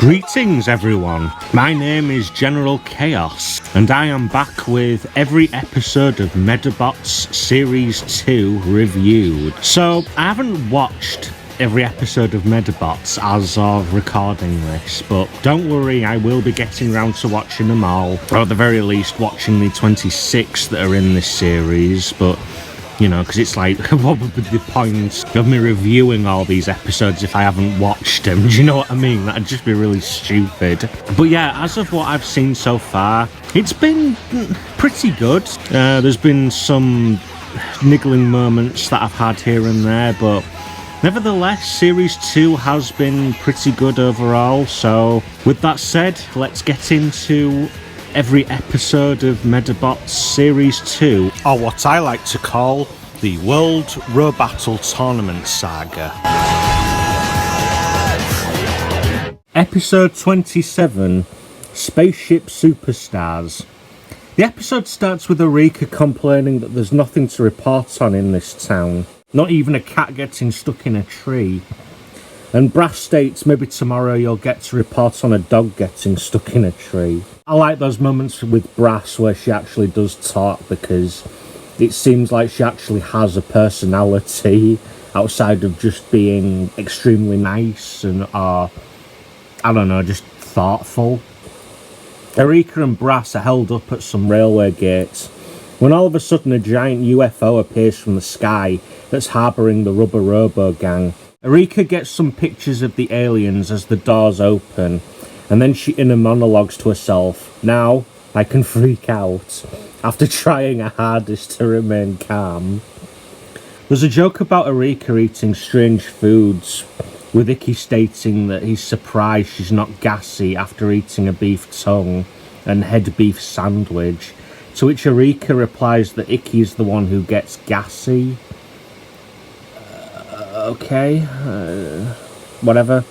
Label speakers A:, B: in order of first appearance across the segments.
A: Greetings everyone, my name is General Chaos and I am back with every episode of Medabots Series 2 reviewed. So I haven't watched every episode of Medabots as of recording this, but don't worry, I will be getting round to watching them all, or at the very least watching the 26 that are in this series. But you know, because it's like, what would be the point of me reviewing all these episodes if I haven't watched them? Do you know what I mean? That'd just be really stupid. But yeah, as of what I've seen so far, it's been pretty good. There's been some niggling moments that I've had here and there, but nevertheless, Series 2 has been pretty good overall. So with that said, let's get into every episode of Medabots Series 2, or what I like to call the World Robattle Tournament Saga. Episode 27, Spaceship Superstars. The episode starts with Eureka complaining that there's nothing to report on in this town, not even a cat getting stuck in a tree. And Brass states maybe tomorrow you'll get to report on a dog getting stuck in a tree. I like those moments with Brass where she actually does talk, because it seems like she actually has a personality outside of just being extremely nice and, I don't know, just thoughtful. Eureka and Brass are held up at some railway gates when all of a sudden a giant UFO appears from the sky that's harbouring the Rubber Robo gang. Eureka gets some pictures of the aliens as the doors open, and then she inner monologues to herself, "Now I can freak out," after trying her hardest to remain calm. There's a joke about Eureka eating strange foods, with Icky stating that he's surprised she's not gassy after eating a beef tongue and head beef sandwich, to which Eureka replies that Icky is the one who gets gassy. Okay, whatever.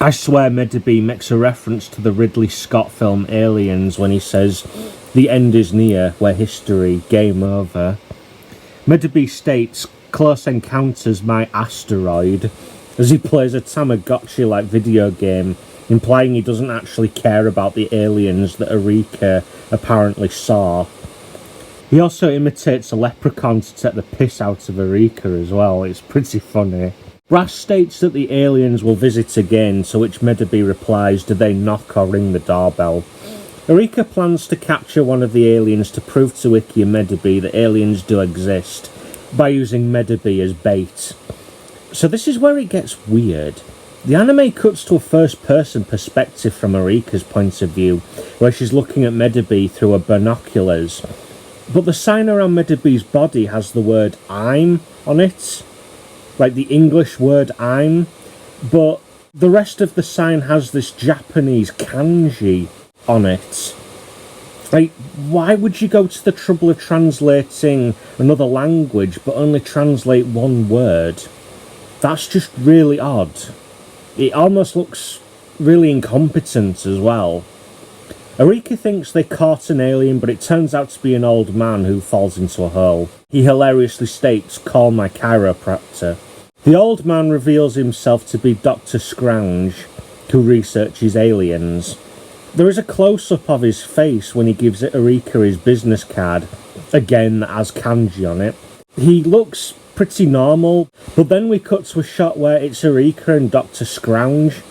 A: I swear Medabots makes a reference to the Ridley Scott film Aliens when he says, "The end is near, where history, game over." Medabots states, "Close Encounters my asteroid," as he plays a Tamagotchi-like video game, implying he doesn't actually care about the aliens that Eureka apparently saw. He also imitates a leprechaun to take the piss out of Eureka as well. It's pretty funny. Brass states that the aliens will visit again, to which Medabots replies, "Do they knock or ring the doorbell?" Eureka plans to capture one of the aliens to prove to Icky and Medabots that aliens do exist, by using Medabots as bait. So this is where it gets weird. The anime cuts to a first-person perspective from Eureka's point of view, where she's looking at Medabots through her binoculars. But the sign around Medabots' body has the word "I'm" on it, like the English word "I'm," but the rest of the sign has this Japanese kanji on it. Like, why would you go to the trouble of translating another language but only translate one word? That's just really odd. It almost looks really incompetent as well. Eureka thinks they caught an alien, but it turns out to be an old man who falls into a hole. He hilariously states, "Call my chiropractor." The old man reveals himself to be Dr. Scrounge, who researches aliens. There is a close-up of his face when he gives Eureka his business card, again that has kanji on it. He looks pretty normal, but then we cut to a shot where it's Eureka and Dr. Scrounge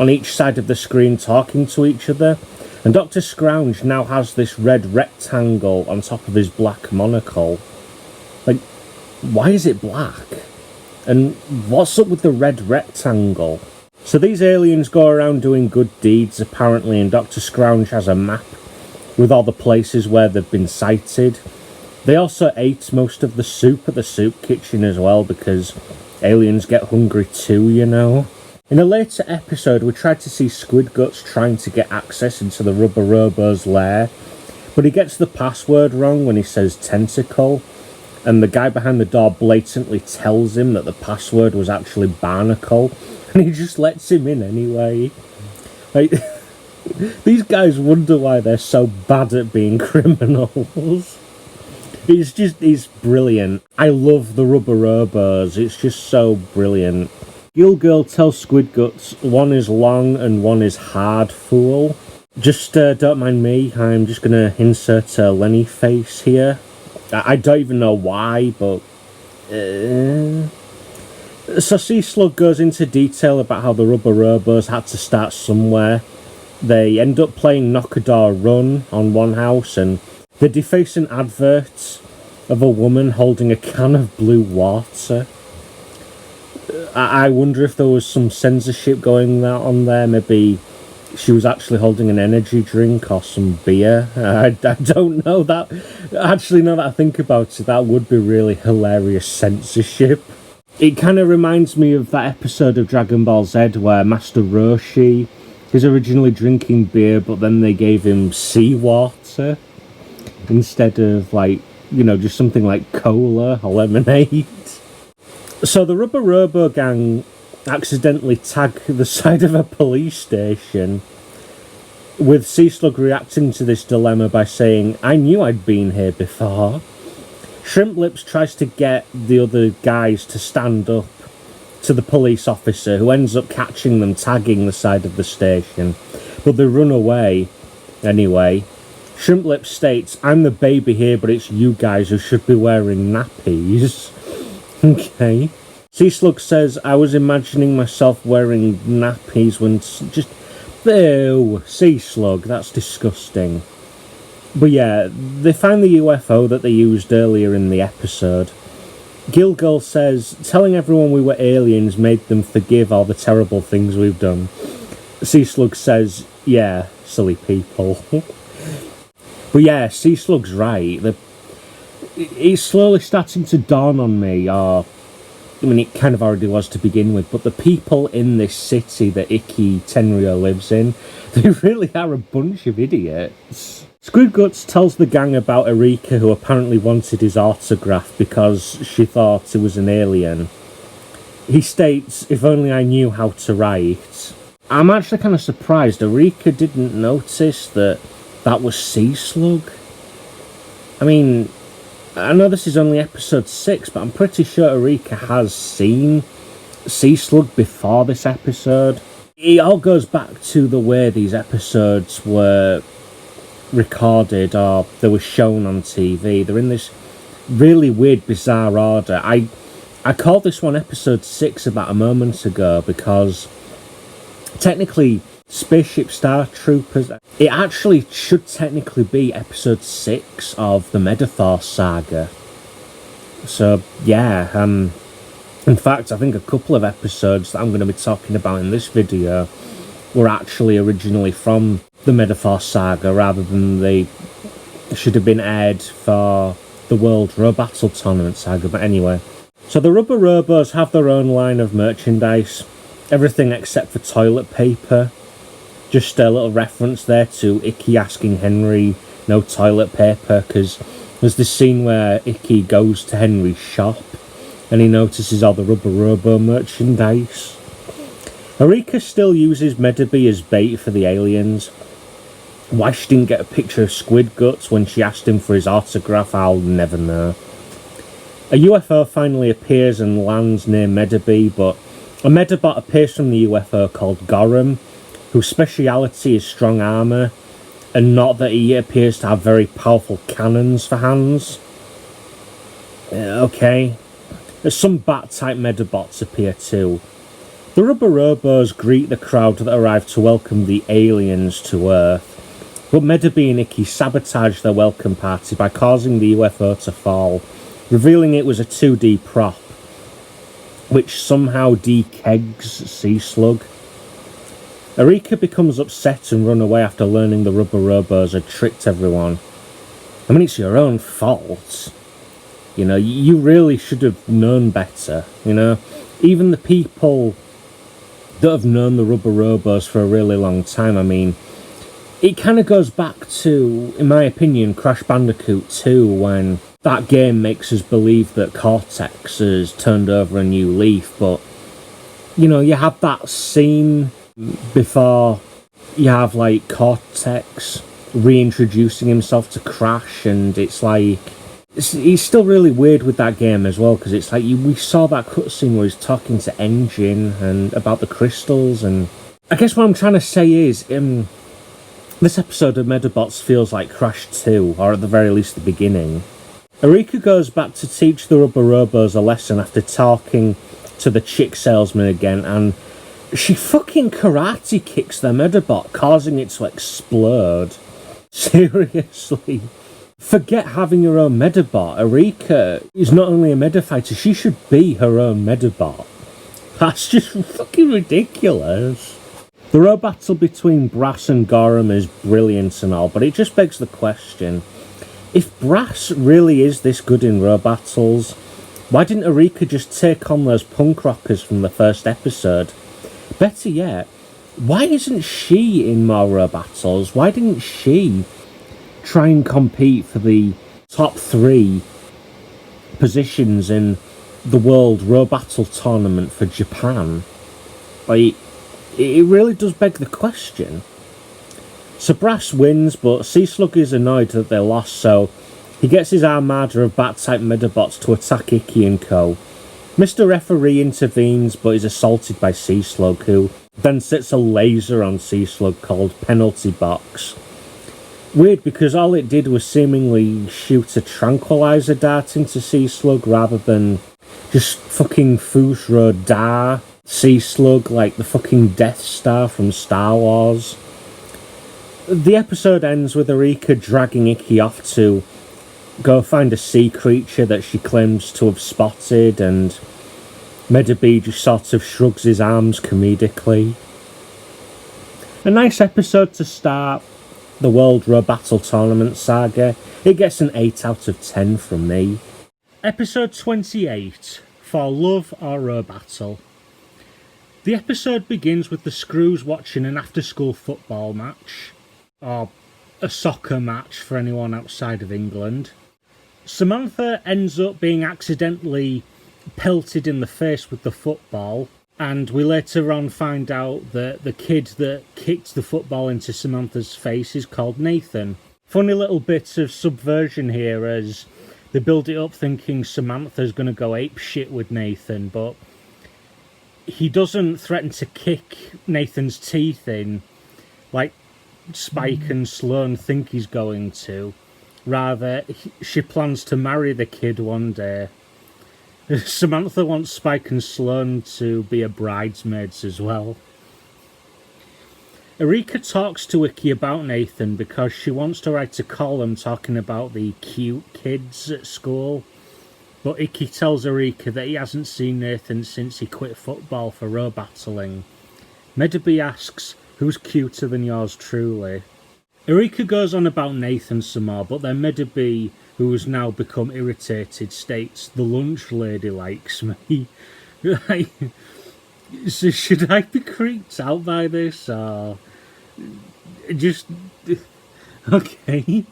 A: on each side of the screen talking to each other. And Dr. Scrounge now has this red rectangle on top of his black monocle. Like, why is it black? And what's up with the red rectangle? So these aliens go around doing good deeds, apparently, and Dr. Scrounge has a map with all the places where they've been sighted. They also ate most of the soup at the soup kitchen as well, because aliens get hungry too, you know. In a later episode, we tried to see Squid Guts trying to get access into the Rubber Robo's lair, but he gets the password wrong when he says tentacle, and the guy behind the door blatantly tells him that the password was actually barnacle, and he just lets him in anyway. Like, these guys wonder why they're so bad at being criminals. It's brilliant. I love the Rubber Robos, it's just so brilliant. Gill Girl tells Squid Guts one is long and one is hard, fool. Just don't mind me, I'm just gonna insert a Lenny face here. I don't even know why, but... So Sea Slug goes into detail about how the Rubber Robos had to start somewhere. They end up playing Knock-a-Door Run on one house, and they're defacing adverts of a woman holding a can of blue water. I wonder if there was some censorship going on there. Maybe she was actually holding an energy drink or some beer. I don't know that. Actually, now that I think about it, that would be really hilarious censorship. It kind of reminds me of that episode of Dragon Ball Z where Master Roshi is originally drinking beer, but then they gave him seawater instead of, like, you know, just something like cola or lemonade. So the Rubber Robo gang accidentally tag the side of a police station, with Sea Slug reacting to this dilemma by saying, "I knew I'd been here before." Shrimp Lips tries to get the other guys to stand up to the police officer, who ends up catching them tagging the side of the station, but they run away anyway. Shrimp Lips states, "I'm the baby here, but it's you guys who should be wearing nappies." Okay. Sea Slug says, "I was imagining myself wearing nappies when just..." Ew, Sea Slug, that's disgusting. But yeah, they find the UFO that they used earlier in the episode. Gilgirl says, "Telling everyone we were aliens made them forgive all the terrible things we've done." Sea Slug says, "Yeah, silly people." But yeah, Sea Slug's right. It's slowly starting to dawn on me, or... I mean, it kind of already was to begin with, but the people in this city that Ikki Tenryo lives in, they really are a bunch of idiots. Squid Guts tells the gang about Erika, who apparently wanted his autograph because she thought he was an alien. He states, "If only I knew how to write." I'm actually kind of surprised Erika didn't notice that was Sea Slug. I mean, I know this is only episode 6, but I'm pretty sure Erika has seen Sea Slug before this episode. It all goes back to the way these episodes were recorded, or they were shown on TV. They're in this really weird, bizarre order. I called this one episode 6 about a moment ago because technically Spaceship Star Troopers, it actually should technically be episode 6 of the Medifast saga. So yeah, in fact I think a couple of episodes that I'm going to be talking about in this video were actually originally from the Medifast saga, rather than they should have been aired for the World Row Battle Tournament saga. But anyway, so the Rubber Robos have their own line of merchandise, everything except for toilet paper. Just a little reference there to Ikki asking Henry no toilet paper, because there's this scene where Ikki goes to Henry's shop and he notices all the Rubber Robo merchandise. Erika still uses Medabots as bait for the aliens. Why she didn't get a picture of Squid Guts when she asked him for his autograph, I'll never know. A UFO finally appears and lands near Medabot, but a Medabot appears from the UFO called Gorham, whose speciality is strong armour, and not that he appears to have very powerful cannons for hands. Okay. Some bat-type Medabots appear too. The Rubber Robos greet the crowd that arrive to welcome the aliens to Earth, but Medabots and Ikki sabotage their welcome party by causing the UFO to fall, revealing it was a 2D prop, which somehow dekegs Sea Slug. Erika becomes upset and run away after learning the Rubber Robos had tricked everyone. I mean, it's your own fault. You know, you really should have known better, you know. Even the people that have known the Rubber Robos for a really long time, I mean, it kind of goes back to, in my opinion, Crash Bandicoot 2, when that game makes us believe that Cortex has turned over a new leaf, but, you know, you have that scene before you have, like, Cortex reintroducing himself to Crash, and it's like, He's still really weird with that game as well, because it's like we saw that cutscene where he's talking to Engine and about the crystals, and I guess what I'm trying to say is this episode of Medabots feels like Crash 2, or at the very least the beginning. Erika goes back to teach the Rubber Robos a lesson after talking to the chick salesman again, and she fucking karate kicks their Medabot, causing it to explode. Seriously. Forget having your own Medabot. Erika is not only a Medafighter, she should be her own Medabot. That's just fucking ridiculous. The row battle between Brass and Gorham is brilliant and all, but it just begs the question, if Brass really is this good in row battles, why didn't Erika just take on those punk rockers from the first episode? Better yet, why isn't she in more row battles? Why didn't she try and compete for the top 3 positions in the World Row Battle Tournament for Japan? Like, it really does beg the question. So Brass wins, but Sea Slug is annoyed that they lost, so he gets his armada of Bat-type Medabots to attack Icky and co. Mr. Referee intervenes, but is assaulted by Sea Slug, who then sets a laser on Sea Slug called Penalty Box. Weird, because all it did was seemingly shoot a tranquilizer dart into Sea Slug rather than just fucking Fusro Da Sea Slug like the fucking Death Star from Star Wars. The episode ends with Erika dragging Icky off to go find a sea creature that she claims to have spotted, and Medabots just sort of shrugs his arms comedically. A nice episode to start the World Row Battle Tournament saga. It gets an 8 out of 10 from me. Episode 28, For Love or Row Battle. The episode begins with the Screws watching an after-school football match, or a soccer match for anyone outside of England. Samantha ends up being accidentally pelted in the face with the football, and we later on find out that the kid that kicked the football into Samantha's face is called Nathan. Funny little bit of subversion here as they build it up thinking Samantha's going to go apeshit with Nathan, but he doesn't threaten to kick Nathan's teeth in like Spike and Sloane think he's going to. Rather, she plans to marry the kid one day. Samantha wants Spike and Sloane to be her bridesmaids as well. Erika talks to Icky about Nathan because she wants to write a column talking about the cute kids at school. But Icky tells Erika that he hasn't seen Nathan since he quit football for row battling. Medabots asks, who's cuter than yours truly? Erika goes on about Nathan some more, but then Medabots, who has now become irritated, states, the lunch lady likes me. So should I be creeped out by this, or just... Okay.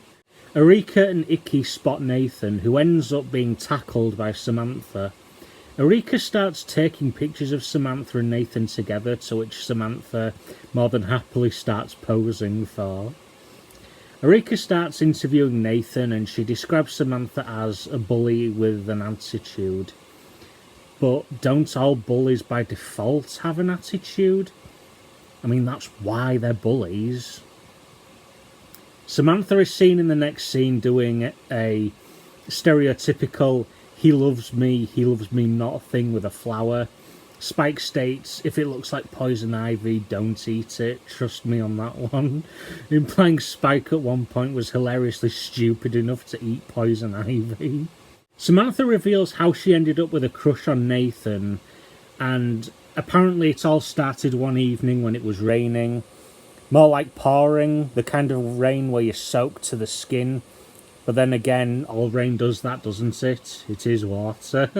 A: Erika and Icky spot Nathan, who ends up being tackled by Samantha. Erika starts taking pictures of Samantha and Nathan together, to which Samantha more than happily starts posing for. Erika starts interviewing Nathan, and she describes Samantha as a bully with an attitude. But don't all bullies by default have an attitude? I mean, that's why they're bullies. Samantha is seen in the next scene doing a stereotypical he loves me not thing with a flower. Spike states, if it looks like poison ivy, don't eat it. Trust me on that one. Implying Spike at one point was hilariously stupid enough to eat poison ivy. Samantha reveals how she ended up with a crush on Nathan, and apparently it all started one evening when it was raining. More like pouring, the kind of rain where you're soaked to the skin. But then again, all rain does that, doesn't it? It is water.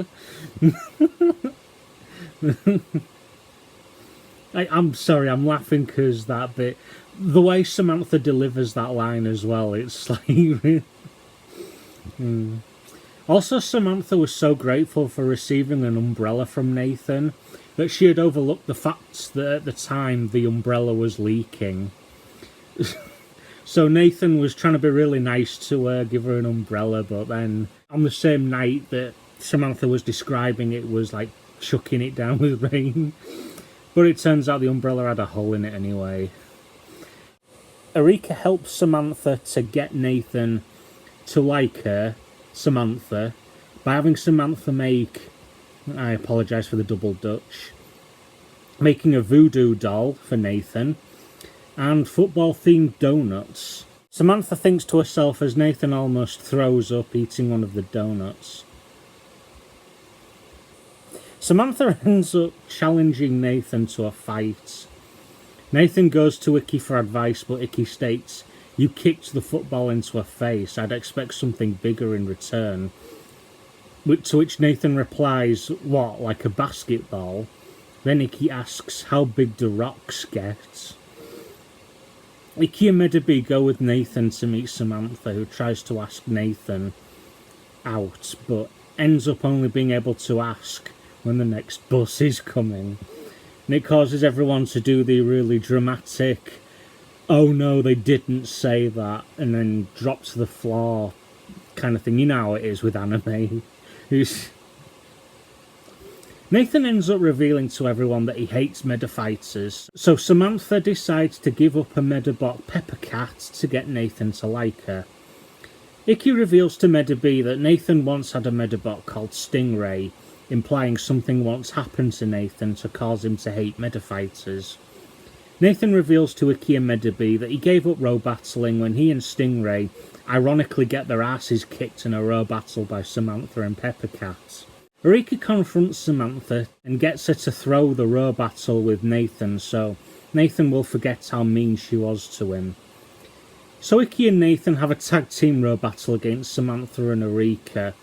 A: I'm sorry, I'm laughing because that bit... The way Samantha delivers that line as well, it's like... Also, Samantha was so grateful for receiving an umbrella from Nathan that she had overlooked the fact that at the time the umbrella was leaking. So Nathan was trying to be really nice to her, give her an umbrella, but then on the same night that Samantha was describing it was like chucking it down with rain. But it turns out the umbrella had a hole in it anyway. Erika helps Samantha to get Nathan to like her, Samantha, by having Samantha make, I apologise for the double Dutch, making a voodoo doll for Nathan, and football-themed donuts. Samantha thinks to herself as Nathan almost throws up eating one of the donuts. Samantha ends up challenging Nathan to a fight. Nathan goes to Icky for advice, but Icky states, "You kicked the football into her face, I'd expect something bigger in return." To which Nathan replies, "What, like a basketball?" Then Icky asks, "How big do rocks get?" Icky and Medabots go with Nathan to meet Samantha, who tries to ask Nathan out, but ends up only being able to ask when the next bus is coming. And it causes everyone to do the really dramatic, "Oh no, they didn't say that," and then drop to the floor kind of thing. You know how it is with anime. Nathan ends up revealing to everyone that he hates Medifighters, so Samantha decides to give up a Medabot Pepper Cat to get Nathan to like her. Icky reveals to Medabots that Nathan once had a Medabot called Stingray, implying something once happened to Nathan to cause him to hate Medifighters. Nathan reveals to Icky and Medabots that he gave up row battling when he and Stingray ironically get their asses kicked in a row battle by Samantha and Peppercat. Erika confronts Samantha and gets her to throw the row battle with Nathan, so Nathan will forget how mean she was to him. So Icky and Nathan have a tag team row battle against Samantha and Erika,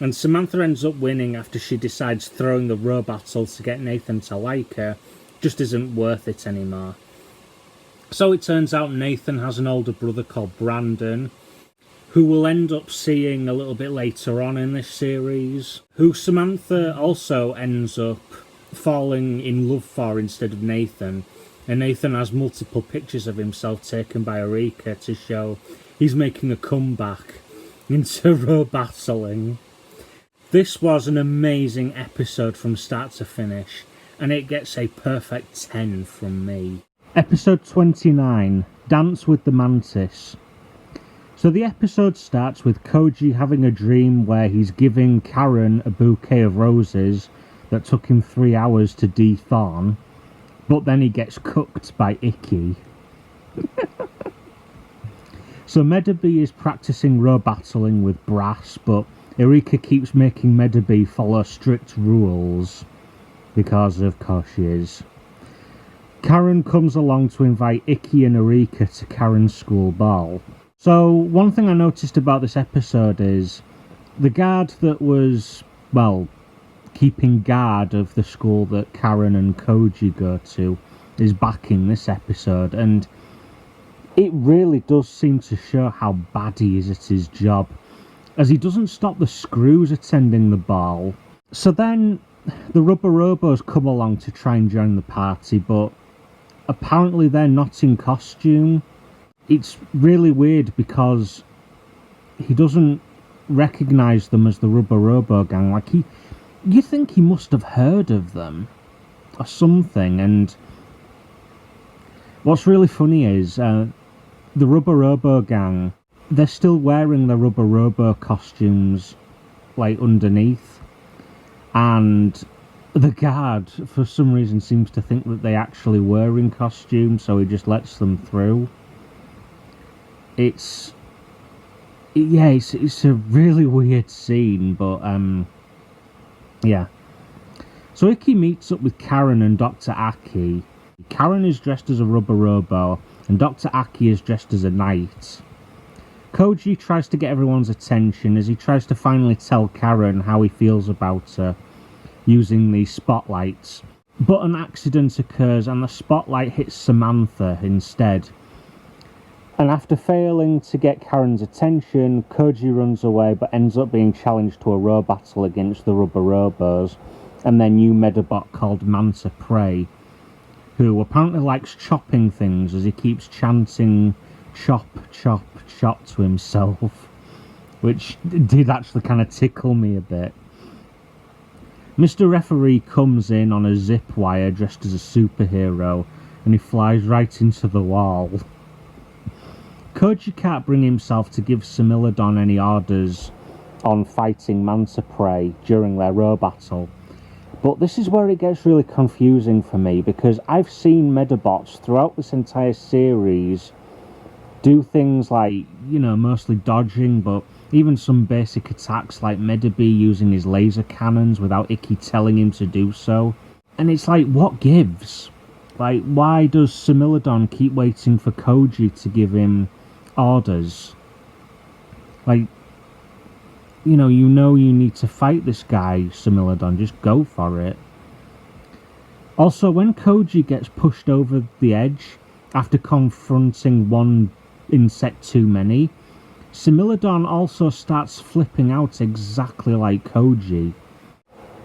A: and Samantha ends up winning after she decides throwing the row battle to get Nathan to like her just isn't worth it anymore. So it turns out Nathan has an older brother called Brandon, who we'll end up seeing a little bit later on in this series, who Samantha also ends up falling in love for instead of Nathan, and Nathan has multiple pictures of himself taken by Erika to show he's making a comeback into row battling. This was an amazing episode from start to finish, and it gets a perfect 10 from me. Episode 29, Dance with the Mantis. So the episode starts with Koji having a dream where he's giving Karen a bouquet of roses that took him 3 hours to de-thorn, but then he gets cooked by Icky. So Medabots is practicing row battling with Brass, but Erika keeps making Medabots follow strict rules, because of course she is. Karen comes along to invite Icky and Erika to Karen's school ball. So one thing I noticed about this episode is the guard that was, well, keeping guard of the school that Karen and Koji go to is back in this episode, and it really does seem to show how bad he is at his job, as he doesn't stop the screws attending the ball. So then the Rubber Robos come along to try and join the party, but apparently they're not in costume. It's really weird because he doesn't recognise them as the Rubber Robo gang. Like, you think he must have heard of them or something. And what's really funny is the Rubber Robo gang, they're still wearing the Rubber Robo costumes, like, underneath. And the guard, for some reason, seems to think that they actually were in costume, so he just lets them through. It's a really weird scene, but yeah. So Icky meets up with Karen and Dr. Aki. Karen is dressed as a Rubber Robo, and Dr. Aki is dressed as a knight. Koji tries to get everyone's attention as he tries to finally tell Karen how he feels about her, using these spotlights. But an accident occurs and the spotlight hits Samantha instead. And after failing to get Karen's attention, Koji runs away but ends up being challenged to a row battle against the Rubber Robos and their new Medabot called Manta Prey, who apparently likes chopping things as he keeps chanting chop, chop, chop to himself, which did actually kind of tickle me a bit. Mr. Referee comes in on a zip wire dressed as a superhero, and he flies right into the wall. Koji can't bring himself to give Similodon any orders on fighting Manta Prey during their row battle. But this is where it gets really confusing for me, because I've seen Medabots throughout this entire series do things like, you know, mostly dodging, but even some basic attacks like Medaby using his laser cannons without Icky telling him to do so. And it's like, what gives? Like, why does Similodon keep waiting for Koji to give him orders? Like, you know you need to fight this guy, Similodon, just go for it. Also, when Koji gets pushed over the edge after confronting one insect too many, Similodon also starts flipping out exactly like Koji.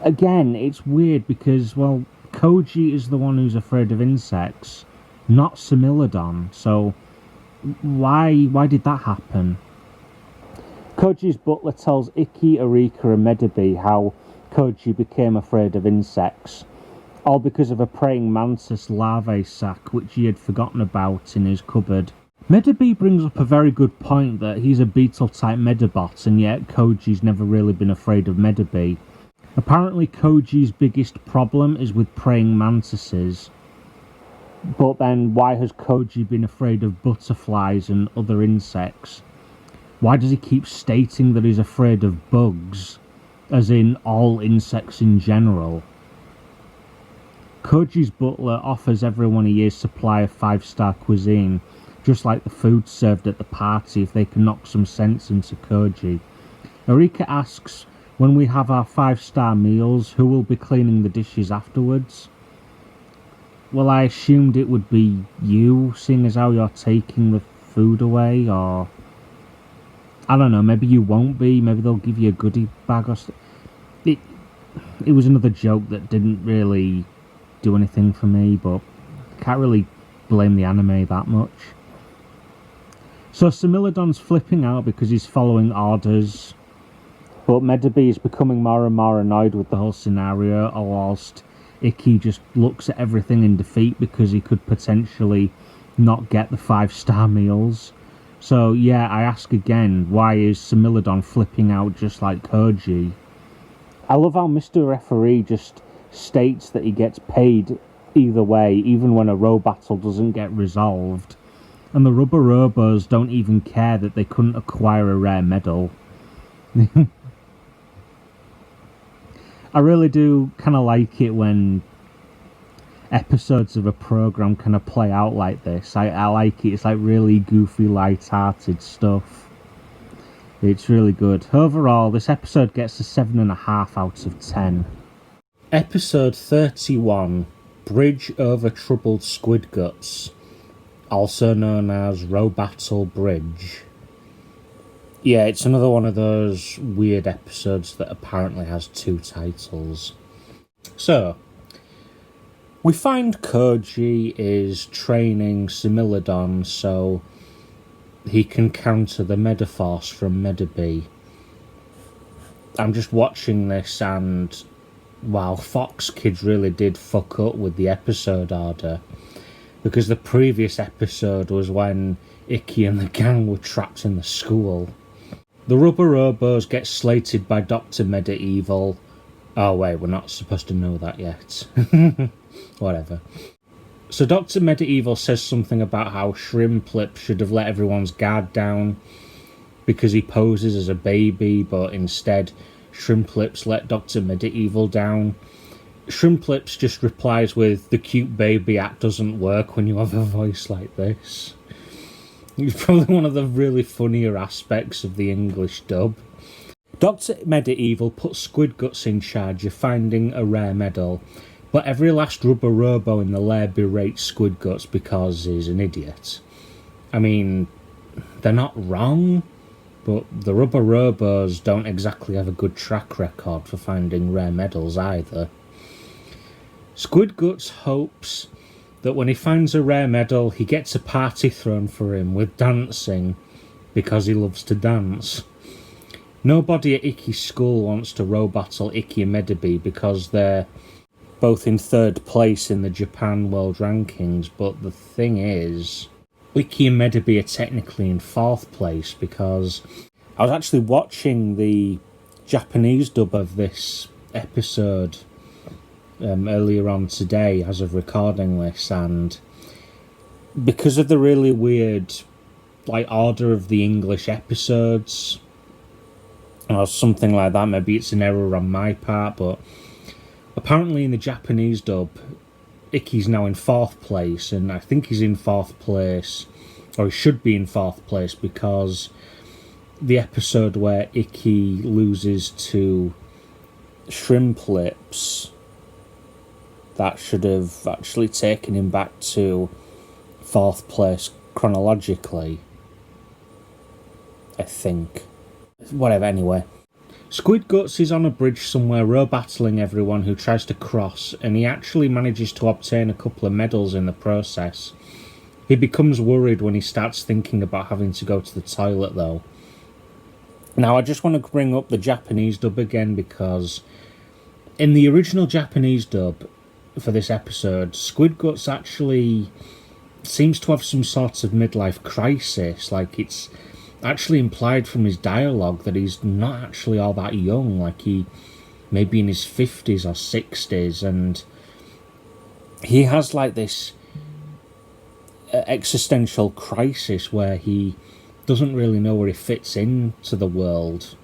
A: Again, it's weird because, well, Koji is the one who's afraid of insects, not Similodon, so why did that happen? Koji's butler tells Icky, Arika and Medaby how Koji became afraid of insects, all because of a praying mantis larvae sac which he had forgotten about in his cupboard. Medaby brings up a very good point that he's a beetle-type Medabot, and yet Koji's never really been afraid of Medaby. Apparently Koji's biggest problem is with praying mantises, but then why has Koji been afraid of butterflies and other insects? Why does he keep stating that he's afraid of bugs, as in all insects in general? Koji's butler offers everyone a year's supply of 5-star cuisine, just like the food served at the party, if they can knock some sense into Koji. Arika asks, when we have our 5-star meals, who will be cleaning the dishes afterwards? Well, I assumed it would be you, seeing as how you're taking the food away, or I don't know, maybe you won't be, maybe they'll give you a goodie bag or something. It was another joke that didn't really do anything for me, but can't really blame the anime that much. So Similodon's flipping out because he's following orders, but Medaby is becoming more and more annoyed with the whole scenario, whilst Icky just looks at everything in defeat because he could potentially not get the 5-star meals. So yeah, I ask again, why is Similodon flipping out just like Koji? I love how Mr. Referee just states that he gets paid either way, even when a row battle doesn't get resolved. And the Rubber Robos don't even care that they couldn't acquire a rare medal. I really do kind of like it when episodes of a program kind of play out like this. I like it. It's like really goofy, light-hearted stuff. It's really good. Overall, this episode gets a 7.5 out of 10. Episode 31, Bridge over Troubled Squid Guts, also known as Row Battle Bridge. Yeah, it's another one of those weird episodes that apparently has 2 titles. So, we find Koji is training Similodon so he can counter the Medifast from Medaby. I'm just watching this and, wow, Fox Kids really did fuck up with the episode order. Because the previous episode was when Icky and the gang were trapped in the school. The Rubber Robos get slated by Dr. Medieval. Oh wait, we're not supposed to know that yet. Whatever. So Dr. Medieval says something about how Shrimplip should have let everyone's guard down because he poses as a baby, but instead Shrimplips let Dr. Medieval down. Shrimplips just replies with, the cute baby act doesn't work when you have a voice like this. It's probably one of the really funnier aspects of the English dub. Dr. Medieval puts Squid Guts in charge of finding a rare medal, but every last Rubber Robo in the lair berates Squid Guts because he's an idiot. I mean, they're not wrong, but the Rubber Robos don't exactly have a good track record for finding rare medals either. Squid Guts hopes that when he finds a rare medal, he gets a party thrown for him with dancing because he loves to dance. Nobody at Icky's school wants to row battle Icky and Medabots because they're both in 3rd place in the Japan World Rankings, but the thing is, Icky and Medabots are technically in 4th place because I was actually watching the Japanese dub of this episode earlier on today as of recording this, and because of the really weird order of the English episodes or something like that, maybe it's an error on my part, but apparently in the Japanese dub Icky's now in 4th place, and I think he's in 4th place, or he should be in 4th place, because the episode where Icky loses to Shrimp Lips, that should have actually taken him back to 4th place chronologically, I think. Whatever, anyway. Squid Guts is on a bridge somewhere row battling everyone who tries to cross, and he actually manages to obtain a couple of medals in the process. He becomes worried when he starts thinking about having to go to the toilet though. Now I just want to bring up the Japanese dub again, because in the original Japanese dub for this episode, Squid Guts actually seems to have some sort of midlife crisis. Like, it's actually implied from his dialogue that he's not actually all that young, like he may be in his 50s or 60s, and he has like this existential crisis where he doesn't really know where he fits into the world.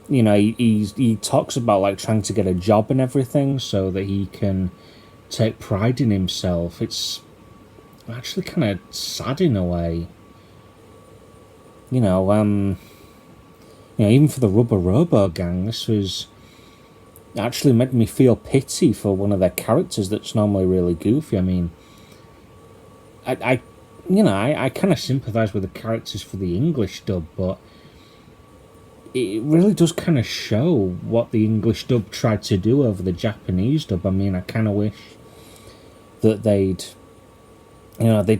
A: You know, he talks about like trying to get a job and everything so that he can take pride in himself. It's actually kind of sad in a way. You know, even for the Rubber Robo gang, this was actually made me feel pity for one of their characters that's normally really goofy. I mean, I kind of sympathise with the characters for the English dub, but it really does kind of show what the English dub tried to do over the Japanese dub. I mean, I kind of wish that they'd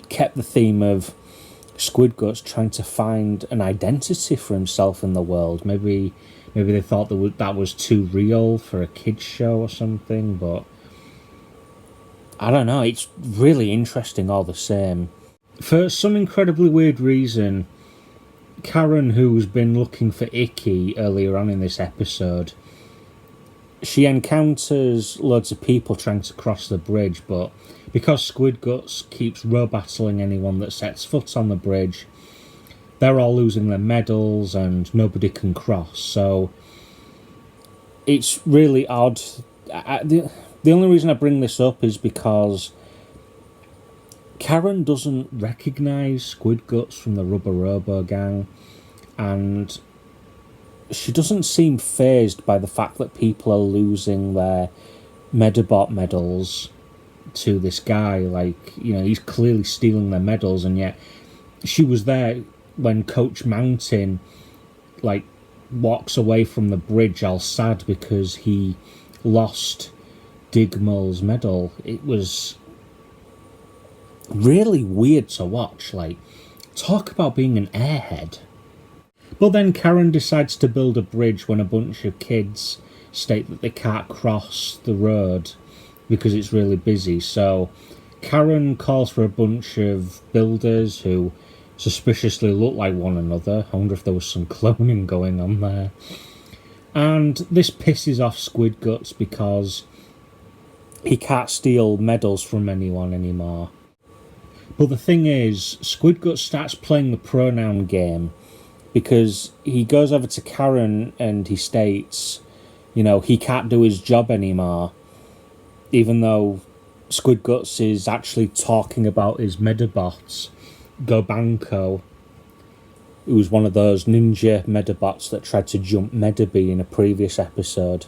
A: kept the theme of Squid Guts trying to find an identity for himself in the world. Maybe they thought that was too real for a kids show or something, but I don't know, it's really interesting all the same. For some incredibly weird reason, Karen, who's been looking for Icky earlier on in this episode, she encounters loads of people trying to cross the bridge, but because Squid Guts keeps row battling anyone that sets foot on the bridge, they're all losing their medals and nobody can cross. So it's really odd. The only reason I bring this up is because Karen doesn't recognise Squid Guts from the Rubber Robo gang, and she doesn't seem fazed by the fact that people are losing their Medabot medals to this guy. Like, you know, he's clearly stealing their medals, and yet she was there when Coach Mountain, like, walks away from the bridge all sad because he lost Digmull's medal. It was really weird to watch. Like, talk about being an airhead. But then Karen decides to build a bridge when a bunch of kids state that they can't cross the road because it's really busy. So Karen calls for a bunch of builders who suspiciously look like one another. I wonder if there was some cloning going on there. And this pisses off Squid Guts because he can't steal medals from anyone anymore. But the thing is, Squid Guts starts playing the pronoun game, because he goes over to Karen and he states, you know, he can't do his job anymore, even though Squid Guts is actually talking about his Medabots, Gobanko, who was one of those ninja Medabots that tried to jump Medabots in a previous episode.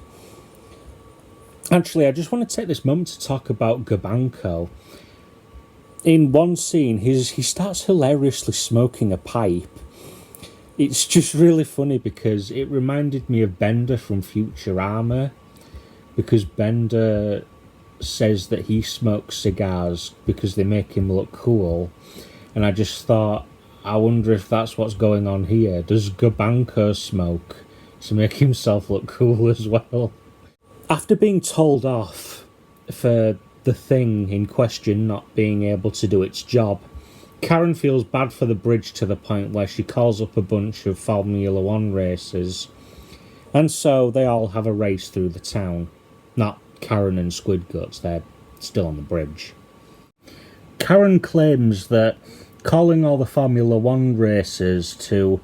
A: Actually, I just want to take this moment to talk about Gobanko. In one scene, he starts hilariously smoking a pipe. It's just really funny because it reminded me of Bender from Futurama, because Bender says that he smokes cigars because they make him look cool. And I just thought, I wonder if that's what's going on here. Does Gobanko smoke to make himself look cool as well? After being told off for the thing in question not being able to do its job, Karen feels bad for the bridge to the point where she calls up a bunch of Formula One racers, and so they all have a race through the town. Not Karen and Squid Guts, they're still on the bridge. Karen claims that calling all the Formula One racers to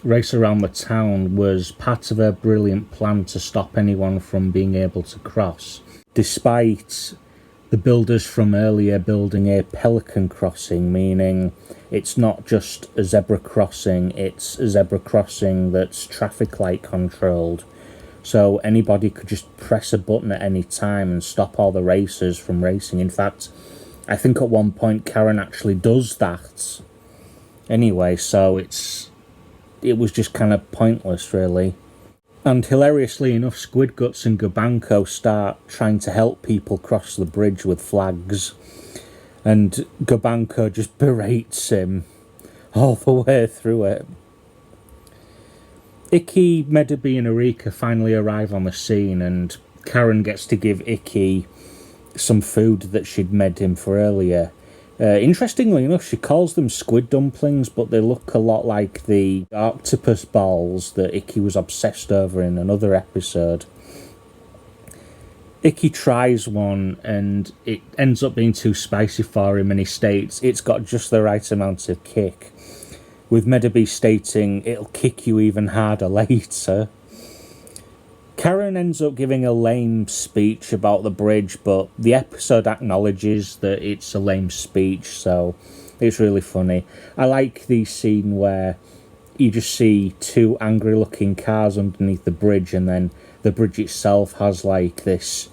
A: race around the town was part of her brilliant plan to stop anyone from being able to cross, despite the builders from earlier building a pelican crossing, meaning it's not just a zebra crossing, it's a zebra crossing that's traffic light controlled. So anybody could just press a button at any time and stop all the racers from racing. In fact, I think at one point Karen actually does that. Anyway, so it was just kind of pointless, really. And hilariously enough, Squid Guts and Gobanko start trying to help people cross the bridge with flags. And Gobanko just berates him all the way through it. Icky, Medabots and Eureka finally arrive on the scene, and Karen gets to give Icky some food that she'd made him for earlier. Interestingly enough, she calls them squid dumplings, but they look a lot like the octopus balls that Icky was obsessed over in another episode. Icky tries one, and it ends up being too spicy for him, and he states it's got just the right amount of kick, with Medabots stating it'll kick you even harder later. Karen ends up giving a lame speech about the bridge, but the episode acknowledges that it's a lame speech, so it's really funny. I like the scene where you just see two angry-looking cars underneath the bridge, and then the bridge itself has like this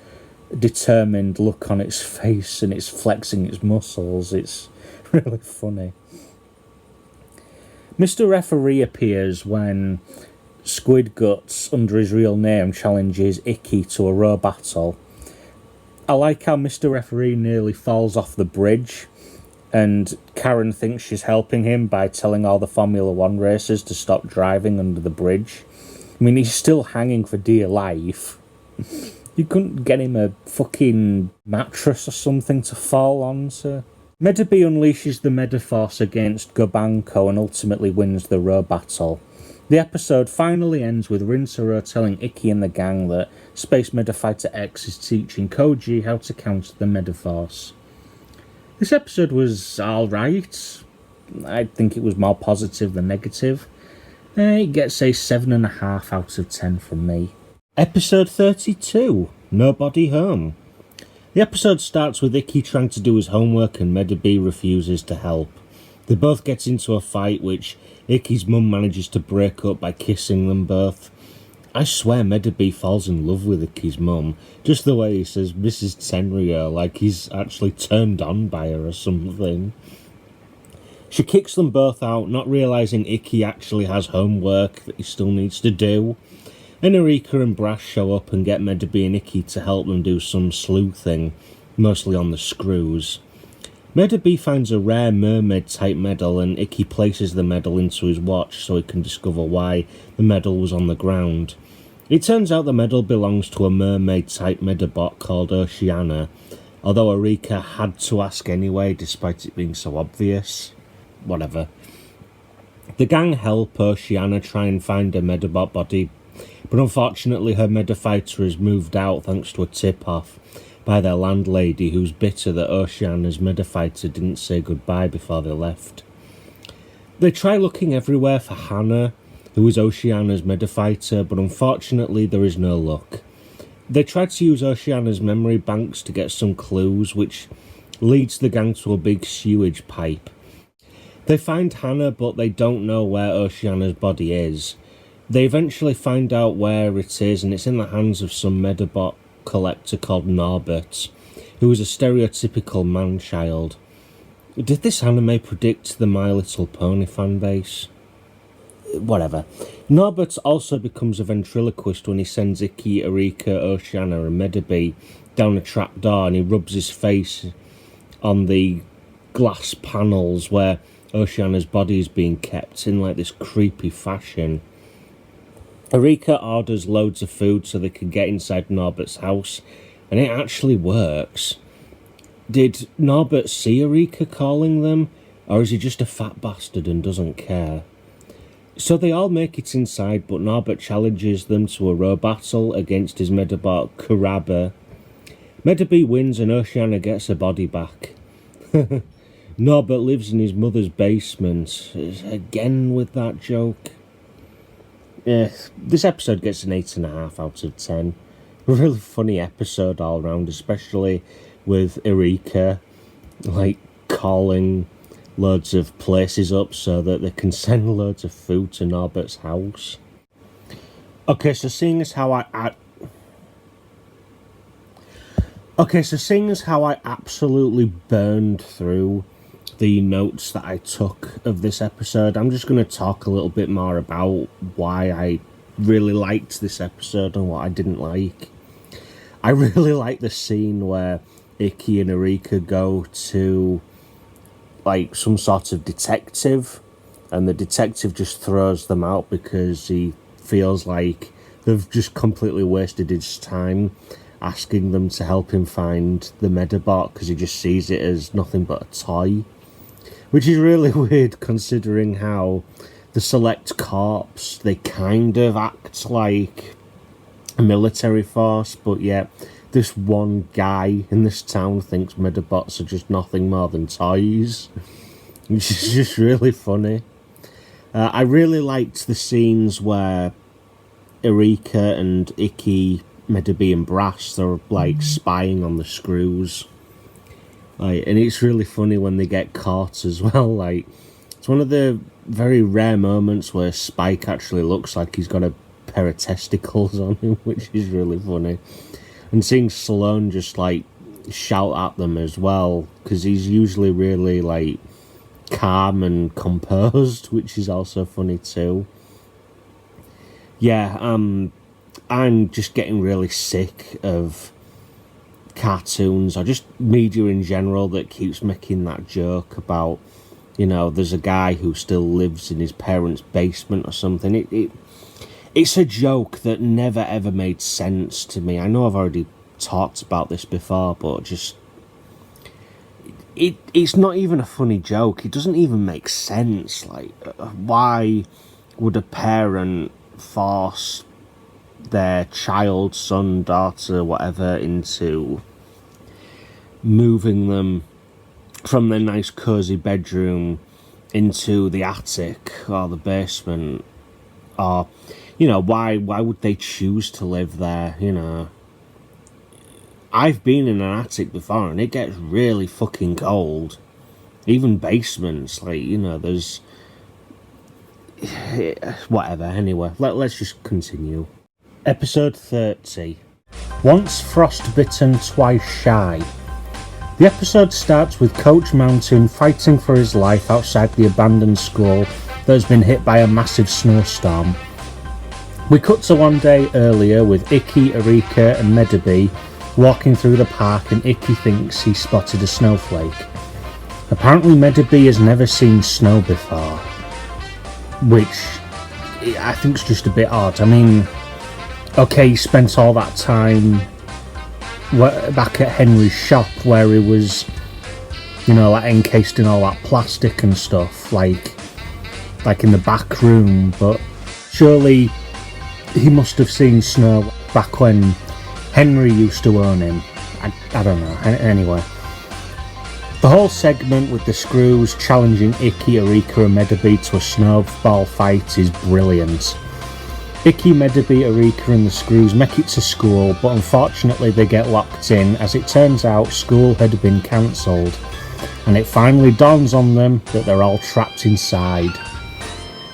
A: determined look on its face, and it's flexing its muscles. It's really funny. Mr. Referee appears when Squid Guts, under his real name, challenges Icky to a row battle. I like how Mr. Referee nearly falls off the bridge, and Karen thinks she's helping him by telling all the Formula One racers to stop driving under the bridge. I mean, he's still hanging for dear life. You couldn't get him a fucking mattress or something to fall onto. Medabots unleashes the Medifast against Gobanko and ultimately wins the row battle. The episode finally ends with Rinsero telling Icky and the gang that Space Medafighter X is teaching Koji how to counter the Medifast. This episode was alright. I think it was more positive than negative. It gets a 7.5 out of 10 from me. Episode 32, Nobody Home. The episode starts with Icky trying to do his homework and Medabots refuses to help. They both get into a fight, which Icky's mum manages to break up by kissing them both. I swear Medabots falls in love with Icky's mum, just the way he says Mrs. Tenryo, like he's actually turned on by her or something. She kicks them both out, not realising Icky actually has homework that he still needs to do. And Eureka and Brass show up and get Medabots and Icky to help them do some sleuthing, mostly on the screws. Medabots finds a rare mermaid-type medal, and Icky places the medal into his watch so he can discover why the medal was on the ground. It turns out the medal belongs to a mermaid-type Medabot called Oceana, although Eureka had to ask anyway, despite it being so obvious. Whatever. The gang help Oceana try and find a Medabot body, but unfortunately her Medafighter has moved out thanks to a tip-off by their landlady, who's bitter that Oceana's Medafighter didn't say goodbye before they left. They try looking everywhere for Hannah, who is Oceana's Medafighter, but unfortunately there is no luck. They try to use Oceana's memory banks to get some clues, which leads the gang to a big sewage pipe. They find Hannah, but they don't know where Oceana's body is. They eventually find out where it is, and it's in the hands of some Medabot collector called Norbert, who is a stereotypical man-child. Did this anime predict the My Little Pony fanbase? whatever. Norbert also becomes a ventriloquist when he sends Icky, Erika, Oceana and Medabots down a trapdoor, and he rubs his face on the glass panels where Oceana's body is being kept in like this creepy fashion. Erika orders loads of food so they can get inside Norbert's house, and it actually works. Did Norbert see Erika calling them, or is he just a fat bastard and doesn't care? So they all make it inside, but Norbert challenges them to a row battle against his Medabot Kuraba. Medabots wins and Oceana gets her body back. Norbert lives in his mother's basement. Again with that joke. Yeah, this episode gets an 8.5 out of 10. A really funny episode all round, especially with Erika, like, calling loads of places up so that they can send loads of food to Norbert's house. Okay, so seeing as how I absolutely burned through the notes that I took of this episode, I'm just going to talk a little bit more about why I really liked this episode and what I didn't like. I really like the scene where Icky and Erika go to like some sort of detective, and the detective just throws them out because he feels like they've just completely wasted his time asking them to help him find the Medabot, because he just sees it as nothing but a toy, which is really weird considering how the Select Corps, they kind of act like a military force, but yet this one guy in this town thinks Medabots are just nothing more than toys, which is just really funny. I really liked the scenes where Erika and Icky, Medabots and Brass, they're like spying on the screws. Like, and it's really funny when they get caught as well. Like, it's one of the very rare moments where Spike actually looks like he's got a pair of testicles on him, which is really funny. And seeing Sloane just like shout at them as well, because he's usually really like calm and composed, which is also funny too. Yeah, I'm just getting really sick of cartoons, or just media in general, that keeps making that joke about, you know, there's a guy who still lives in his parents' basement or something. It's a joke that never ever made sense to me. I know I've already talked about this before, but just it's not even a funny joke. It doesn't even make sense. Like, why would a parent force their child, son, daughter, whatever, into moving them from their nice cozy bedroom into the attic or the basement? Or, you know, why would they choose to live there? You know, I've been in an attic before and it gets really fucking cold. Even basements, like, you know, there's whatever. Anyway, let's just continue. Episode 30. Once frostbitten, twice shy. The episode starts with Coach Mountain fighting for his life outside the abandoned school that has been hit by a massive snowstorm. We cut to one day earlier with Icky, Erika and Medabots walking through the park, and Icky thinks he spotted a snowflake. Apparently Medabots has never seen snow before, which I think is just a bit odd. I mean, okay, he spent all that time back at Henry's shop where he was, you know, like encased in all that plastic and stuff, like in the back room, but surely he must have seen snow back when Henry used to own him. I don't know. Anyway, the whole segment with the screws challenging Icky, Erika and Medabots to a snowball fight is brilliant. Icky, Medabots, Erika and the screws make it to school, but unfortunately they get locked in, as it turns out school had been cancelled, and it finally dawns on them that they're all trapped inside.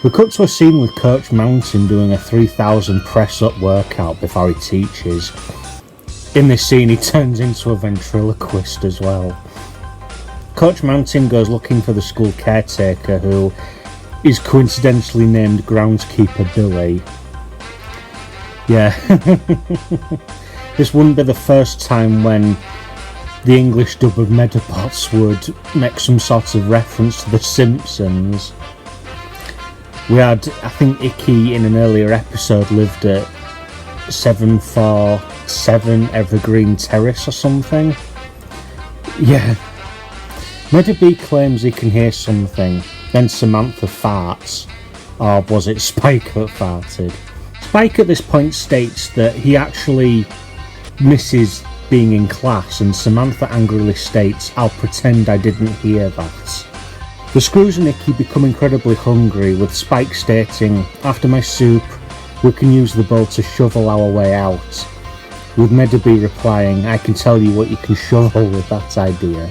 A: We cut to a scene with Coach Mountain doing a 3000 press-up workout before he teaches. In this scene he turns into a ventriloquist as well. Coach Mountain goes looking for the school caretaker, who is coincidentally named Groundskeeper Billy. Yeah. This wouldn't be the first time when the English dub of Medabots would make some sort of reference to The Simpsons. We had, I think Icky in an earlier episode lived at 747 Evergreen Terrace or something. Yeah. Medabots claims he can hear something, then Samantha farts. Or was it Spike that farted? Spike at this point states that he actually misses being in class, and Samantha angrily states, "I'll pretend I didn't hear that." The Screws and Icky become incredibly hungry, with Spike stating, "After my soup, we can use the bowl to shovel our way out," with Medabots replying, "I can tell you what you can shovel with that idea."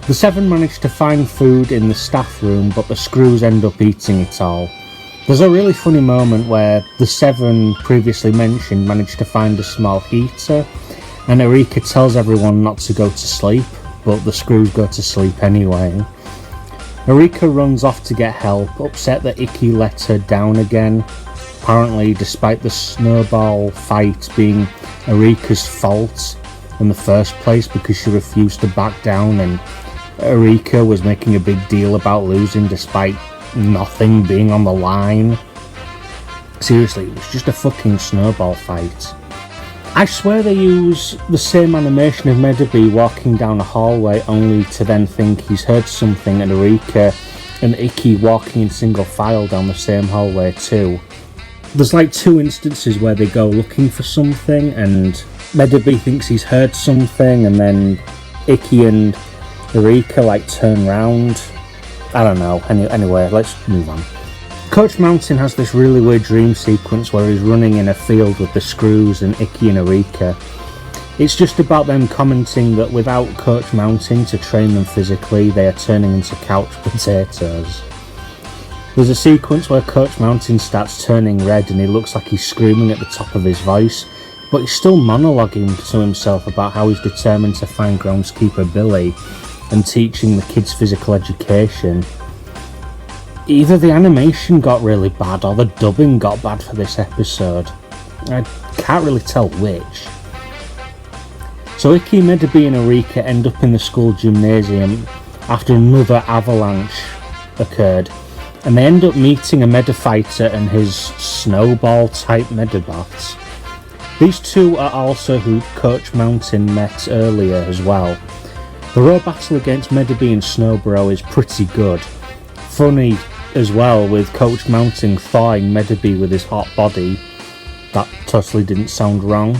A: The seven manage to find food in the staff room, but the Screws end up eating it all. There's a really funny moment where the seven previously mentioned manage to find a small heater, and Eureka tells everyone not to go to sleep, but the Screws go to sleep anyway. Eureka runs off to get help, upset that Icky let her down again, apparently despite the snowball fight being Eureka's fault in the first place because she refused to back down, and Eureka was making a big deal about losing despite nothing being on the line. Seriously, it was just a fucking snowball fight. I swear they use the same animation of Medabots walking down a hallway only to then think he's heard something, and Eureka and Icky walking in single file down the same hallway too. There's like two instances where they go looking for something and Medabots thinks he's heard something, and then Icky and Eureka like turn round. I don't know. Anyway, let's move on. Coach Mountain has this really weird dream sequence where he's running in a field with the Screws and Icky and Eureka. It's just about them commenting that without Coach Mountain to train them physically, they are turning into couch potatoes. There's a sequence where Coach Mountain starts turning red and he looks like he's screaming at the top of his voice, but he's still monologuing to himself about how he's determined to find Groundskeeper Billy and teaching the kids physical education. Either the animation got really bad or the dubbing got bad for this episode. I can't really tell which. So Icky, Medabots and Eureka end up in the school gymnasium after another avalanche occurred, and they end up meeting a Medafighter and his snowball type Medabots. These two are also who Coach Mountain met earlier as well. The raw battle against Medabots and Snowbro is pretty good. Funny as well, with Coach Mountain thawing Medabots with his hot body. That totally didn't sound wrong.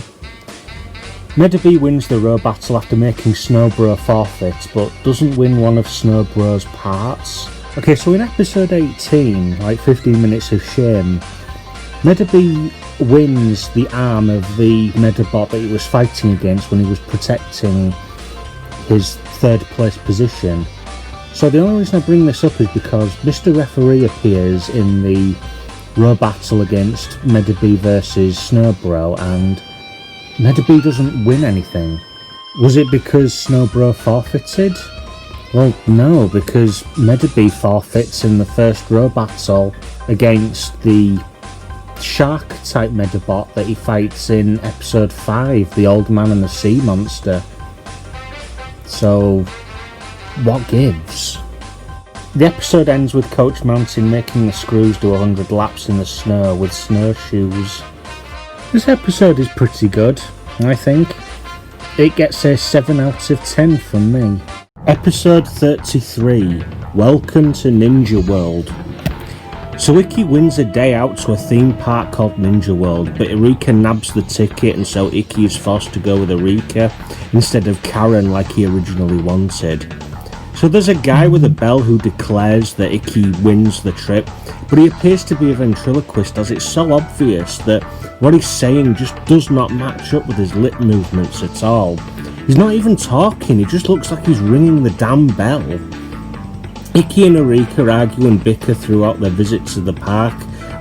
A: Medabots wins the raw battle after making Snowbro forfeit, but doesn't win one of Snowbro's parts. Okay, so in episode 18, like 15 minutes of shame, Medabots wins the arm of the Medabot that he was fighting against when he was protecting his third place position. So the only reason I bring this up is because Mr. Referee appears in the raw battle against Medabots versus Snowbro, and Medabots doesn't win anything. Was it because Snowbro forfeited? Well, no, because Medabots forfeits in the first raw battle against the shark type Medabot that he fights in episode 5, the Old Man and the Sea Monster. So, what gives? The episode ends with Coach Mountain making the Screws do 100 laps in the snow with snowshoes. This episode is pretty good, I think. It gets a 7 out of 10 from me. Episode 33, Welcome to Ninja World. So Icky wins a day out to a theme park called Ninja World, but Eureka nabs the ticket, and so Icky is forced to go with Eureka instead of Karen like he originally wanted. So there's a guy with a bell who declares that Icky wins the trip, but he appears to be a ventriloquist, as it's so obvious that what he's saying just does not match up with his lip movements at all. He's not even talking, he just looks like he's ringing the damn bell. Icky and Eureka argue and bicker throughout their visit to the park,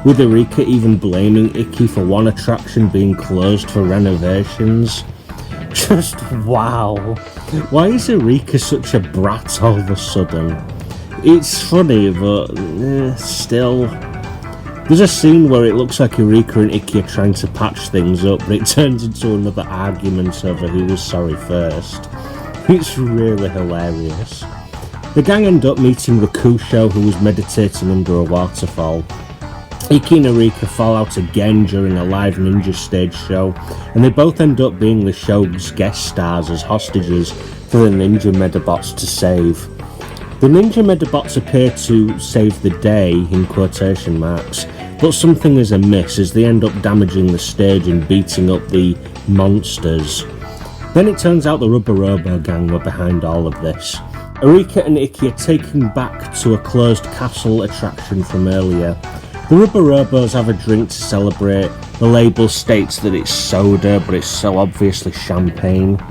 A: with Eureka even blaming Icky for one attraction being closed for renovations. Just wow. Why is Eureka such a brat all of a sudden? It's funny, but still. There's a scene where it looks like Eureka and Icky are trying to patch things up, but it turns into another argument over who was sorry first. It's really hilarious. The gang end up meeting Rakusho, who was meditating under a waterfall. Icky and Eureka fall out again during a live ninja stage show, and they both end up being the show's guest stars as hostages for the ninja Medabots to save. The ninja Medabots appear to save the day, in quotation marks, but something is amiss as they end up damaging the stage and beating up the monsters. Then it turns out the Rubber Robo gang were behind all of this. Eureka and Icky are taken back to a closed castle attraction from earlier. The Rubber Robos have a drink to celebrate. The label states that it's soda, but it's so obviously champagne.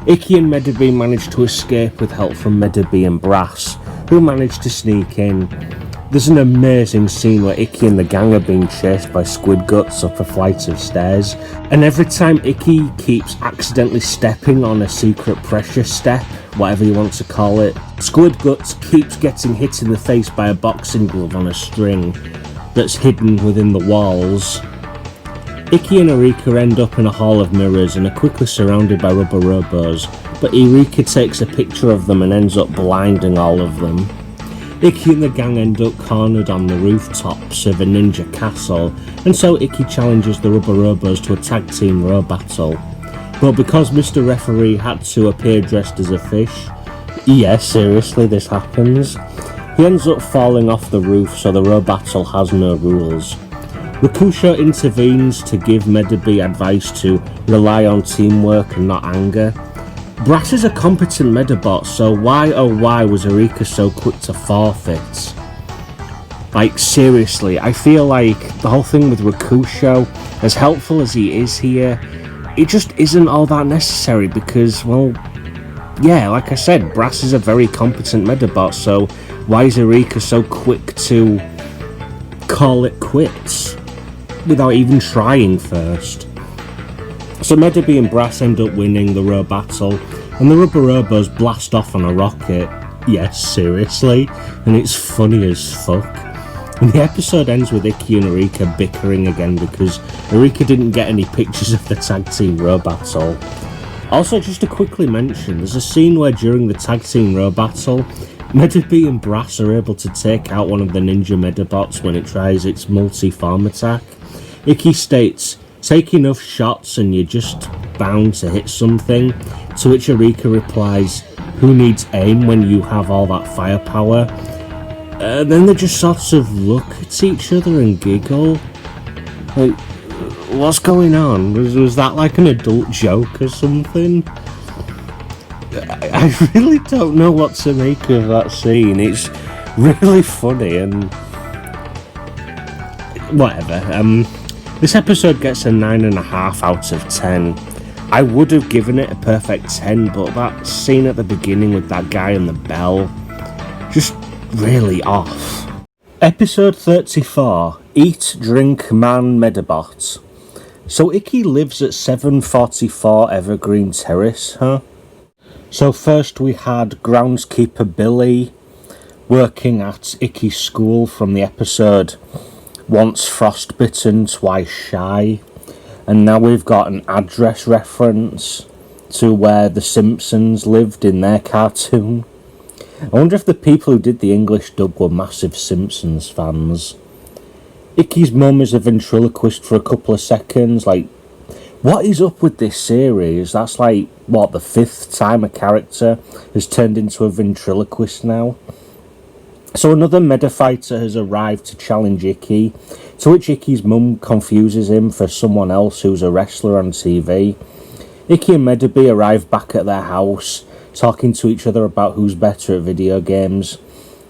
A: Icky and Medabots manage to escape with help from Medabots and Brass, who manage to sneak in. There's an amazing scene where Icky and the gang are being chased by Squid Guts up a flight of stairs, and every time Icky keeps accidentally stepping on a secret pressure step, whatever you want to call it, Squid Guts keeps getting hit in the face by a boxing glove on a string that's hidden within the walls. Icky and Eureka end up in a hall of mirrors and are quickly surrounded by Rubber Robos, but Eureka takes a picture of them and ends up blinding all of them. Icky and the gang end up cornered on the rooftops of a ninja castle, and so Icky challenges the Rubber Robos to a tag team row battle. But because Mr. Referee had to appear dressed as a fish, yes, seriously, this happens, he ends up falling off the roof, so the row battle has no rules. Rakusho intervenes to give Medabots advice to rely on teamwork and not anger. Brass is a competent Medabot, so why oh why was Eureka so quick to forfeit? Like, seriously, I feel like the whole thing with Rakusho, as helpful as he is here, it just isn't all that necessary because, well, yeah, like I said, Brass is a very competent Medabot, so why is Eureka so quick to call it quits without even trying first? So Medabots and Brass end up winning the row battle, and the Rubber Robos blast off on a rocket. Yes, seriously, and it's funny as fuck. And the episode ends with Icky and Eureka bickering again because Eureka didn't get any pictures of the tag team row battle. Also, just to quickly mention, there's a scene where during the tag team row battle, Medabots and Brass are able to take out one of the ninja Medabots when it tries its multi-form attack. Icky states, "Take enough shots and you're just bound to hit something," to which Eureka replies, "Who needs aim when you have all that firepower?" Then they just sort of look at each other and giggle. Like, what's going on? Was that like an adult joke or something? I really don't know what to make of that scene. It's really funny and whatever. This episode gets a 9.5 out of 10. I would have given it a perfect 10, but that scene at the beginning with that guy and the bell, just really off. Episode 34, Eat, Drink, Man, Medabot. So Icky lives at 744 Evergreen Terrace, huh? So first we had groundskeeper Billy working at Icky's school from the episode Once Frostbitten, Twice Shy. And now we've got an address reference to where the Simpsons lived in their cartoon. I wonder if the people who did the English dub were massive Simpsons fans. Icky's mum is a ventriloquist for a couple of seconds. Like, what is up with this series? That's like, what, the 5th time a character has turned into a ventriloquist now? So another Medafighter has arrived to challenge Icky, to which Icky's mum confuses him for someone else who's a wrestler on TV. Icky and Medabots arrive back at their house, talking to each other about who's better at video games.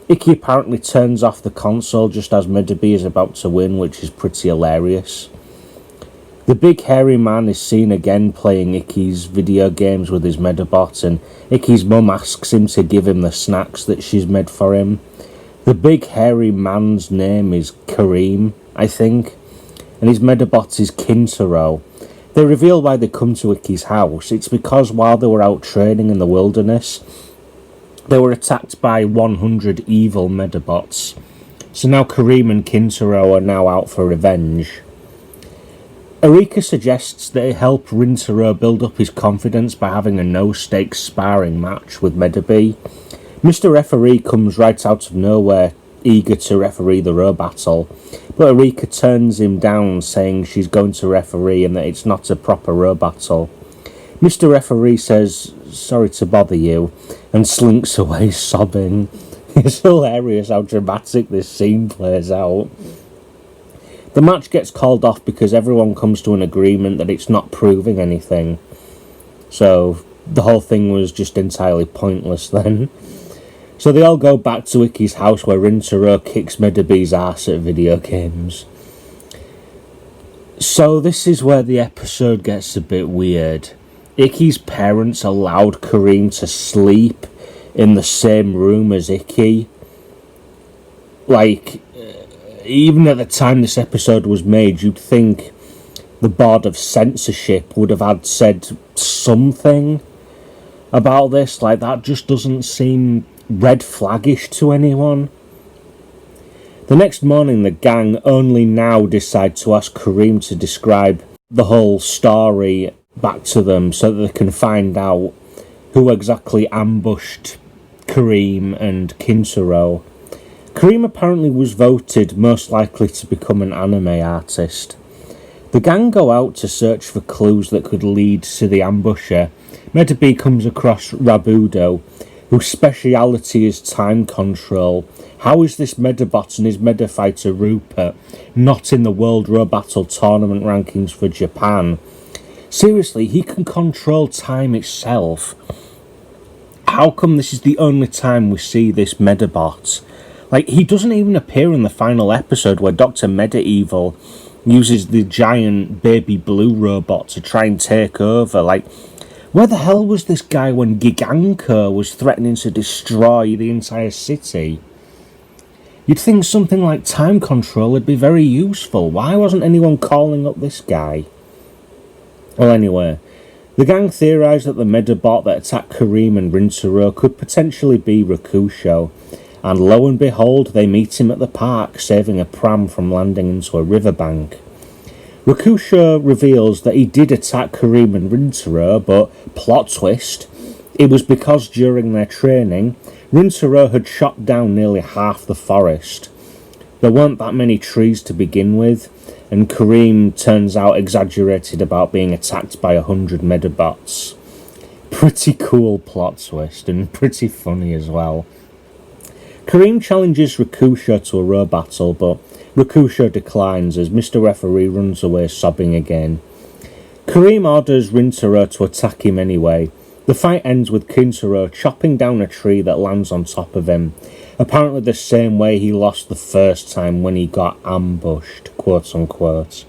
A: Icky apparently turns off the console just as Medabots is about to win, which is pretty hilarious. The big hairy man is seen again playing Icky's video games with his Medabot, and Icky's mum asks him to give him the snacks that she's made for him. The big hairy man's name is Kareem, I think, and his Medabot is Kintaro. They reveal why they come to Icky's house. It's because while they were out training in the wilderness, They were attacked by 100 evil Medabots. So now Kareem and Kintaro are now out for revenge. Erika suggests they help Rintaro build up his confidence by having a no-stakes sparring match with Medabi. Mr. Referee comes right out of nowhere, eager to referee the row battle, but Erika turns him down, saying she's going to referee and that it's not a proper row battle. Mr. Referee says, "Sorry to bother you," and slinks away sobbing. It's hilarious how dramatic this scene plays out. The match gets called off because everyone comes to an agreement that it's not proving anything. So the whole thing was just entirely pointless then. So they all go back to Ikki's house where Rintaro kicks Medabi's ass at video games. So this is where the episode gets a bit weird. Ikki's parents allowed Kareem to sleep in the same room as Ikki. Like, even at the time this episode was made, you'd think the board of censorship would have had said something about this. Like, that just doesn't seem red flaggish to anyone. The next morning, the gang only now decide to ask Kareem to describe the whole story back to them so that they can find out who exactly ambushed Kareem and Kintaro. Kareem apparently was voted most likely to become an anime artist. The gang go out to search for clues that could lead to the ambusher. Medabi comes across Rabudo, whose speciality is time control. How is this Medabot and his Medafighter Rupert not in the World Row Battle Tournament rankings for Japan? Seriously, he can control time itself. How come this is the only time we see this Medabot? Like, he doesn't even appear in the final episode where Dr. Medieval uses the giant baby blue robot to try and take over. Like, where the hell was this guy when Gobanko was threatening to destroy the entire city? You'd think something like time control would be very useful. Why wasn't anyone calling up this guy? Well, anyway, the gang theorised that the Medabot that attacked Kareem and Rintaro could potentially be Rakusho, and lo and behold, they meet him at the park, saving a pram from landing into a riverbank. Rakusho reveals that he did attack Kareem and Rintaro, but plot twist, it was because during their training, Rintaro had shot down nearly half the forest. There weren't that many trees to begin with, and Kareem turns out exaggerated about being attacked by 100 Medabots. Pretty cool plot twist, and pretty funny as well. Kareem challenges Rakusho to a row battle, but Rakusho declines as Mr. Referee runs away sobbing again. Kareem orders Rintaro to attack him anyway. The fight ends with Kintaro chopping down a tree that lands on top of him, apparently the same way he lost the first time when he got ambushed, quote unquote.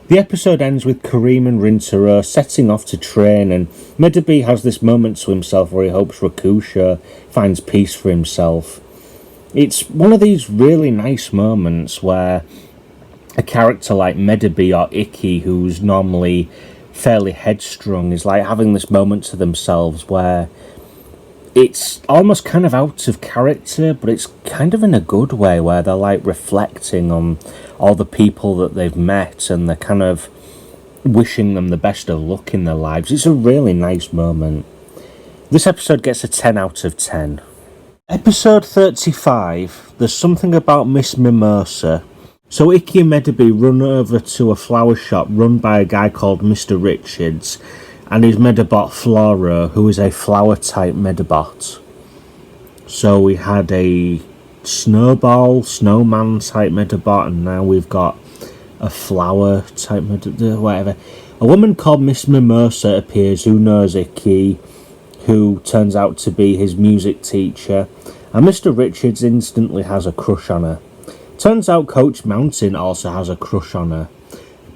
A: The episode ends with Kareem and Rintaro setting off to train, and Medabi has this moment to himself where he hopes Rakusho finds peace for himself. It's one of these really nice moments where a character like Medabi or Ikki, who's normally fairly headstrong, is like having this moment to themselves where it's almost kind of out of character, but it's kind of in a good way, where they're like reflecting on all the people that they've met and they're kind of wishing them the best of luck in their lives. It's a really nice moment. This episode gets a 10 out of 10. Episode 35, there's something about Miss Mimosa. So Ikki and Medabi run over to a flower shop run by a guy called Mr. Richards and his Medabot Flora, who is a flower-type Medabot. So we had a snowball, snowman-type Medabot, and now we've got a flower-type Medabot, whatever. A woman called Miss Mimosa appears, who knows Ikki, who turns out to be his music teacher, and Mr. Richards instantly has a crush on her. Turns out Coach Mountain also has a crush on her,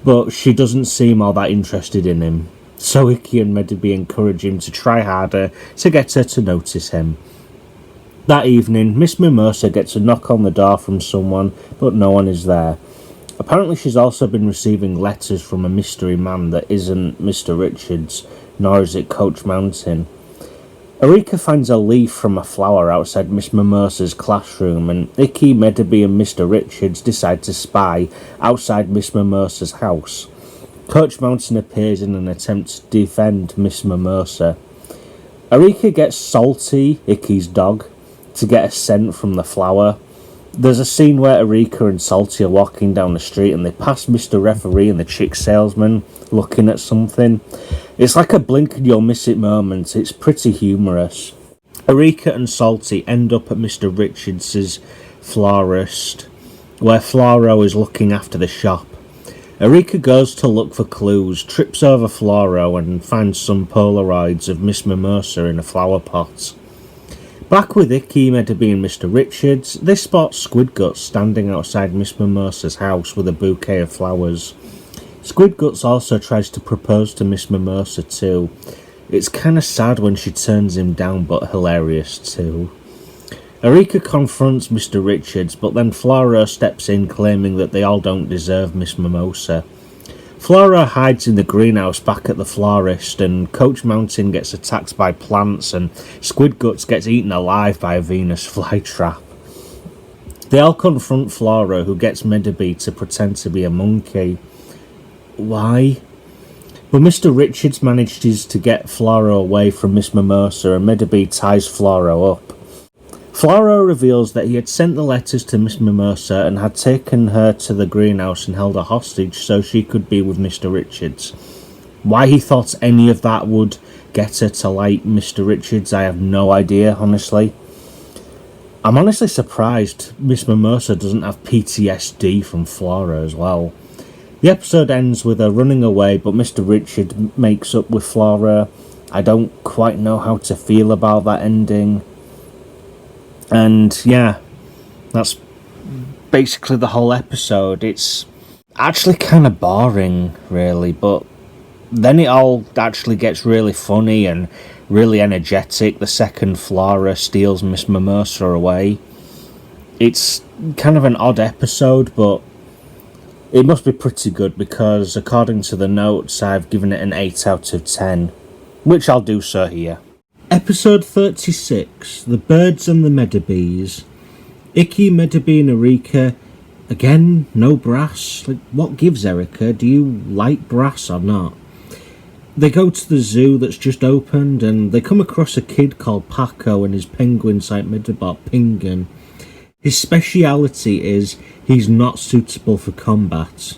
A: but she doesn't seem all that interested in him. So Ikki and Medabi encourage him to try harder to get her to notice him. That evening, Miss Mimosa gets a knock on the door from someone, but no one is there. Apparently she's also been receiving letters from a mystery man that isn't Mr. Richards, nor is it Coach Mountain. Erika finds a leaf from a flower outside Miss Mimosa's classroom, and Icky, Medabots and Mr. Richards decide to spy outside Miss Mimosa's house. Coach Mountain appears in an attempt to defend Miss Mimosa. Erika gets Salty, Icky's dog, to get a scent from the flower. There's a scene where Erika and Salty are walking down the street and they pass Mr. Referee and the chick salesman looking at something. It's like a blink and you'll miss it moment. It's pretty humorous. Erika and Salty end up at Mr. Richards' florist, where Floro is looking after the shop. Erika goes to look for clues, trips over Floro and finds some Polaroids of Miss Mimosa in a flower pot. Back with Icky, Medabots and Mr. Richards, they spot Squid Guts standing outside Miss Mimosa's house with a bouquet of flowers. Squid Guts also tries to propose to Miss Mimosa too. It's kinda sad when she turns him down, but hilarious too. Erika confronts Mr. Richards, but then Floro steps in claiming that they all don't deserve Miss Mimosa. Floro hides in the greenhouse back at the florist, and Coach Mountain gets attacked by plants, and Squid Guts gets eaten alive by a Venus flytrap. They all confront Floro, who gets Medabots to pretend to be a monkey. Why? But Mr. Richards manages to get Floro away from Miss Mimosa, and Medabots ties Floro up. Floro reveals that he had sent the letters to Miss Mimosa and had taken her to the greenhouse and held her hostage so she could be with Mr. Richards. Why he thought any of that would get her to like Mr. Richards, I have no idea, honestly. I'm honestly surprised Miss Mimosa doesn't have PTSD from Floro as well. The episode ends with her running away, but Mr. Richard makes up with Floro. I don't quite know how to feel about that ending. And yeah, that's basically the whole episode. It's actually kind of boring, really, but then it all actually gets really funny and really energetic the second Flora steals Miss Mimosa away. It's kind of an odd episode, but it must be pretty good because according to the notes I've given it an 8 out of 10, which I'll do so here. Episode 36, The Birds and the Medabots. Icky, Medabots and Erika. Again, no brass. Like, what gives, Erika? Do you like brass or not? They go to the zoo that's just opened and they come across a kid called Paco and his penguin-type Medabot, Pinguin. His speciality is he's not suitable for combat.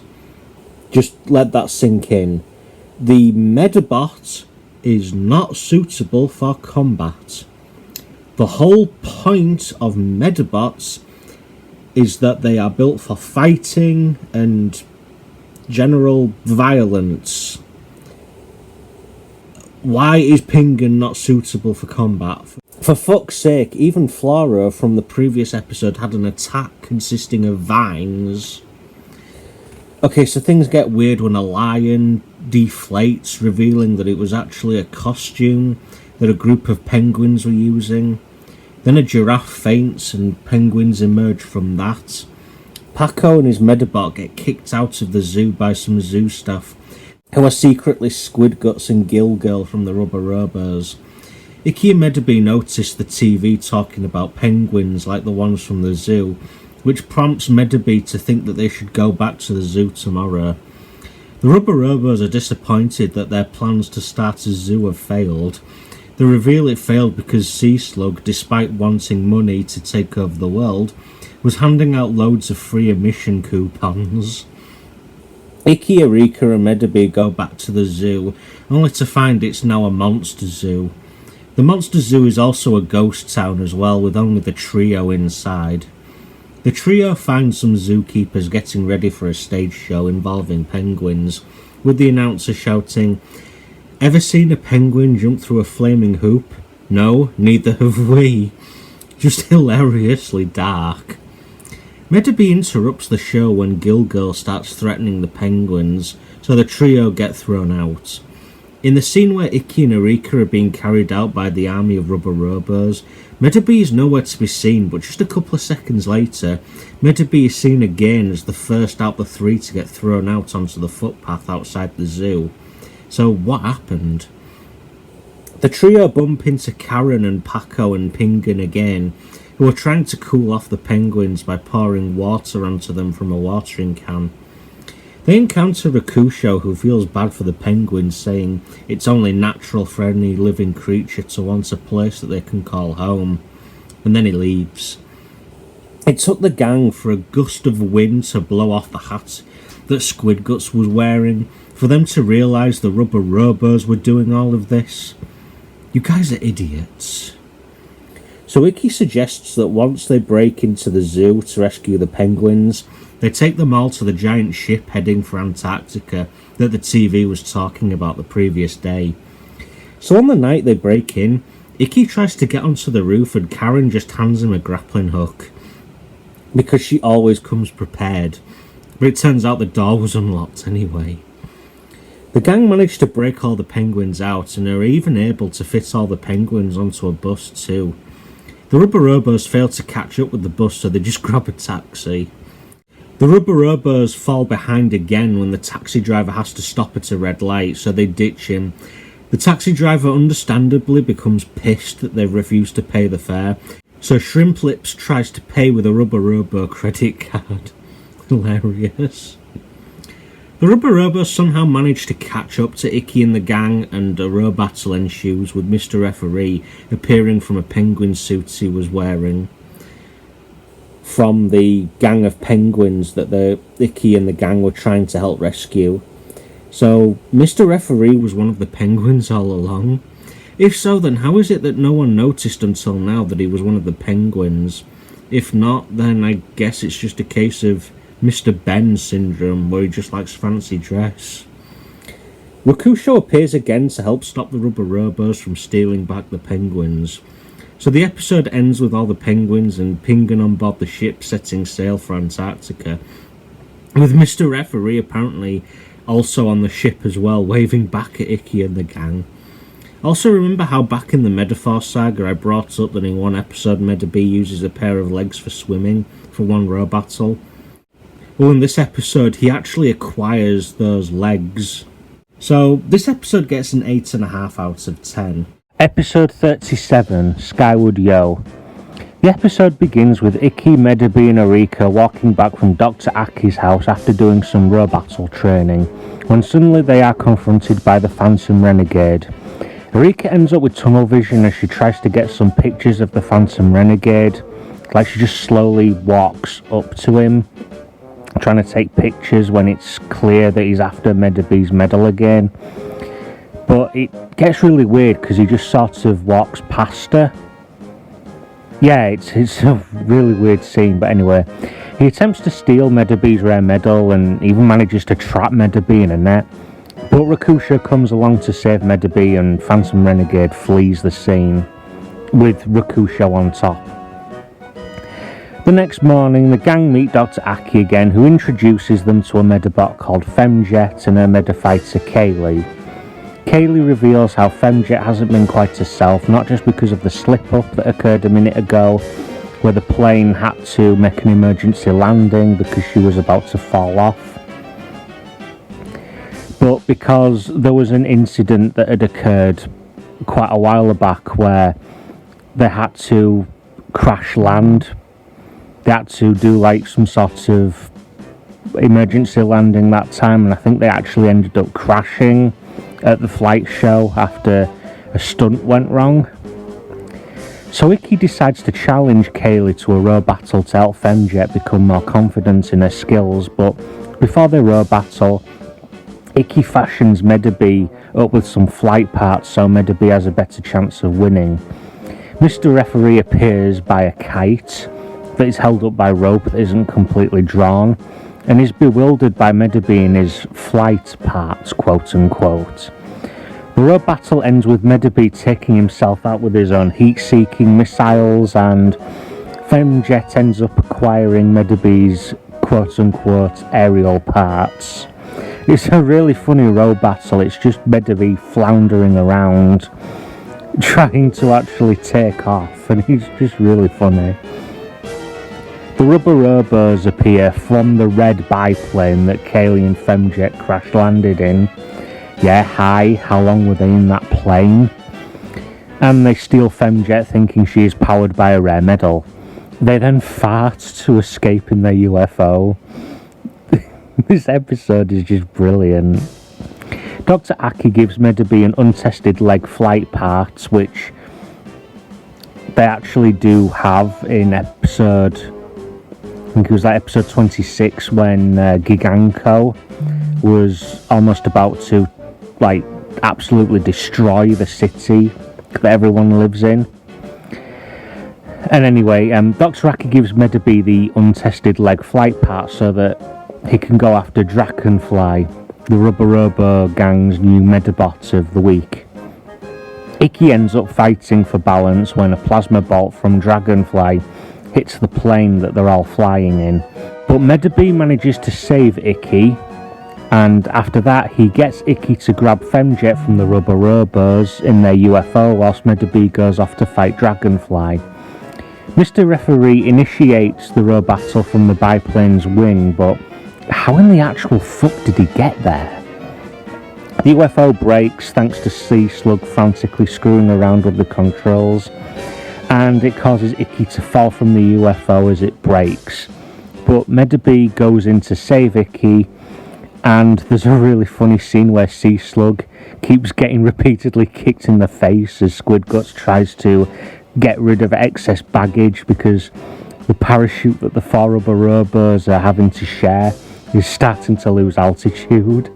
A: Just let that sink in. The Medabot is not suitable for combat. The whole point of Medabots is that they are built for fighting and general violence. Why is Pinguin not suitable for combat? For fuck's sake, even Flora from the previous episode had an attack consisting of vines. Okay, so things get weird when a lion deflates, revealing that it was actually a costume that a group of penguins were using. Then a giraffe faints and penguins emerge from that. Paco and his Medabot get kicked out of the zoo by some zoo staff, who are secretly Squid Guts and Gill Girl from the Rubber Robos. Icky and Medabots notice the TV talking about penguins like the ones from the zoo, which prompts Medabots to think that they should go back to the zoo tomorrow. The Rubber Robos are disappointed that their plans to start a zoo have failed. They reveal it failed because Sea Slug, despite wanting money to take over the world, was handing out loads of free emission coupons. Icky, Erika and Medabots go back to the zoo, only to find it's now a monster zoo. The monster zoo is also a ghost town as well, with only the trio inside. The trio find some zookeepers getting ready for a stage show involving penguins, with the announcer shouting, "Ever seen a penguin jump through a flaming hoop? No, neither have we." Just hilariously dark. Medabots interrupts the show when Gill Girl starts threatening the penguins, so the trio get thrown out. In the scene where Icky and Erika are being carried out by the army of Rubber Robos, Medabots is nowhere to be seen, but just a couple of seconds later, Medabots is seen again as the first out the three to get thrown out onto the footpath outside the zoo. So what happened? The trio bump into Karen and Paco and Pingan again, who are trying to cool off the penguins by pouring water onto them from a watering can. They encounter Rakusho, who feels bad for the penguins, saying it's only natural for any living creature to want a place that they can call home, and then he leaves. It took the gang for a gust of wind to blow off the hat that Squid Guts was wearing for them to realise the rubber robos were doing all of this. You guys are idiots. So Ikki suggests that once they break into the zoo to rescue the penguins, they take them all to the giant ship heading for Antarctica that the TV was talking about the previous day. So on the night they break in, Ikki tries to get onto the roof and Karen just hands him a grappling hook, because she always comes prepared, but it turns out the door was unlocked anyway. The gang managed to break all the penguins out and are even able to fit all the penguins onto a bus too. The rubber robos fail to catch up with the bus, so they just grab a taxi. The rubber robos fall behind again when the taxi driver has to stop at a red light, so they ditch him. The taxi driver understandably becomes pissed that they've refused to pay the fare, so Shrimp Lips tries to pay with a rubber robo credit card. Hilarious. The rubber robos somehow manage to catch up to Ikki and the gang, and a row battle ensues with Mr. Referee appearing from a penguin suit he was wearing from the gang of penguins that the Ikki and the gang were trying to help rescue. So Mr. Referee was one of the penguins all along. If so, then how is it that no one noticed until now that he was one of the penguins? If not, then I guess it's just a case of Mr. Ben syndrome, where he just likes fancy dress. Rakusho appears again to help stop the rubber robos from stealing back the penguins. So the episode ends with all the penguins and Pingan on board the ship setting sail for Antarctica, with Mr. Referee apparently also on the ship as well, waving back at Ikki and the gang. Also, remember how back in the Medifast saga I brought up that in one episode Medabots uses a pair of legs for swimming for one row battle? Well, in this episode he actually acquires those legs. So this episode gets an 8.5 out of 10. Episode 37, Skyward Yell. The episode begins with Ikki, Medabots and Arika walking back from Dr. Aki's house after doing some row battle training, when suddenly they are confronted by the Phantom Renegade. Arika ends up with tunnel vision as she tries to get some pictures of the Phantom Renegade. Like she just slowly walks up to him, trying to take pictures when it's clear that he's after Medabots' medal again. But it gets really weird because he just sort of walks past her. Yeah, it's a really weird scene, but anyway. He attempts to steal Medabots' rare medal and even manages to trap Medabots in a net. But Rakusho comes along to save Medabots and Phantom Renegade flees the scene, with Rakusho on top. The next morning, the gang meet Dr. Aki again, who introduces them to a Medabot called Femjet and her Medafighter Kaylee. Kaylee reveals how Femjet hasn't been quite herself, not just because of the slip-up that occurred a minute ago, where the plane had to make an emergency landing because she was about to fall off, but because there was an incident that had occurred quite a while back where they had to crash land. They had to do like some sort of emergency landing that time, and I think they actually ended up crashing at the flight show after a stunt went wrong. So Ikki decides to challenge Kaylee to a row battle to help Femjet become more confident in her skills, but before they row battle, Ikki fashions Medabots up with some flight parts so Medabots has a better chance of winning. Mr. Referee appears by a kite that is held up by rope that isn't completely drawn, and is bewildered by Medabots in his flight parts, quote unquote. The row battle ends with Medabots taking himself out with his own heat-seeking missiles, and Femjet ends up acquiring Medabots' quote unquote aerial parts. It's a really funny row battle. It's just Medabots floundering around trying to actually take off, and it's just really funny. The rubber robos appear from the red biplane that Kaylee and Femjet crash landed in. Yeah, hi, how long were they in that plane? and they steal Femjet thinking she is powered by a rare metal. They then fart to escape in their UFO. This episode is just brilliant. Dr. Aki gives Medabots an untested leg flight part, which they actually do have in episode, I think it was like episode 26, when Gobanko was almost about to like absolutely destroy the city that everyone lives in. And anyway, Dr. Aki gives Medabots the untested leg flight part so that he can go after Dragonfly, the Rubber Robo gang's new Medabots of the week. Ikki ends up fighting for balance when a plasma bolt from Dragonfly hits the plane that they're all flying in. But Medabots manages to save Ikki, and after that he gets Ikki to grab Femjet from the Rubber Robos in their UFO whilst Medabots goes off to fight Dragonfly. Mr. Referee initiates the row battle from the biplane's wing, but how in the actual fuck did he get there? The UFO breaks thanks to Sea Slug frantically screwing around with the controls, and it causes Ikki to fall from the UFO as it breaks. But Medabots goes in to save Ikki, and there's a really funny scene where Sea Slug keeps getting repeatedly kicked in the face as Squid Guts tries to get rid of excess baggage because the parachute that the 4 Rubber Robos are having to share is starting to lose altitude.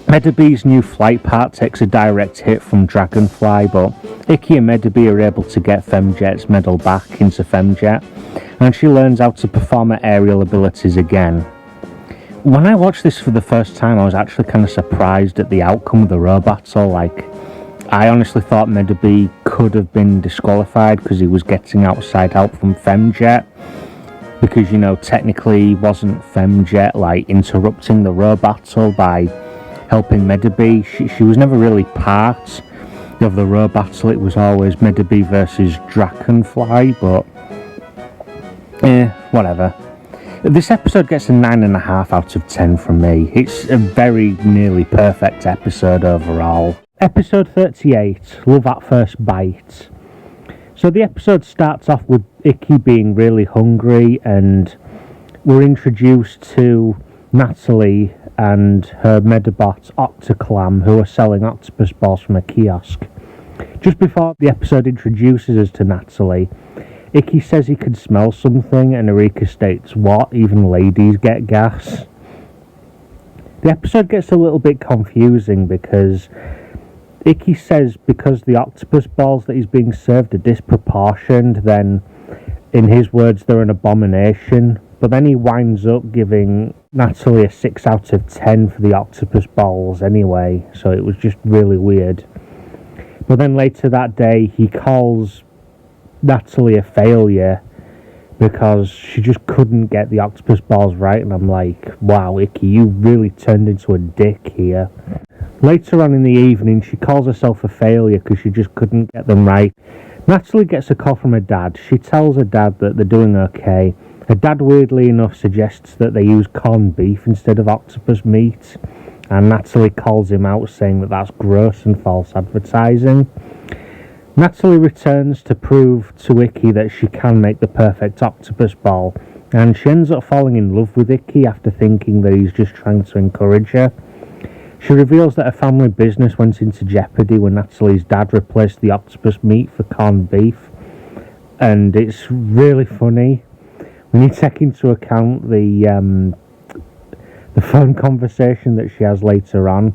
A: Medabots' new flight part takes a direct hit from Dragonfly, but Ikki and Medabots are able to get Femjet's medal back into Femjet, and she learns how to perform her aerial abilities again. When I watched this for the first time, I was actually kind of surprised at the outcome of the row battle. Like, I honestly thought Medabots could have been disqualified because he was getting outside help from Femjet. Because, you know, technically wasn't Femjet like interrupting the row battle by helping Medabots. She was never really part of the row battle. It was always Medabots versus Dragonfly, but whatever. This episode gets a 9.5 out of 10 from me. It's a very nearly perfect episode overall. Episode 38, Love at First Bite. So the episode starts off with Ikki being really hungry, and we're introduced to Natalie and her Medabot Octoclam, who are selling octopus balls from a kiosk. Just before the episode introduces us to Natalie, Ikki says he can smell something, and Erika states, "What? Even ladies get gas?" The episode gets a little bit confusing because Ikki says because the octopus balls that he's being served are disproportioned, then in his words they're an abomination. But then he winds up giving Natalie a 6 out of 10 for the octopus balls anyway, so it was just really weird. But then later that day he calls Natalie a failure because she just couldn't get the octopus balls right, and I'm like, wow, Ikki, you really turned into a dick here. Later on in the evening, she calls herself a failure because she just couldn't get them right. Natalie gets a call from her dad. She tells her dad that they're doing okay. Her dad, weirdly enough, suggests that they use corned beef instead of octopus meat, and Natalie calls him out, saying that that's gross and false advertising. Natalie returns to prove to Ikki that she can make the perfect octopus ball, and she ends up falling in love with Ikki after thinking that he's just trying to encourage her. She reveals that her family business went into jeopardy when Natalie's dad replaced the octopus meat for corned beef, and it's really funny when you take into account the phone conversation that she has later on.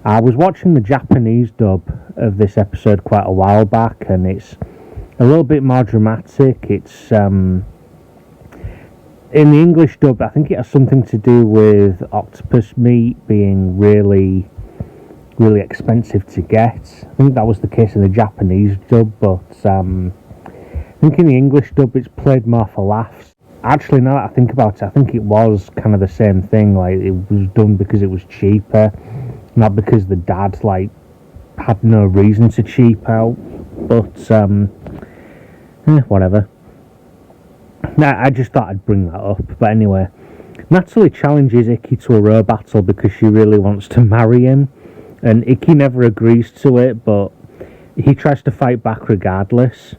A: I was watching the Japanese dub of this episode quite a while back, and it's a little bit more dramatic. It's in the English dub, I think it has something to do with octopus meat being really, really expensive to get. I think that was the case in the Japanese dub, but I think in the English dub it's played more for laughs. Actually, now that I think about it, I think it was kind of the same thing. Like, it was done because it was cheaper, not because the dad like had no reason to cheap out. But whatever. I just thought I'd bring that up. But anyway, Natalie challenges Ikki to a row battle because she really wants to marry him, and Ikki never agrees to it, but he tries to fight back regardless.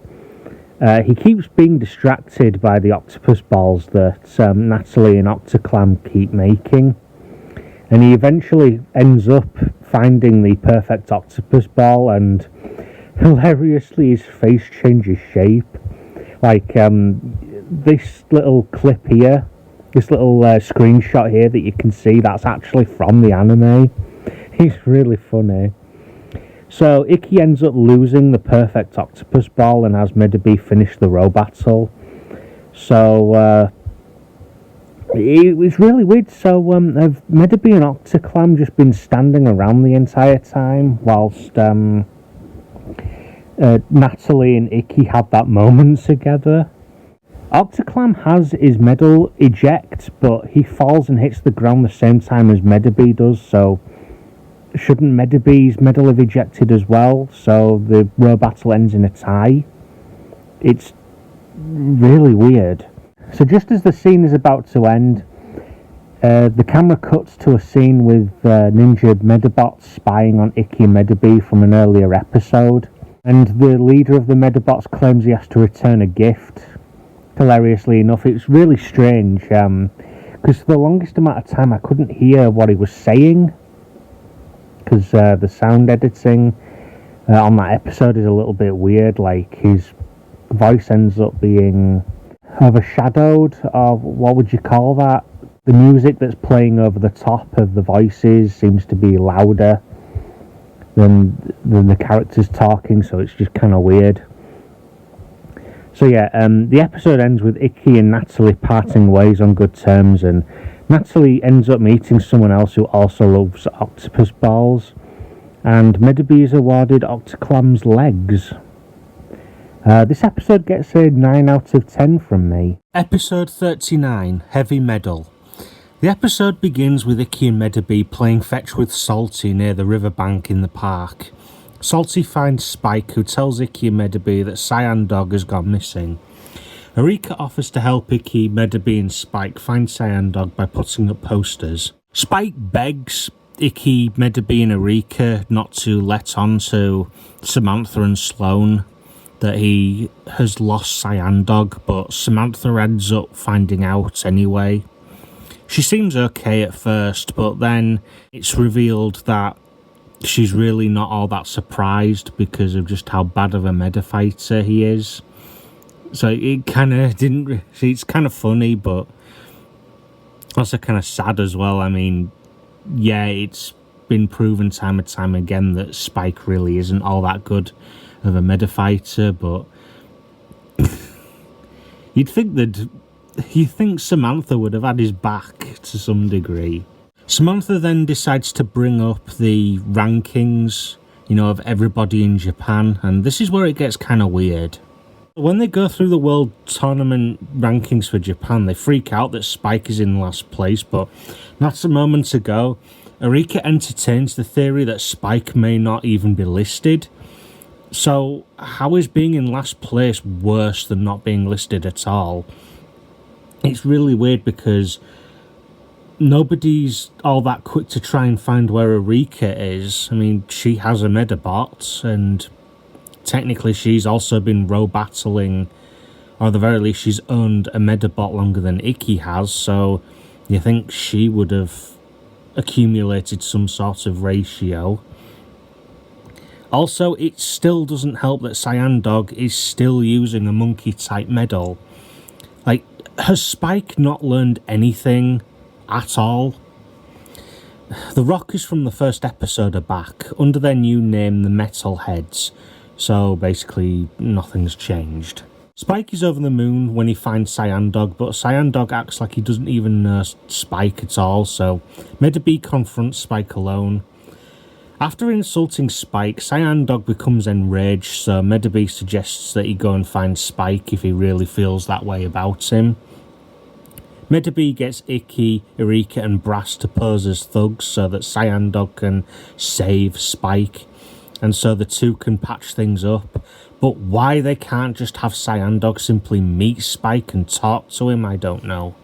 A: He keeps being distracted by the octopus balls that Natalie and Octoclam keep making. And he eventually ends up finding the perfect octopus ball, and hilariously his face changes shape. Like this little clip here, this little screenshot here that you can see, that's actually from the anime. It's really funny. So Ikki ends up losing the perfect octopus ball and has Medabots finish the row battle. So it was really weird. So have Medabots and Octoclam just been standing around the entire time whilst Natalie and Ikki had that moment together? Octoclam has his medal eject, but he falls and hits the ground the same time as Medabots does, so shouldn't Medabots' medal have ejected as well? So the row battle ends in a tie. It's really weird. So just as the scene is about to end, the camera cuts to a scene with ninja Medabots spying on Ikki and Medabots from an earlier episode. And the leader of the Medabots claims he has to return a gift. Hilariously enough, it's really strange, because for the longest amount of time I couldn't hear what he was saying, because the sound editing on that episode is a little bit weird. Like, his voice ends up being overshadowed, or what would you call that? The music that's playing over the top of the voices seems to be louder than the characters talking, so it's just kind of weird. So yeah, the episode ends with Ikki and Natalie parting ways on good terms, and Natalie ends up meeting someone else who also loves octopus balls, and Medabots is awarded Octoclam's legs. This episode gets a 9 out of 10 from me.
B: Episode 39, Heavy Medal. The episode begins with Ikki and Medabots playing fetch with Salty near the riverbank in the park. Salty finds Spike, who tells Ikki and Medabots that Cyan Dog has gone missing. Eureka offers to help Ikki, Medabots and Spike find Cyan Dog by putting up posters. Spike begs Ikki, Medabots and Eureka not to let on to Samantha and Sloane that he has lost Cyan Dog, but Samantha ends up finding out anyway. She seems okay at first, but then it's revealed that she's really not all that surprised because of just how bad of a meta fighter he is. So it kind of didn't... It's kind of funny, but also kind of sad as well. I mean, yeah, it's been proven time and time again that Spike really isn't all that good of a meta fighter, but you'd think Samantha would have had his back to some degree. Samantha then decides to bring up the rankings, of everybody in Japan, and this is where it gets kind of weird. When they go through the world tournament rankings for Japan, they freak out that Spike is in last place, but not a moment ago, Eureka entertains the theory that Spike may not even be listed. So how is being in last place worse than not being listed at all? It's really weird because nobody's all that quick to try and find where Eureka is. I mean, she has a Medabot, and technically she's also been row battling, or at the very least she's owned a Medabot longer than Ikki has, so you think she would have accumulated some sort of ratio. Also, it still doesn't help that Cyan Dog is still using a monkey-type medal. Like, has Spike not learned anything at all? The Rockers from the first episode are back, under their new name, the Metal Heads, so basically nothing's changed. Spike is over the moon when he finds Cyan Dog, but Cyan Dog acts like he doesn't even know Spike at all, so Medabots confronts Spike alone. After insulting Spike, Cyan Dog becomes enraged, so Medabots suggests that he go and find Spike if he really feels that way about him. Medabots gets Ikki, Eureka and Brass to pose as thugs so that Cyan Dog can save Spike, and so the two can patch things up. But why they can't just have Cyan Dog simply meet Spike and talk to him, I don't know.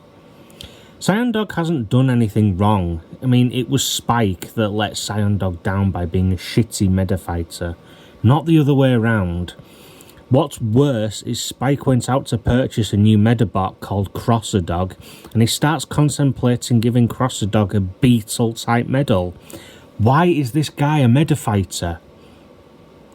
B: Cyan Dog hasn't done anything wrong. I mean, it was Spike that let Cyan Dog down by being a shitty meta fighter, not the other way around. What's worse is Spike went out to purchase a new Medabot called Crosser-Dog, and he starts contemplating giving Crosser-Dog a Beetle-type medal. Why is this guy a Medafighter?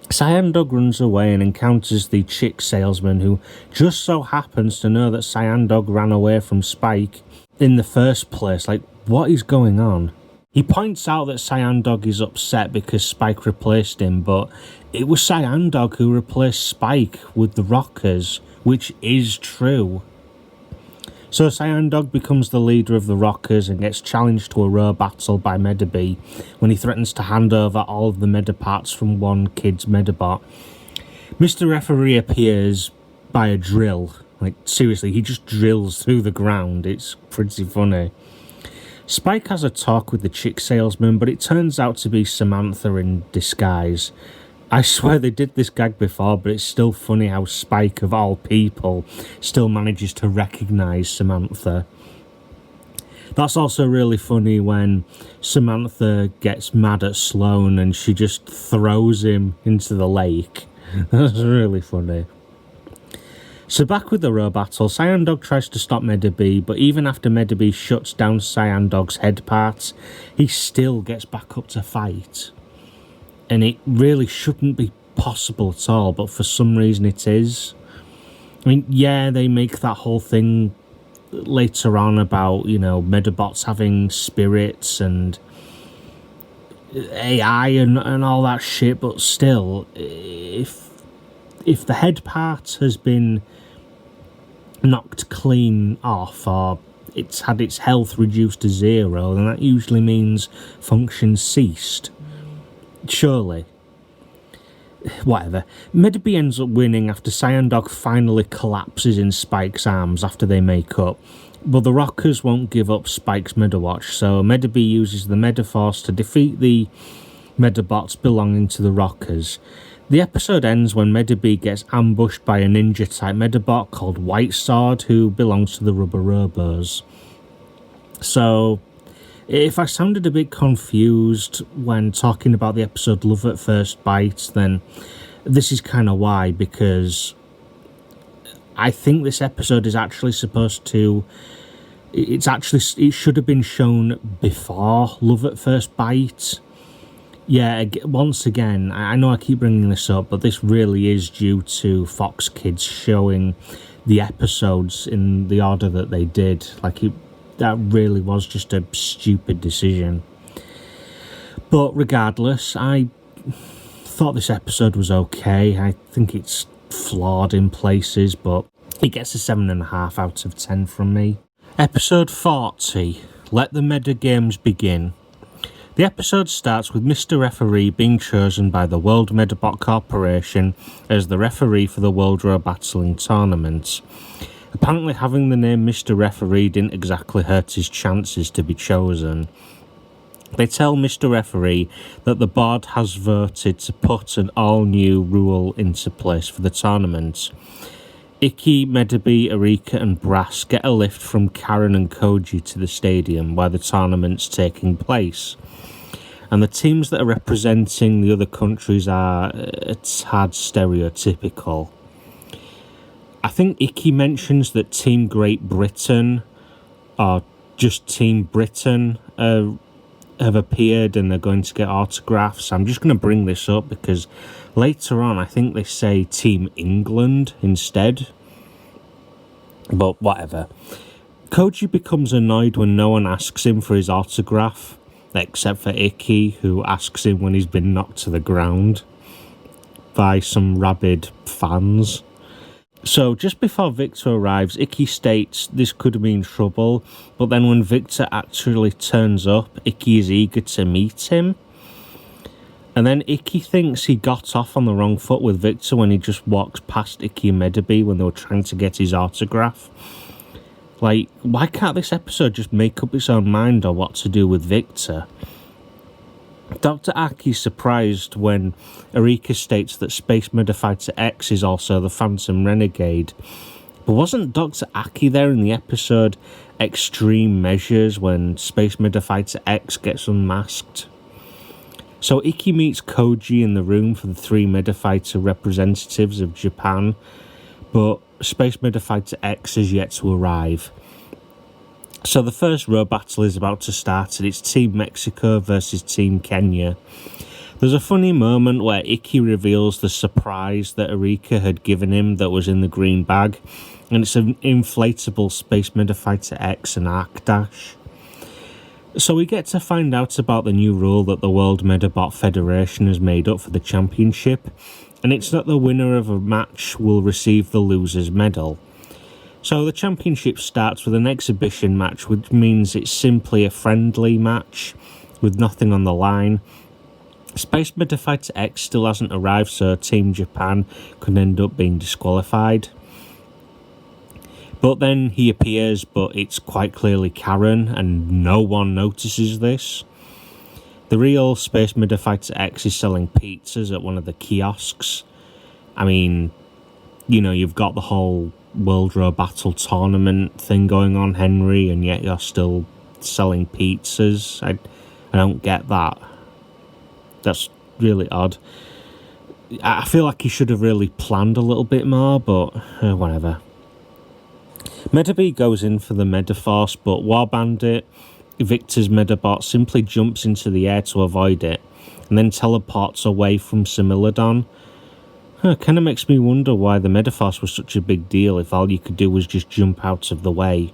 B: Cyan Dog runs away and encounters the chick salesman, who just so happens to know that Cyan Dog ran away from Spike in the first place. Like, what is going on? He points out that Cyan Dog is upset because Spike replaced him, but it was Cyan Dog who replaced Spike with the Rockers, which is true. So Cyan Dog becomes the leader of the Rockers and gets challenged to a row battle by Medabots when he threatens to hand over all of the Medaparts from one kid's Medabot. Mr. Referee appears by a drill. Like, seriously, he just drills through the ground. It's pretty funny. Spike has a talk with the chick salesman, but it turns out to be Samantha in disguise. I swear they did this gag before, but it's still funny how Spike, of all people, still manages to recognise Samantha. That's also really funny when Samantha gets mad at Sloane and she just throws him into the lake. That's really funny. So back with the row battle, Cyan Dog tries to stop Medabots, but even after Medabots shuts down Cyan Dog's head parts, he still gets back up to fight. And it really shouldn't be possible at all, but for some reason it is. I mean, yeah, they make that whole thing later on about, you know, Medabots having spirits and AI and all that shit, but still, if the head part has been knocked clean off, or it's had its health reduced to 0, then that usually means function ceased. Surely. Whatever. Medabots ends up winning after Cyan Dog finally collapses in Spike's arms after they make up. But the Rockers won't give up Spike's Medawatch, so Medabots uses the Medifast to defeat the Medabots belonging to the Rockers. The episode ends when Medabots gets ambushed by a ninja-type Medabot called White Sword, who belongs to the Rubber Robos. So, if I sounded a bit confused when talking about the episode Love at First Bite, then this is kind of why, because I think this episode is actually supposed to... It should have been shown before Love at First Bite. Yeah, once again, I know I keep bringing this up, but this really is due to Fox Kids showing the episodes in the order that they did. That really was just a stupid decision. But regardless, I thought this episode was okay. I think it's flawed in places, but it gets a 7.5 out of 10 from me. Episode 40, Let the Meta Games Begin. The episode starts with Mr. Referee being chosen by the World Medabot Corporation as the referee for the World Row Battling Tournament. Apparently having the name Mr. Referee didn't exactly hurt his chances to be chosen. They tell Mr. Referee that the board has voted to put an all-new rule into place for the tournament. Ikki, Medabots, Erika and Brass get a lift from Karen and Koji to the stadium where the tournament's taking place. And the teams that are representing the other countries are a tad stereotypical. I think Ikki mentions that Team Great Britain, or just Team Britain, have appeared and they're going to get autographs. I'm just going to bring this up because later on I think they say Team England instead. But whatever. Koji becomes annoyed when no one asks him for his autograph, except for Ikki, who asks him when he's been knocked to the ground by some rabid fans. So just before Victor arrives, Ikki states this could mean trouble, but then when Victor actually turns up, Ikki is eager to meet him. And then Ikki thinks he got off on the wrong foot with Victor when he just walks past Ikki and Medabots when they were trying to get his autograph. Like, why can't this episode just make up its own mind on what to do with Victor? Dr. Aki's surprised when Erika states that Space Medafighter X is also the Phantom Renegade. But wasn't Dr. Aki there in the episode Extreme Measures when Space Medafighter X gets unmasked? So Ikki meets Koji in the room for the 3 Medafighter representatives of Japan, but Space Medafighter X is yet to arrive. So the first row battle is about to start, and it's Team Mexico versus Team Kenya. There's a funny moment where Ikki reveals the surprise that Erika had given him that was in the green bag, and it's an inflatable Space Medafighter X and Arc Dash. So we get to find out about the new rule that the World Medabot Federation has made up for the championship, and it's that the winner of a match will receive the loser's medal. So the championship starts with an exhibition match, which means it's simply a friendly match with nothing on the line. Space Medafighter X still hasn't arrived, so Team Japan could end up being disqualified. But then he appears, but it's quite clearly Karen, and no one notices this. The real Space Medafighter X is selling pizzas at one of the kiosks. I mean, you know, you've got the whole World Row Battle Tournament thing going on, Henry, and yet you're still selling pizzas. I don't get that. That's really odd. I feel like he should have really planned a little bit more, but whatever. Medabi goes in for the Medifast, but War Bandit, Victor's Medabot, simply jumps into the air to avoid it, and then teleports away from Similodon. Kind of makes me wonder why the Medifast was such a big deal if all you could do was just jump out of the way.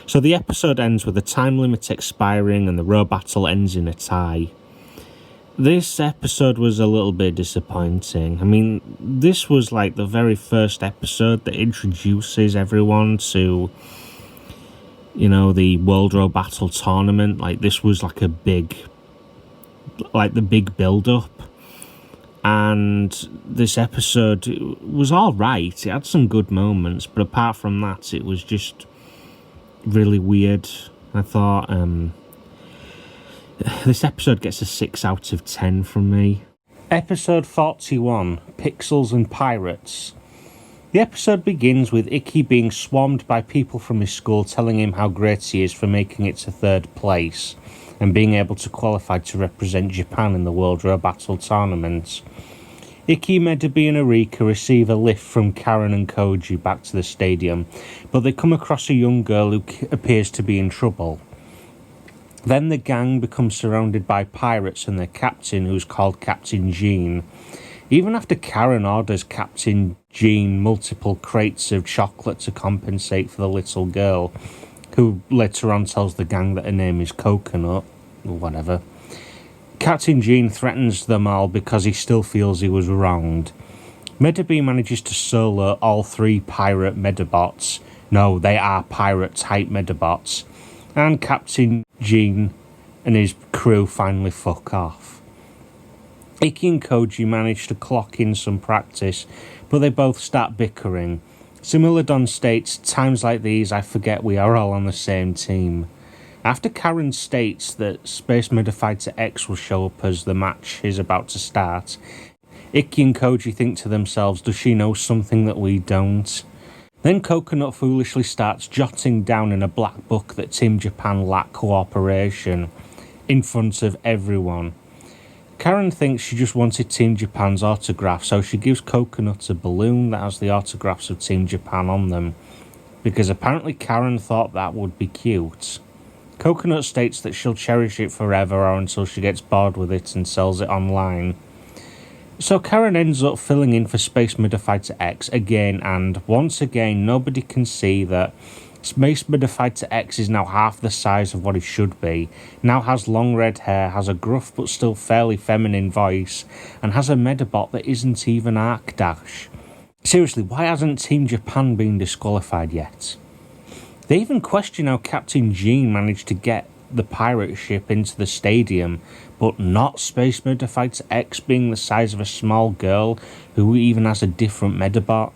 B: So the episode ends with the time limit expiring and the row battle ends in a tie. This episode was a little bit disappointing. I mean, this was like the very first episode that introduces everyone to, you know, the World Row Battle Tournament. Like, this was like the big build-up. And this episode was alright. It had some good moments, but apart from that, it was just really weird. I thought, this episode gets a 6 out of 10 from me. Episode 41, Pixels and Pirates. The episode begins with Ikki being swarmed by people from his school telling him how great he is for making it to 3rd place and being able to qualify to represent Japan in the World Row Battle Tournament. Ikki, Medabi and Erika receive a lift from Karen and Koji back to the stadium, but they come across a young girl who appears to be in trouble. Then the gang becomes surrounded by pirates and their captain, who's called Captain Jean. Even after Karen orders Captain Jean multiple crates of chocolate to compensate for the little girl, who later on tells the gang that her name is Coconut, or whatever, Captain Jean threatens them all because he still feels he was wronged. Medabi manages to solo all 3 pirate Medabots. No, they are pirate-type Medabots. And Captain Jean and his crew finally fuck off. Ikki and Koji manage to clock in some practice, but they both start bickering. Similodon states, "Times like these, I forget we are all on the same team." After Karen states that Space Medafighter X will show up as the match is about to start, Ikki and Koji think to themselves, does she know something that we don't? Then Coconut foolishly starts jotting down in a black book that Team Japan lack cooperation in front of everyone. Karen thinks she just wanted Team Japan's autograph, so she gives Coconut a balloon that has the autographs of Team Japan on them, because apparently Karen thought that would be cute. Coconut states that she'll cherish it forever or until she gets bored with it and sells it online. So Karen ends up filling in for Space Medafighter X again, and once again nobody can see that Space Medafighter X is now half the size of what he should be, now has long red hair, has a gruff but still fairly feminine voice, and has a Medabot that isn't even Arc Dash. Seriously, why hasn't Team Japan been disqualified yet? They even question how Captain Jean managed to get the pirate ship into the stadium, but not Space Medafighter X being the size of a small girl who even has a different Medabot.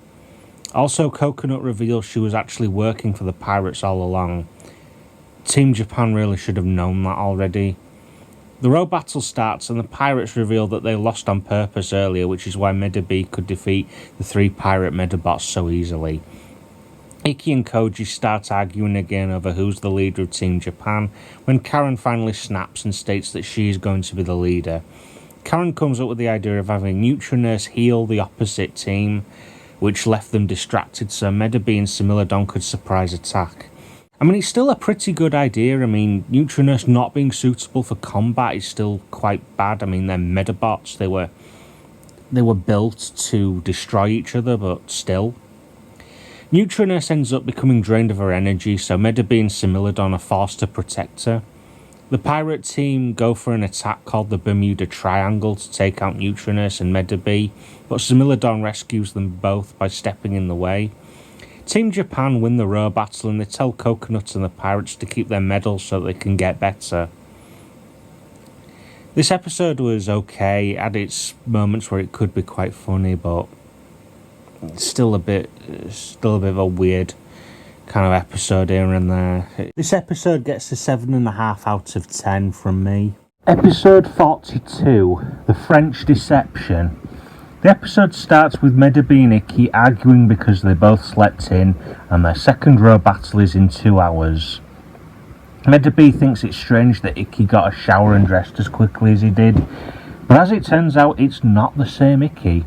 B: Also, Coconut reveals she was actually working for the pirates all along. Team Japan really should have known that already. The row battle starts and the pirates reveal that they lost on purpose earlier, which is why Medabi could defeat the 3 pirate Medabots so easily. Ikki and Koji start arguing again over who's the leader of Team Japan, when Karen finally snaps and states that she is going to be the leader. Karen comes up with the idea of having Neutronurse heal the opposite team, which left them distracted so Medabots and Similodon could surprise attack. I mean, it's still a pretty good idea. I mean, Neutronurse not being suitable for combat is still quite bad. I mean, they're Medabots. They were built to destroy each other, but still. Neutronurse ends up becoming drained of her energy, so Medabots and Similodon are forced to protect her. The pirate team go for an attack called the Bermuda Triangle to take out Neutronurse and Medabots, but Similodon rescues them both by stepping in the way. Team Japan win the row battle and they tell Coconut and the pirates to keep their medals so they can get better. This episode was okay, it had its moments where it could be quite funny, but it's still a bit of a weird kind of episode here and there. This episode gets a 7.5 out of 10 from me. Episode 42, The French Deception. The episode starts with Medabots and Ikki arguing because they both slept in and their second row battle is in 2 hours. Medabots thinks it's strange that Ikki got a shower and dressed as quickly as he did, but as it turns out it's not the same Ikki.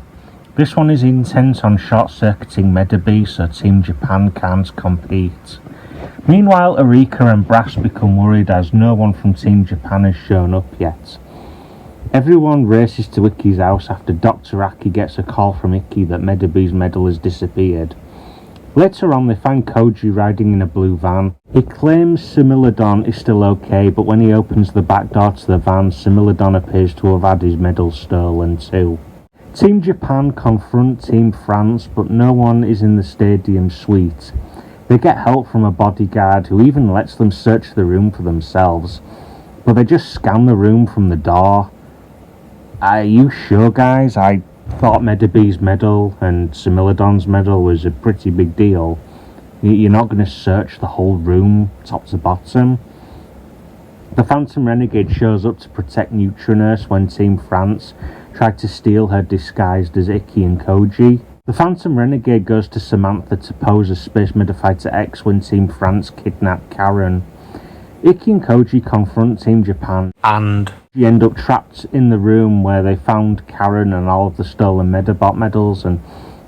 B: This one is intent on short-circuiting Medabots so Team Japan can't compete. Meanwhile, Erika and Brass become worried as no one from Team Japan has shown up yet. Everyone races to Ikki's house after Dr. Aki gets a call from Ikki that Medabots' medal has disappeared. Later on, they find Koji riding in a blue van. He claims Similodon is still okay, but when he opens the back door to the van, Similodon appears to have had his medal stolen too. Team Japan confront Team France, but no one is in the stadium suite. They get help from a bodyguard who even lets them search the room for themselves, but they just scan the room from the door. Are you sure, guys? I thought Medabots' medal and Similodon's medal was a pretty big deal. You're not going to search the whole room top to bottom? The Phantom Renegade shows up to protect Neutronurse when Team France tried to steal her disguised as Ikki and Koji. The Phantom Renegade goes to Samantha to pose as Space Medafighter X when Team France kidnap Karen. Ikki and Koji confront Team Japan and they end up trapped in the room where they found Karen and all of the stolen Medabot medals, and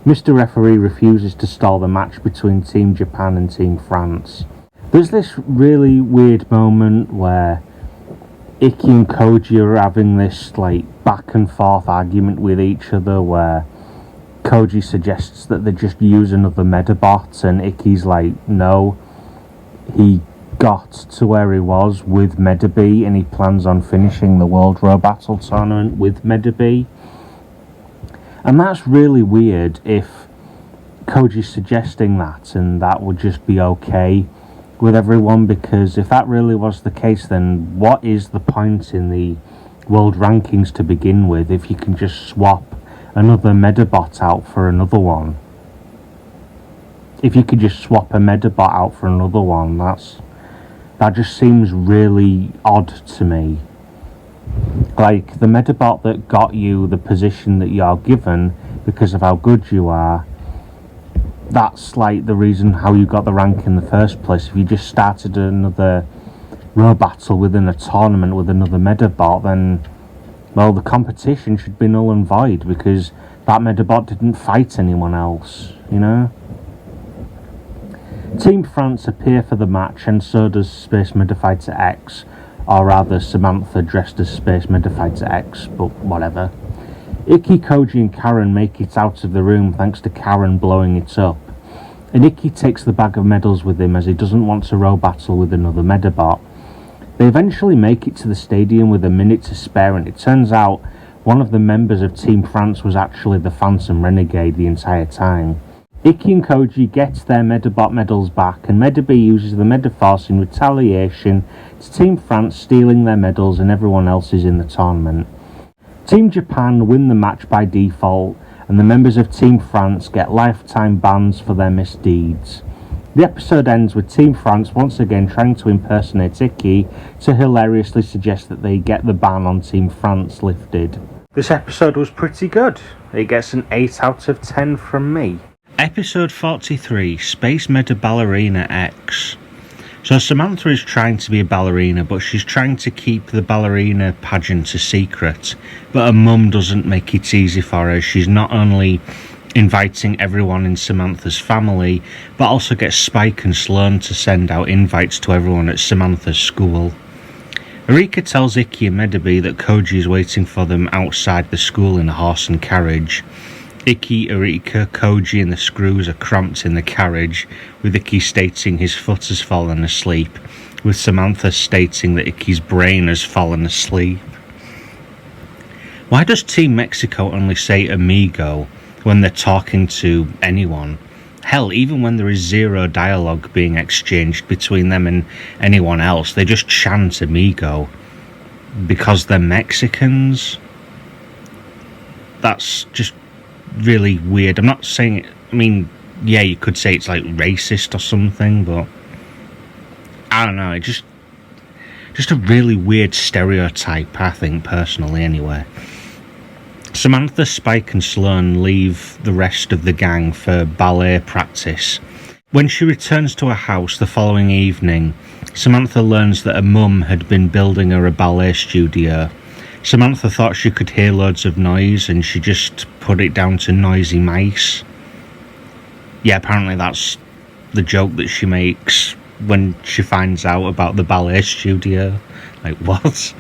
B: Mr. Referee refuses to stall the match between Team Japan and Team France. There's this really weird moment where Ikki and Koji are having this back and forth argument with each other where Koji suggests that they just use another Medabot and Ikki's like, no, he got to where he was with Medabots and he plans on finishing the World Row Battle Tournament with Medabots. And that's really weird if Koji's suggesting that and that would just be okay with everyone, because if that really was the case, then what is the point in the world rankings to begin with if you can just swap another Medabot out for another one? If you could just swap a Medabot out for another one, that just seems really odd to me. Like, the Medabot that got you the position that you're given because of how good you are, that's like the reason how you got the rank in the first place. If you just started another row battle within a tournament with another Medabot, then, well, the competition should be null and void because that Medabot didn't fight anyone else, you know? Team France appear for the match and so does Space Medafighter X, or rather Samantha dressed as Space Medafighter X, but whatever. Ikki, Koji and Karen make it out of the room thanks to Karen blowing it up, and Ikki takes the bag of medals with him as he doesn't want to row battle with another Medabot. They eventually make it to the stadium with a minute to spare, and it turns out one of the members of Team France was actually the Phantom Renegade the entire time. Ikki and Koji get their Medabot medals back, and Medabots uses the Mediforce in retaliation to Team France stealing their medals and everyone else's in the tournament. Team Japan win the match by default, and the members of Team France get lifetime bans for their misdeeds. The episode ends with Team France once again trying to impersonate Ikki to hilariously suggest that they get the ban on Team France lifted. This episode was pretty good. It gets an 8 out of 10 from me. Episode 43, Space Meta Ballerina X. So Samantha is trying to be a ballerina, but she's trying to keep the ballerina pageant a secret. But her mum doesn't make it easy for her. She's not only inviting everyone in Samantha's family, but also gets Spike and Sloane to send out invites to everyone at Samantha's school. Erika tells Ikki and Medabots that Koji is waiting for them outside the school in a horse and carriage. Ikki, Erika, Koji and the Screws are cramped in the carriage, with Ikki stating his foot has fallen asleep, with Samantha stating that Ikki's brain has fallen asleep. Why does Team Mexico only say amigo when they're talking to anyone? Hell, even when there is zero dialogue being exchanged between them and anyone else, they just chant amigo. Because they're Mexicans? That's just really weird. I'm not saying it, I mean, yeah, you could say it's like racist or something, but I don't know, it just a really weird stereotype, I think, personally, anyway. Samantha, Spike and Sloane leave the rest of the gang for ballet practice. When she returns to her house the following evening, Samantha learns that her mum had been building her a ballet studio. Samantha thought she could hear loads of noise and she just put it down to noisy mice. Yeah, apparently that's the joke that she makes when she finds out about the ballet studio. Like, what?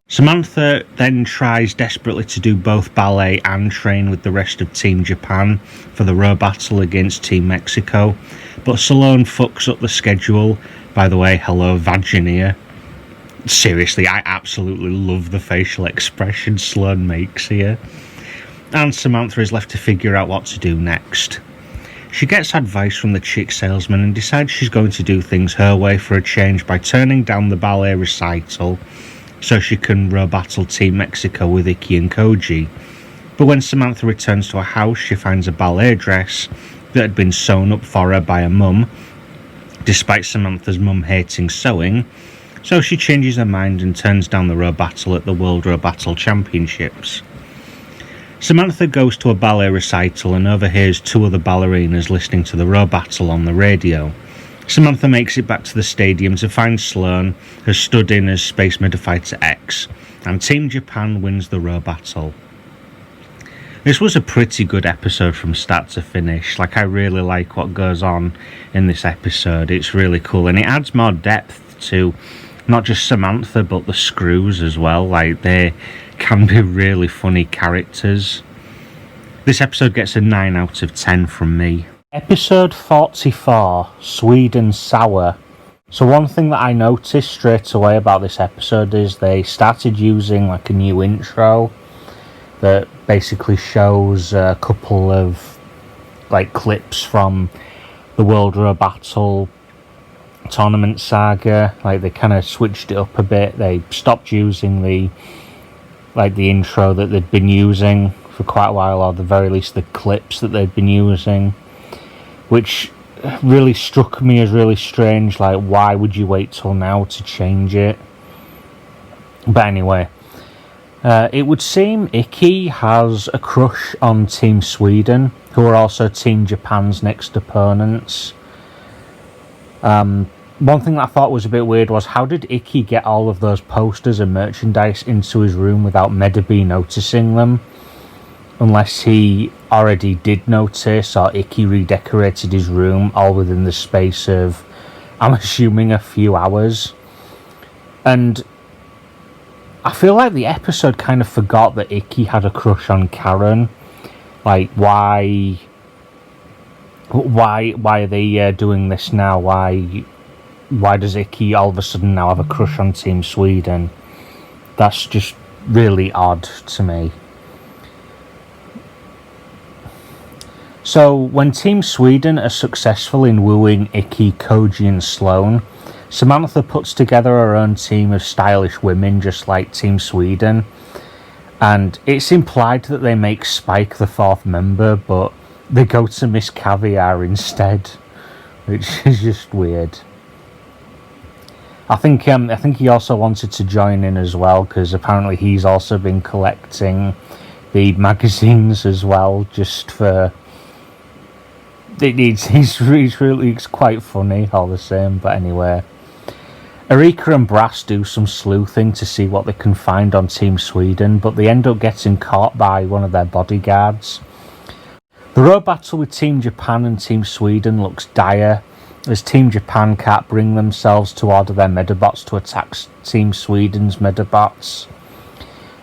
B: Samantha then tries desperately to do both ballet and train with the rest of Team Japan for the row battle against Team Mexico, but Sloane fucks up the schedule. By the way, hello Vaginia. Seriously, I absolutely love the facial expression Sloane makes here. And Samantha is left to figure out what to do next. She gets advice from the chick salesman and decides she's going to do things her way for a change by turning down the ballet recital so she can row battle Team Mexico with Ikki and Koji. But when Samantha returns to her house, she finds a ballet dress that had been sewn up for her by her mum, despite Samantha's mum hating sewing. So she changes her mind and turns down the row battle at the World Row Battle Championships. Samantha goes to a ballet recital and overhears two other ballerinas listening to the row battle on the radio. Samantha makes it back to the stadium to find Sloane has stood in as Space Medafighter X, and Team Japan wins the row battle. This was a pretty good episode from start to finish. Like, I really like what goes on in this episode. It's really cool, and it adds more depth to not just Samantha, but the Screws as well. Like, they can be really funny characters. This episode gets a 9 out of 10 from me. Episode 44, Sweet and Sour. So one thing that I noticed straight away about this episode is they started using like a new intro that basically shows a couple of like clips from the World Row Battle Tournament Saga. Like, they kind of switched it up a bit. They stopped using the intro that they'd been using for quite a while, or at the very least the clips that they'd been using, which really struck me as really strange. Like, why would you wait till now to change it? But anyway, it would seem Ikki has a crush on Team Sweden, who are also Team Japan's next opponents. One thing that I thought was a bit weird was, how did Ikki get all of those posters and merchandise into his room without Medabots noticing them? Unless he already did notice, or Ikki redecorated his room all within the space of, I'm assuming, a few hours. And I feel like the episode kind of forgot that Ikki had a crush on Karen. Like, why are they doing this now? Why does Ikki all of a sudden now have a crush on Team Sweden? That's just really odd to me. So when Team Sweden are successful in wooing Ikki, Koji and Sloane, Samantha puts together her own team of stylish women just like Team Sweden, and it's implied that they make Spike the fourth member, but they go to Miss Caviar instead, which is just weird. I think he also wanted to join in as well, because apparently he's also been collecting the magazines as well, just for
A: It's quite funny all the same. But anyway, Erika and Brass do some sleuthing to see what they can find on Team Sweden, but they end up getting caught by one of their bodyguards. The road battle with Team Japan and Team Sweden looks dire, as Team Japan can't bring themselves to order their Medabots to attack Team Sweden's Medabots.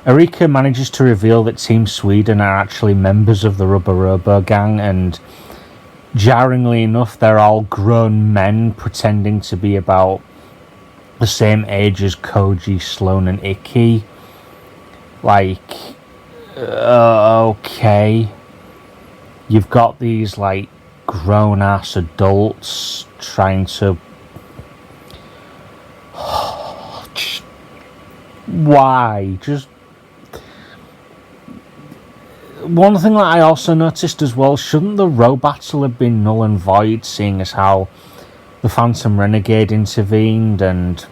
A: Erika manages to reveal that Team Sweden are actually members of the Rubber Robo gang, and jarringly enough, they're all grown men pretending to be about the same age as Koji, Sloan and Icky. Like, okay. You've got these, like, grown-ass adults trying to... Why? Just... One thing that I also noticed as well, shouldn't the row battle have been null and void, seeing as how the Phantom Renegade intervened, and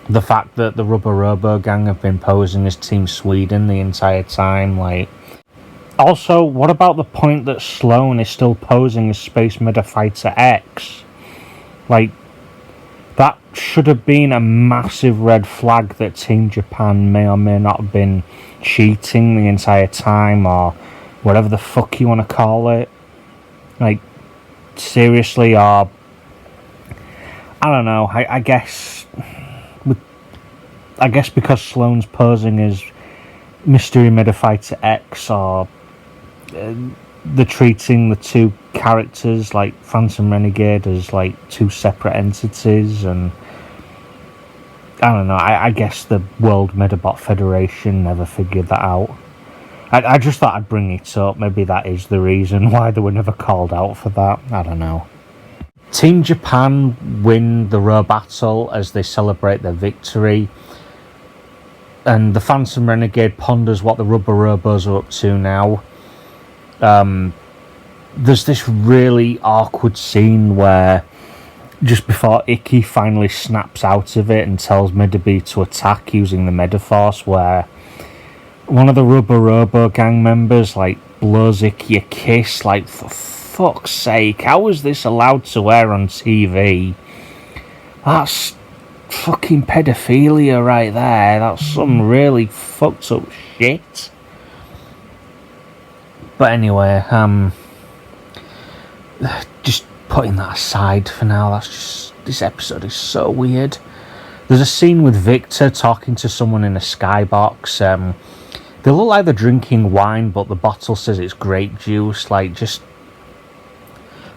A: the fact that the Rubber Robo gang have been posing as Team Sweden the entire time? Like, also, what about the point that Sloan is still posing as Space Medafighter X? Like, that should have been a massive red flag that Team Japan may or may not have been cheating the entire time, or whatever the fuck you want to call it. Like, seriously, or... I don't know, I guess because Sloan's posing as Mystery Medafighter X, or they're treating the two characters, like Phantom Renegade, as like two separate entities, and I don't know, I guess the World Medabot Federation never figured that out. I just thought I'd bring it up. Maybe that is the reason why they were never called out for that. I don't know. Team Japan win the row battle as they celebrate their victory, and the Phantom Renegade ponders what the Rubber Robos are up to now. There's this really awkward scene where, just before Icky finally snaps out of it and tells Medabots to attack using the Mediforce, where one of the Rubber Robo gang members, like, blows Icky a kiss. Like, for fuck's sake, how was this allowed to air on TV? That's fucking pedophilia right there. That's some really fucked up shit. But anyway, just putting that aside for now, that's just, this episode is so weird. There's a scene with Victor talking to someone in a skybox. They look like they're drinking wine, but the bottle says it's grape juice. Like, just...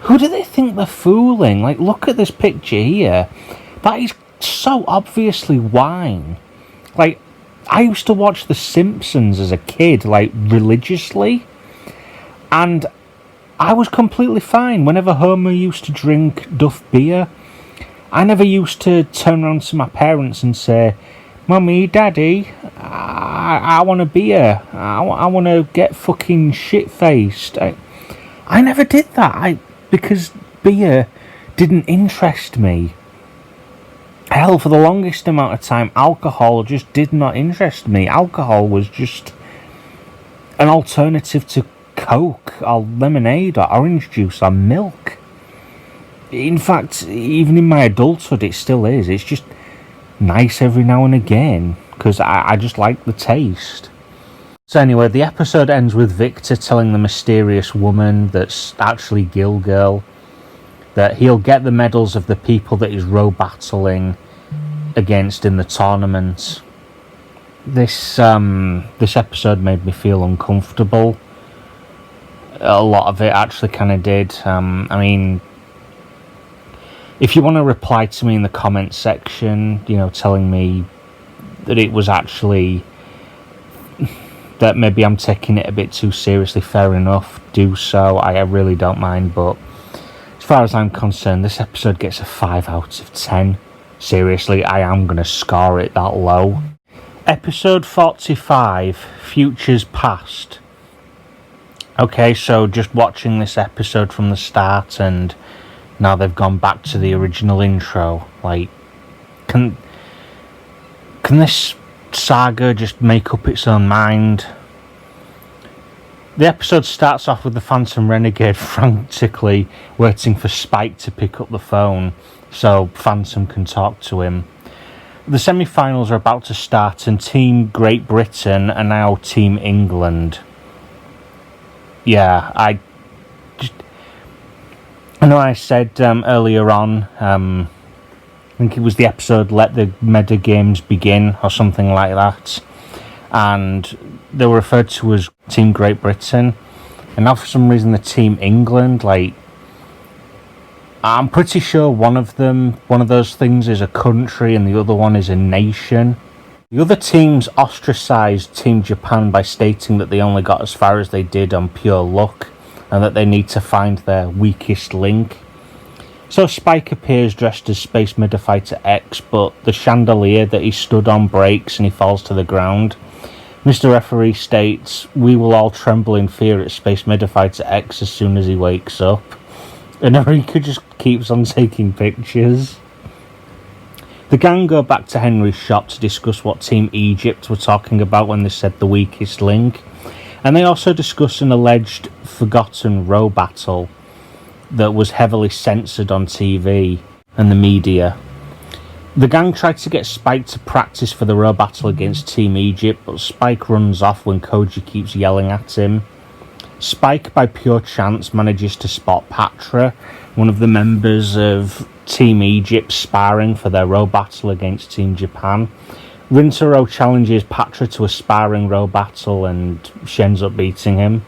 A: Who do they think they're fooling? Like, look at this picture here. That is so obviously wine. Like, I used to watch The Simpsons as a kid, like, religiously. And I was completely fine whenever Homer used to drink Duff beer. I never used to turn around to my parents and say, "Mummy, Daddy, I want a beer. I want to get fucking shit-faced." I never did that. Because beer didn't interest me. Hell, for the longest amount of time, alcohol just did not interest me. Alcohol was just an alternative to Coke or lemonade or orange juice or milk. In fact, even in my adulthood, it still is. It's just nice every now and again, because I just like the taste. So anyway, the episode ends with Victor telling the mysterious woman that's actually Gill Girl that he'll get the medals of the people that he's row battling against in the tournament. This episode made me feel uncomfortable. A lot of it actually kind of did. I mean, if you want to reply to me in the comments section, you know, telling me that it was actually... that maybe I'm taking it a bit too seriously, fair enough, do so. I really don't mind, but as far as I'm concerned, this episode gets a 5 out of 10. Seriously, I am going to score it that low. Episode 45, Futures Past. Okay, so just watching this episode from the start, and now they've gone back to the original intro. Like, can this saga just make up its own mind?
B: The episode starts off with the Phantom Renegade frantically waiting for Spike to pick up the phone so Phantom can talk to him. The semi-finals are about to start and Team Great Britain are now Team England. Yeah, I know I said earlier on, I think it was the episode Let the Meta Games Begin or something like that, and they were referred to as Team Great Britain, and now for some reason the Team England, like, I'm pretty sure one of those things is a country and the other one is a nation. The other teams ostracised Team Japan by stating that they only got as far as they did on pure luck and that they need to find their weakest link. So Spike appears dressed as Space Medafighter X, but the chandelier that he stood on breaks and he falls to the ground. Mr. Referee states, "We will all tremble in fear at Space Medafighter X as soon as he wakes up." And Erika just keeps on taking pictures. The gang go back to Henry's shop to discuss what Team Egypt were talking about when they said the weakest link. And they also discuss an alleged forgotten row battle that was heavily censored on TV and the media. The gang tried to get Spike to practice for the row battle against Team Egypt, but Spike runs off when Koji keeps yelling at him. Spike, by pure chance, manages to spot Patra, one of the members of Team Egypt, sparring for their row battle against Team Japan. Rintaro challenges Patra to a sparring row battle and she ends up beating him.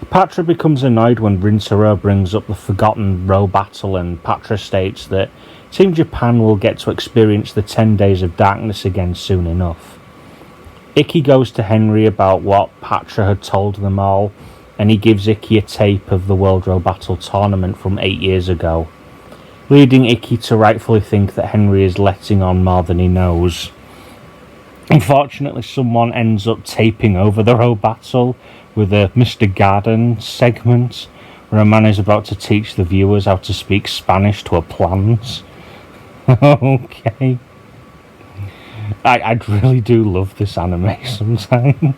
B: Patra becomes annoyed when Rintaro brings up the forgotten row battle, and Patra states that Team Japan will get to experience the 10 Days of Darkness again soon enough. Icky goes to Henry about what Patra had told them all, and he gives Icky a tape of the World Row Battle tournament from 8 years ago, leading Icky to rightfully think that Henry is letting on more than he knows. Unfortunately, someone ends up taping over the row battle with a Mr. Garden segment where a man is about to teach the viewers how to speak Spanish to a plant. Okay. I really do love this anime sometimes.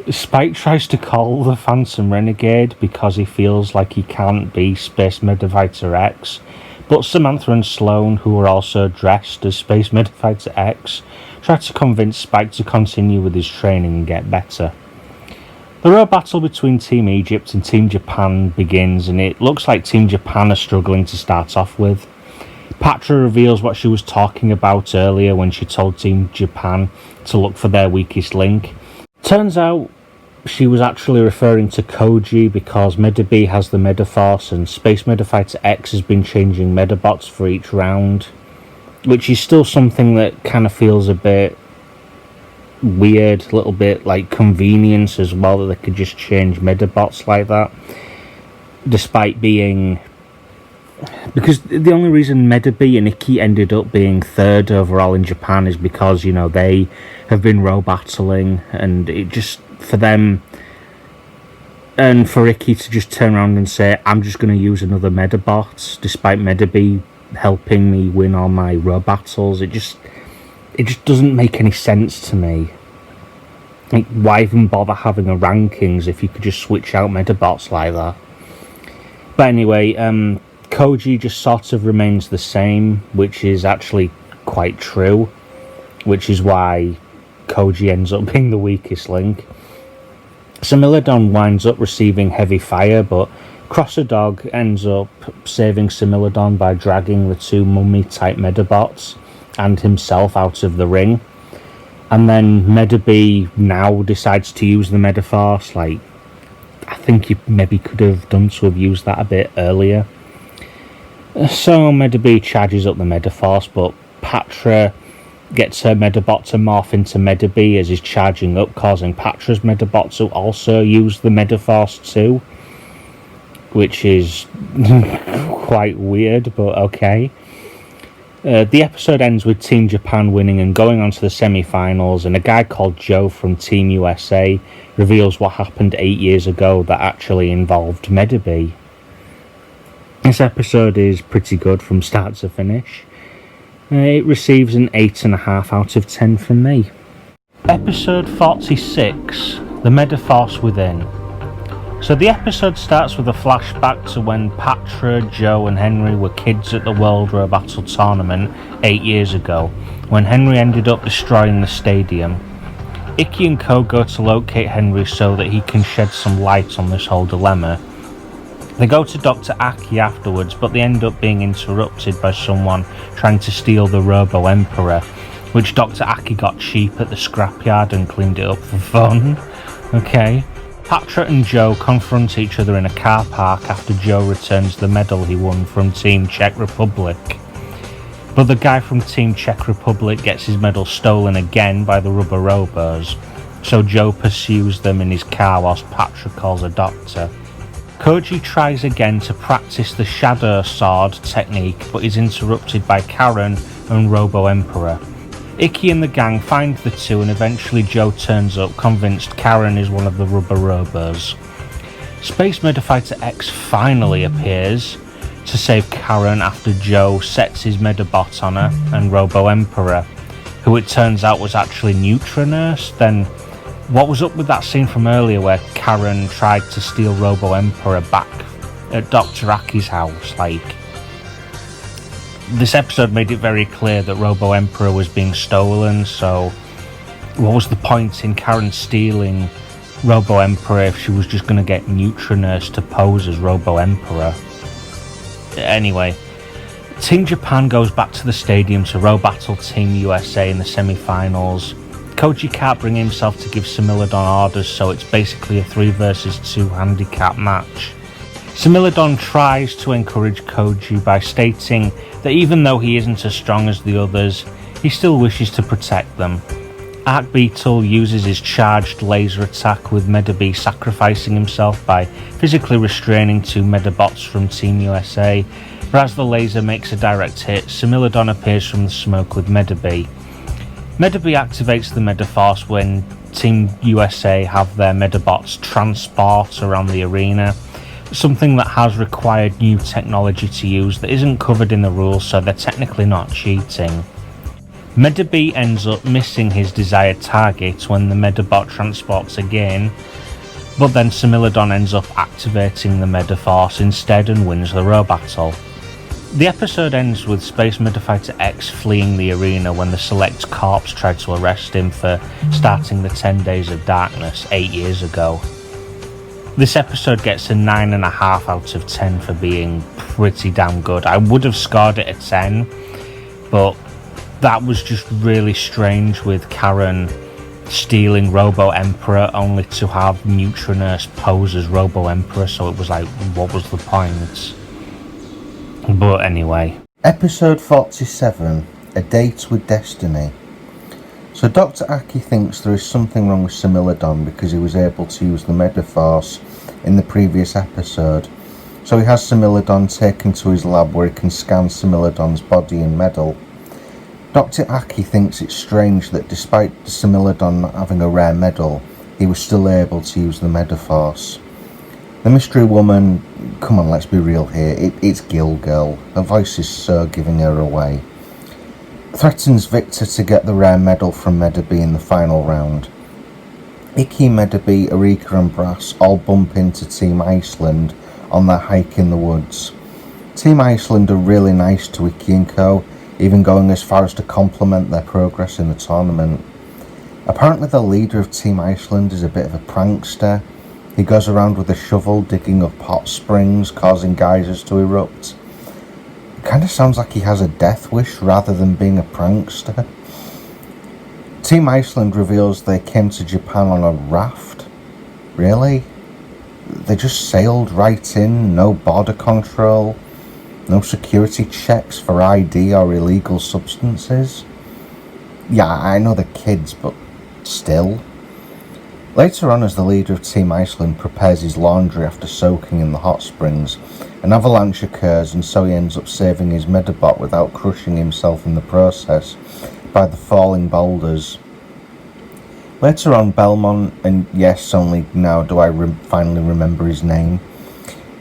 B: Spike tries to call the Phantom Renegade because he feels like he can't be Space Medafighter X, but Samantha and Sloane, who are also dressed as Space Medafighter X, try to convince Spike to continue with his training and get better. The row battle between Team Egypt and Team Japan begins, and it looks like Team Japan are struggling to start off with. Patra reveals what she was talking about earlier when she told Team Japan to look for their weakest link. Turns out she was actually referring to Koji because Medabots has the Medifast and Space Medafighter X has been changing Medabots for each round, which is still something that kind of feels a bit weird, a little bit like convenience as well, that they could just change Medabots like that, despite being... Because the only reason Medabots and Icky ended up being third overall in Japan is because, you know, they have been row battling, and it just, for them, and for Icky to just turn around and say, I'm just going to use another Medabot, despite Medabots helping me win all my row battles, it just doesn't make any sense to me. Like, why even bother having a rankings if you could just switch out Medabots like that? But anyway, Koji just sort of remains the same, which is actually quite true, which is why Koji ends up being the weakest link. Similodon winds up receiving heavy fire, but Crosser Dog ends up saving Similodon by dragging the two mummy-type Medabots and himself out of the ring. And then Medabots now decides to use the Medifast. Like, I think he maybe could have done to have used that a bit earlier. So Medabots charges up the Medifast, but Patra gets her Medabot to morph into Medabots as he's charging up, causing Patra's Medabot to also use the Medifast too, which is quite weird, but okay. The episode ends with Team Japan winning and going on to the semi-finals, and a guy called Joe from Team USA reveals what happened 8 years ago that actually involved Medabots. This episode is pretty good from start to finish. It receives an 8.5 out of 10 from me. Episode 46,
A: The Medifast Within. So the episode starts with a flashback to when Patra, Joe and Henry were kids at the World Row Battle Tournament 8 years ago, when Henry ended up destroying the stadium. Icky and Co go to locate Henry so that he can shed some light on this whole dilemma. They go to Dr. Aki afterwards, but they end up being interrupted by someone trying to steal the Robo Emperor, which Dr. Aki got cheap at the scrapyard and cleaned it up for fun. Okay. Patra and Joe confront each other in a car park after Joe returns the medal he won from Team Czech Republic. But the guy from Team Czech Republic gets his medal stolen again by the Rubber Robos, so Joe pursues them in his car whilst Patra calls a doctor. Koji tries again to practice the Shadow Sword technique but is interrupted by Karen and Robo Emperor. Icky and the gang find the two and eventually Joe turns up convinced Karen is one of the Rubber Robos. Space Medafighter X finally appears to save Karen after Joe sets his Medabot on her and Robo Emperor, who it turns out was actually Neutronurse. Then what was up with that scene from earlier where Karen tried to steal Robo Emperor back at Dr. Aki's house? This episode made it very clear that Robo Emperor was being stolen, so what was the point in Karen stealing Robo Emperor if she was just going to get Neutronurse to pose as Robo Emperor? Anyway, Team Japan goes back to the stadium to row-battle Team USA in the semi-finals. Koji can't bring himself to give Similodon orders, so it's basically a 3 versus 2 handicap match. Similodon tries to encourage Koji by stating that even though he isn't as strong as the others, he still wishes to protect them. Arcbeetle uses his charged laser attack, with Medabots sacrificing himself by physically restraining 2 Medabots from Team USA, but as the laser makes a direct hit, Similodon appears from the smoke with Medabot. Medabot activates the Medifast when Team USA have their Medabots transport around the arena, something that has required new technology to use that isn't covered in the rules, so they're technically not cheating. Medabot ends up missing his desired target when the Medabot transports again, but then Similodon ends up activating the Medaforce instead and wins the row battle. The episode ends with Space Medafighter X fleeing the arena when the Select Corps tried to arrest him for starting the 10 Days of Darkness 8 years ago. This episode gets a 9.5 out of 10 for being pretty damn good. I would have scored it a 10, but that was just really strange with Karen stealing Robo Emperor only to have Neutronurse pose as Robo Emperor, so it was like, what was the point? But anyway.
C: Episode 47, A Date with Destiny. So Dr. Aki thinks there is something wrong with Similodon because he was able to use the Medaforce in the previous episode. So he has Similodon taken to his lab where he can scan Similodon's body and medal. Dr. Aki thinks it's strange that despite Similodon not having a rare medal, he was still able to use the Medaforce. The mystery woman, come on, let's be real here, it's Gill Girl. Her voice is so giving her away. Threatens Victor to get the rare medal from Medabots in the final round. Icky, Medabots, Erika and Brass all bump into Team Iceland on their hike in the woods. Team Iceland are really nice to Icky and Co, even going as far as to compliment their progress in the tournament. Apparently the leader of Team Iceland is a bit of a prankster. He goes around with a shovel digging up hot springs, causing geysers to erupt. Kind of sounds like he has a death wish rather than being a prankster. Team Iceland reveals they came to Japan on a raft. Really? They just sailed right in, no border control, no security checks for ID or illegal substances. Yeah, I know they're kids, but still. Later on, as the leader of Team Iceland prepares his laundry after soaking in the hot springs, an avalanche occurs and so he ends up saving his Medabot without crushing himself in the process by the falling boulders. Later on, Belmont, and yes, only now do I finally remember his name,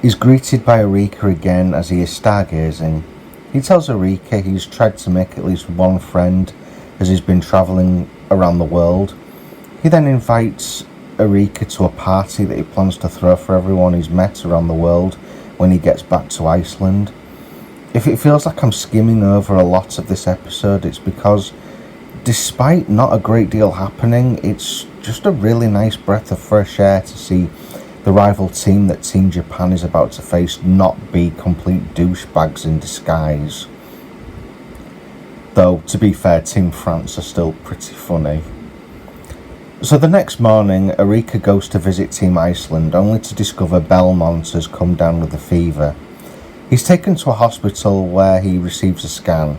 C: is greeted by Erika again as he is stargazing. He tells Erika he's tried to make at least one friend as he's been travelling around the world. He then invites Erika to a party that he plans to throw for everyone he's met around the world when he gets back to Iceland. If it feels like I'm skimming over a lot of this episode, it's because despite not a great deal happening, it's just a really nice breath of fresh air to see the rival team that Team Japan is about to face not be complete douchebags in disguise. Though, to be fair, Team France are still pretty funny. So the next morning, Erika goes to visit Team Iceland, only to discover Belmont has come down with a fever. He's taken to a hospital where he receives a scan.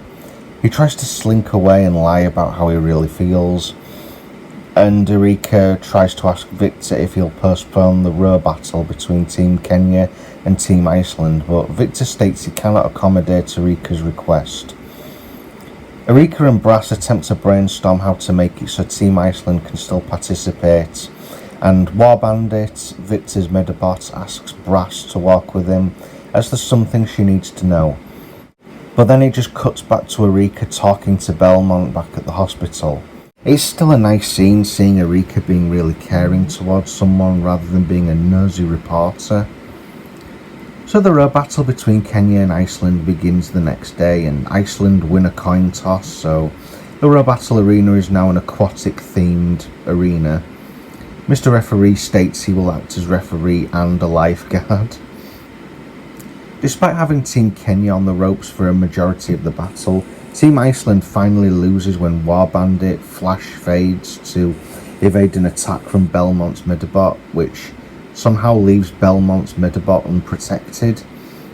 C: He tries to slink away and lie about how he really feels, and Erika tries to ask Victor if he'll postpone the row battle between Team Kenya and Team Iceland, but Victor states he cannot accommodate Erika's request. Erika and Brass attempt to brainstorm how to make it so Team Iceland can still participate, and War Bandit, Victor's Medabot, asks Brass to walk with him as there's something she needs to know. But then it just cuts back to Erika talking to Belmont back at the hospital. It's still a nice scene seeing Erika being really caring towards someone rather than being a nosy reporter. So the row battle between Kenya and Iceland begins the next day, and Iceland win a coin toss, so the row battle arena is now an aquatic themed arena. Mr. Referee states he will act as referee and a lifeguard. Despite having Team Kenya on the ropes for a majority of the battle, Team Iceland finally loses when War Bandit flash fades to evade an attack from Belmont's Medabot, which somehow leaves Belmont's Medabot unprotected,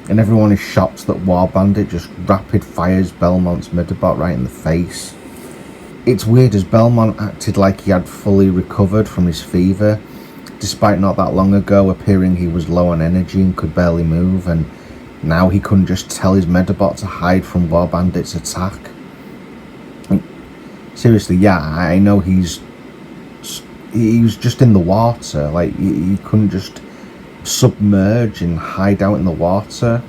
C: and everyone is shocked that War Bandit just rapid fires Belmont's Medabot right in the face. It's weird as Belmont acted like he had fully recovered from his fever, despite not that long ago appearing he was low on energy and could barely move, and now he couldn't just tell his Medabot to hide from War Bandit's attack. Seriously, yeah, I know he was just in the water, like he couldn't just submerge and hide out in the water.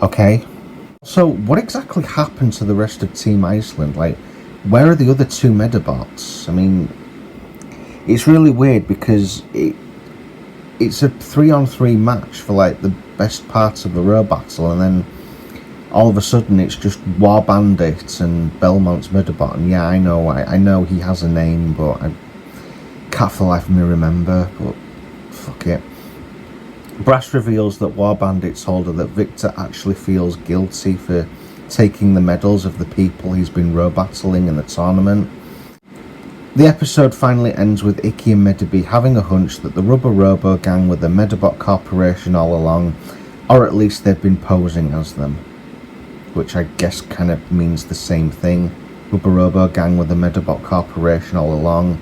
C: Okay. So what exactly happened to the rest of Team Iceland? Like, where are the other two Medabots? I mean, it's really weird because it's a 3-on-3 match for like the best parts of the row battle, and then all of a sudden it's just War Bandit and Belmont's Medabot. And yeah, I know he has a name, but I can't for the life of me remember, but fuck it. Brass reveals that War Bandit told her that Victor actually feels guilty for taking the medals of the people he's been row battling in the tournament. The episode finally ends with Icky and Medabots having a hunch that the Rubber Robo gang were the Medabot Corporation all along, or at least they've been posing as them. Which I guess kind of means the same thing. Rubber Robo gang were the Medabot Corporation all along.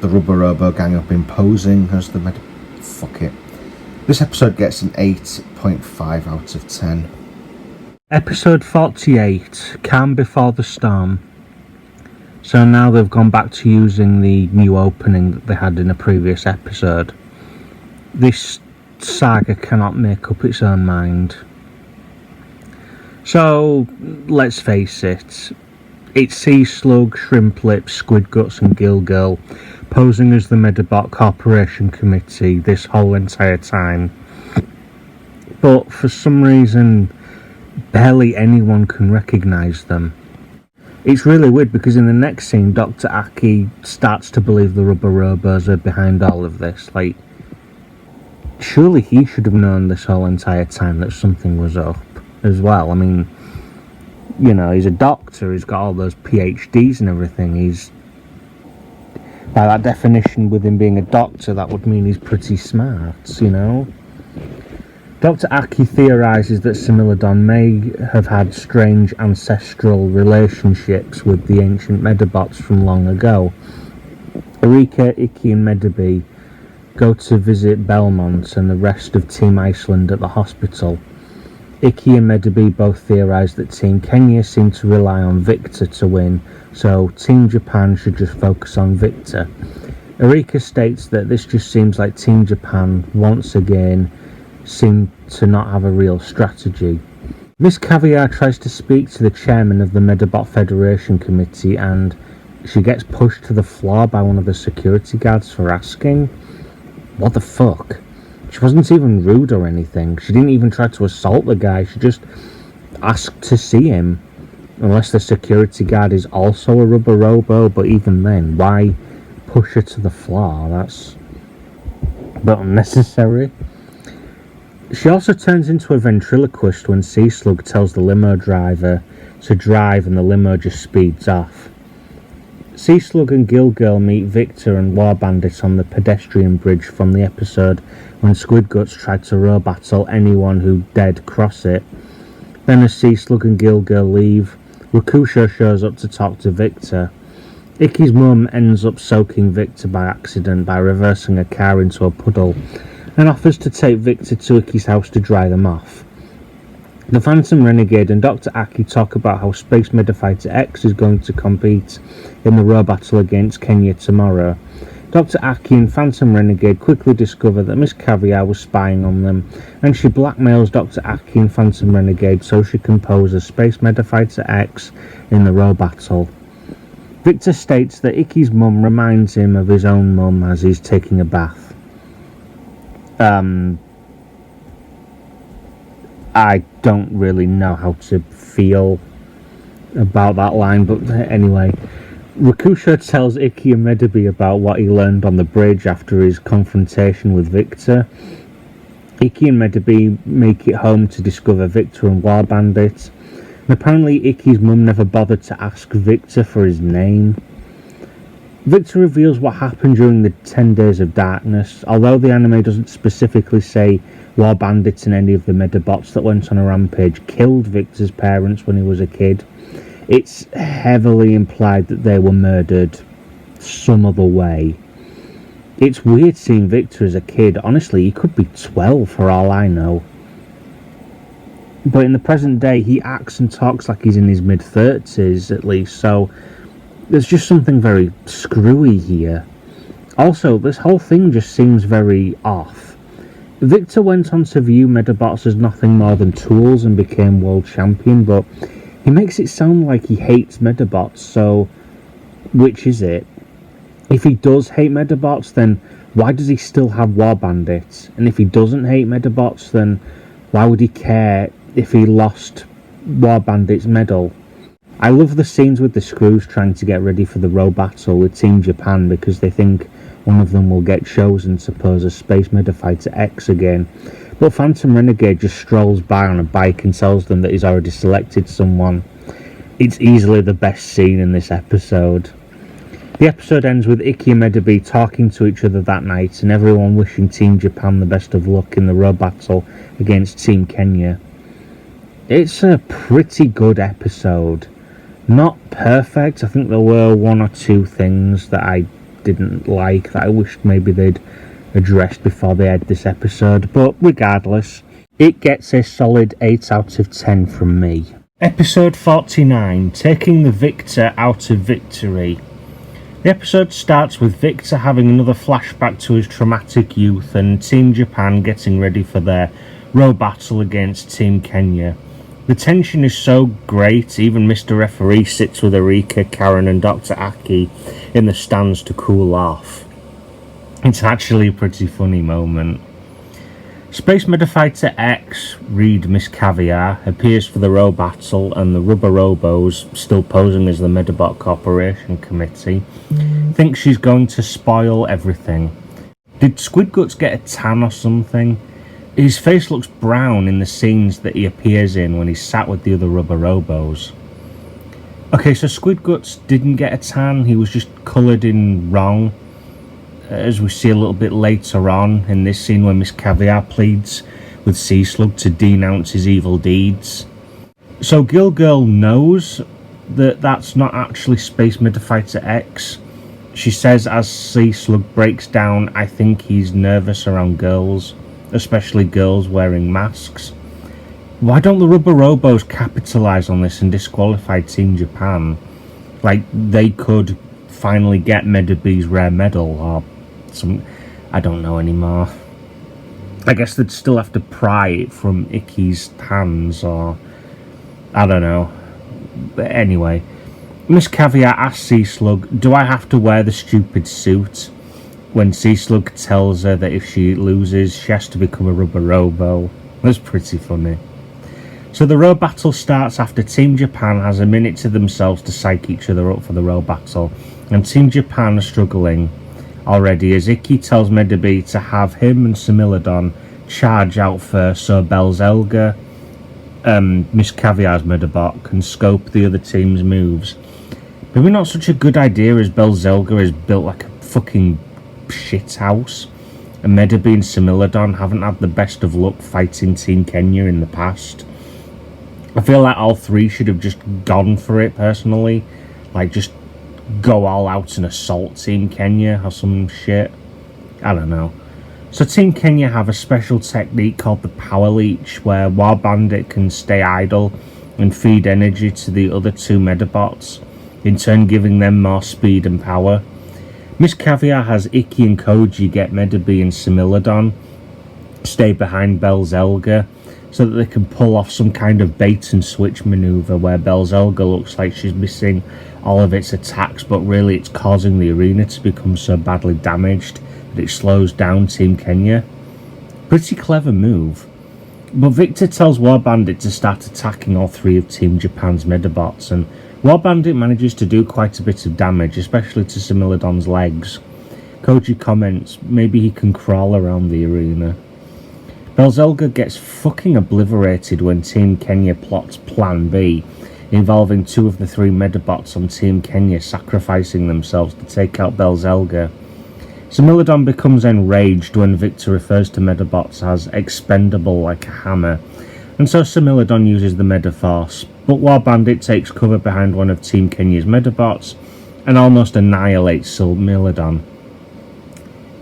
C: The Rubber Robo gang have been posing as the Fuck it. This episode gets an 8.5 out of 10.
B: Episode 48, Calm Before the Storm. So now they've gone back to using the new opening that they had in a previous episode. This saga cannot make up its own mind. So, let's face it, it's Sea Slug, Shrimp Lips, Squid Guts and Gill Girl posing as the Medabot Corporation Committee this whole entire time. But for some reason, barely anyone can recognise them. It's really weird because in the next scene, Dr. Aki starts to believe the Rubber Robos are behind all of this. Like, surely he should have known this whole entire time that something was up as well. I mean, you know, he's a doctor, he's got all those PhDs and everything. He's, by that definition, with him being a doctor, that would mean he's pretty smart, you know? Dr. Aki theorises that Similodon may have had strange ancestral relationships with the ancient Medabots from long ago. Erika, Icky and Medabots go to visit Belmont and the rest of Team Iceland at the hospital. Icky and Medabots both theorise that Team Kenya seem to rely on Victor to win, so Team Japan should just focus on Victor. Erika states that this just seems like Team Japan, once again, seem to not have a real strategy. Miss Caviar tries to speak to the chairman of the Medabot Federation Committee, and
A: she gets pushed to the floor by one of the security guards for asking. What the fuck? She wasn't even rude or anything. She didn't even try to assault the guy. She just asked to see him. Unless the security guard is also a rubber robo, but even then, why push her to the floor? That's a bit unnecessary. She also turns into a ventriloquist when Sea Slug tells the limo driver to drive and the limo just speeds off. Sea Slug and Gill Girl meet Victor and War Bandit on the pedestrian bridge from the episode when Squid Guts tried to row battle anyone who dared cross it. Then as Sea Slug and Gill Girl leave, Rakusho shows up to talk to Victor. Icky's mum ends up soaking Victor by accident by reversing a car into a puddle and offers to take Victor to Icky's house to dry them off. The Phantom Renegade and Dr. Aki talk about how Space Medafighter X is going to compete in the row battle against Kenya tomorrow. Dr. Aki and Phantom Renegade quickly discover that Miss Caviar was spying on them, and she blackmails Dr. Aki and Phantom Renegade so she can pose as Space Medafighter X in the row battle. Victor states that Icky's mum reminds him of his own mum as he's taking a bath. I don't really know how to feel about that line, but anyway. Rakusho tells Icky and Medabots about what he learned on the bridge after his confrontation with Victor. Icky and Medabots make it home to discover Victor and War Bandit. And apparently Icky's mum never bothered to ask Victor for his name. Victor reveals what happened during the 10 Days of Darkness. Although the anime doesn't specifically say War Bandit and any of the Medabots that went on a rampage killed Victor's parents when he was a kid, it's heavily implied that they were murdered some other way. It's weird seeing Victor as a kid. Honestly, he could be 12 for all I know. But in the present day, he acts and talks like he's in his mid-30s at least, so there's just something very screwy here. Also, this whole thing just seems very off. Victor went on to view Medabots as nothing more than tools and became world champion, but he makes it sound like he hates Medabots, so which is it? If he does hate Medabots, then why does he still have War Bandits? And if he doesn't hate Medabots, then why would he care if he lost War Bandit's medal? I love the scenes with the Screws trying to get ready for the row battle with Team Japan because they think one of them will get chosen to pose as Space Medafighter X again. But Phantom Renegade just strolls by on a bike and tells them that he's already selected someone. It's easily the best scene in this episode. The episode ends with Icky and Medabots talking to each other that night and everyone wishing Team Japan the best of luck in the row battle against Team Kenya. It's a pretty good episode. Not perfect. I think there were one or two things that I didn't like that I wished maybe they'd addressed before they had this episode, but regardless, it gets a solid 8 out of 10 from me. Episode 49, Taking the Victor Out of Victory. The episode starts with Victor having another flashback to his traumatic youth and Team Japan getting ready for their row battle against Team Kenya. The tension is so great, even Mr. Referee sits with Erika, Karen and Dr. Aki in the stands to cool off. It's actually a pretty funny moment. Space Medafighter X, read Miss Caviar, appears for the row battle and the rubber robos, still posing as the Medabot Corporation Committee, think she's going to spoil everything. Did Squid Guts get a tan or something? His face looks brown in the scenes that he appears in when he's sat with the other rubber robos. Okay, so Squid Guts didn't get a tan, he was just coloured in wrong. As we see a little bit later on in this scene where Miss Caviar pleads with Sea Slug to denounce his evil deeds. So Gill Girl knows that that's not actually Space Medafighter X. She says as Sea Slug breaks down, I think he's nervous around girls, especially girls wearing masks. Why don't the rubber robos capitalise on this and disqualify Team Japan? Like, they could finally get Medabots' rare medal or some, I don't know anymore. I guess they'd still have to pry it from Icky's hands or I don't know. But anyway, Miss Caviar asks Sea Slug, do I have to wear the stupid suit? When Sea Slug tells her that if she loses, she has to become a rubber robo. That's pretty funny. So the row battle starts after Team Japan has a minute to themselves to psych each other up for the row battle, and Team Japan are struggling already as Icky tells Medabots to have him and Similodon charge out first so Belzelga, Miss Caviar's Medabot, can scope the other team's moves. Maybe not such a good idea as Belzelga is built like a fucking shit house, and Medabot and Similodon haven't had the best of luck fighting Team Kenya in the past. I feel like all three should have just gone for it personally, like just go all out and assault Team Kenya or some shit. I don't know. So Team Kenya have a special technique called the Power Leech, where War Bandit can stay idle and feed energy to the other two Medabots, in turn giving them more speed and power. Miss Caviar has Icky and Koji get Medabots and Similodon stay behind Belzelga so that they can pull off some kind of bait and switch maneuver where Belzelga looks like she's missing all of its attacks, but really it's causing the arena to become so badly damaged that it slows down Team Kenya. Pretty clever move. But Victor tells War Bandit to start attacking all three of Team Japan's Medabots, and War Bandit manages to do quite a bit of damage, especially to Similodon's legs. Koji comments maybe he can crawl around the arena. Belzelga gets fucking obliterated when Team Kenya plots Plan B, involving two of the three Medabots on Team Kenya sacrificing themselves to take out Belzelga. Similodon becomes enraged when Victor refers to Medabots as expendable like a hammer, and so Similodon uses the Medifast, but War Bandit takes cover behind one of Team Kenya's Medabots and almost annihilates Similodon.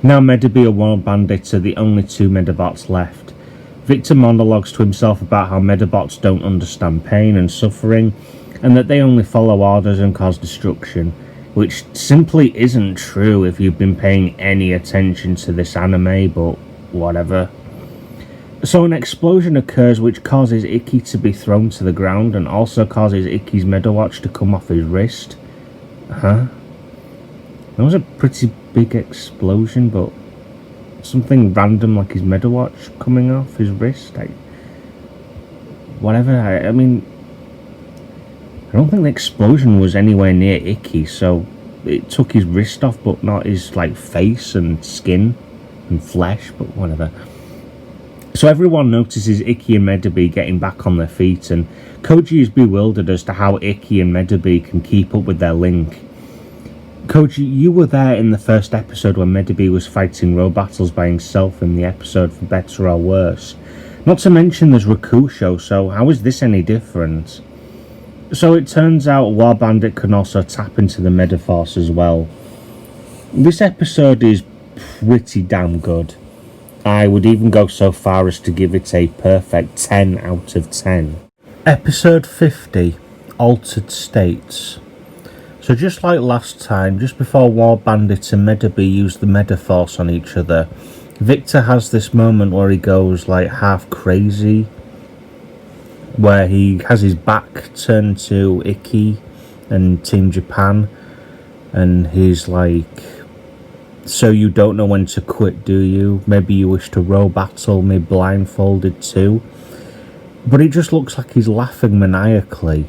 A: Now Medabots and War Bandit are the only two Medabots left. Victor monologues to himself about how Medabots don't understand pain and suffering, and that they only follow orders and cause destruction, which simply isn't true if you've been paying any attention to this anime, but whatever. So an explosion occurs which causes Icky to be thrown to the ground and also causes Icky's Medawatch to come off his wrist. Huh? That was a pretty big explosion, but something random like his Medawatch coming off his wrist. Whatever. I mean, I don't think the explosion was anywhere near Icky, so it took his wrist off, but not his like face and skin and flesh. But whatever. So everyone notices Icky and Medabots getting back on their feet, and Koji is bewildered as to how Icky and Medabots can keep up with their link. Koji, you were there in the first episode when Medabots was fighting row battles by himself in the episode For Better or Worse. Not to mention there's Rakusho, so how is this any different? So it turns out War Bandit can also tap into the Medifast as well. This episode is pretty damn good. I would even go so far as to give it a perfect 10 out of 10. Episode 50, Altered States. So just like last time, just before War Bandit and Medabots use the Medifast on each other, Victor has this moment where he goes like half crazy, where he has his back turned to Icky and Team Japan, and he's like, so you don't know when to quit, do you? Maybe you wish to row battle me blindfolded too? But it just looks like he's laughing maniacally,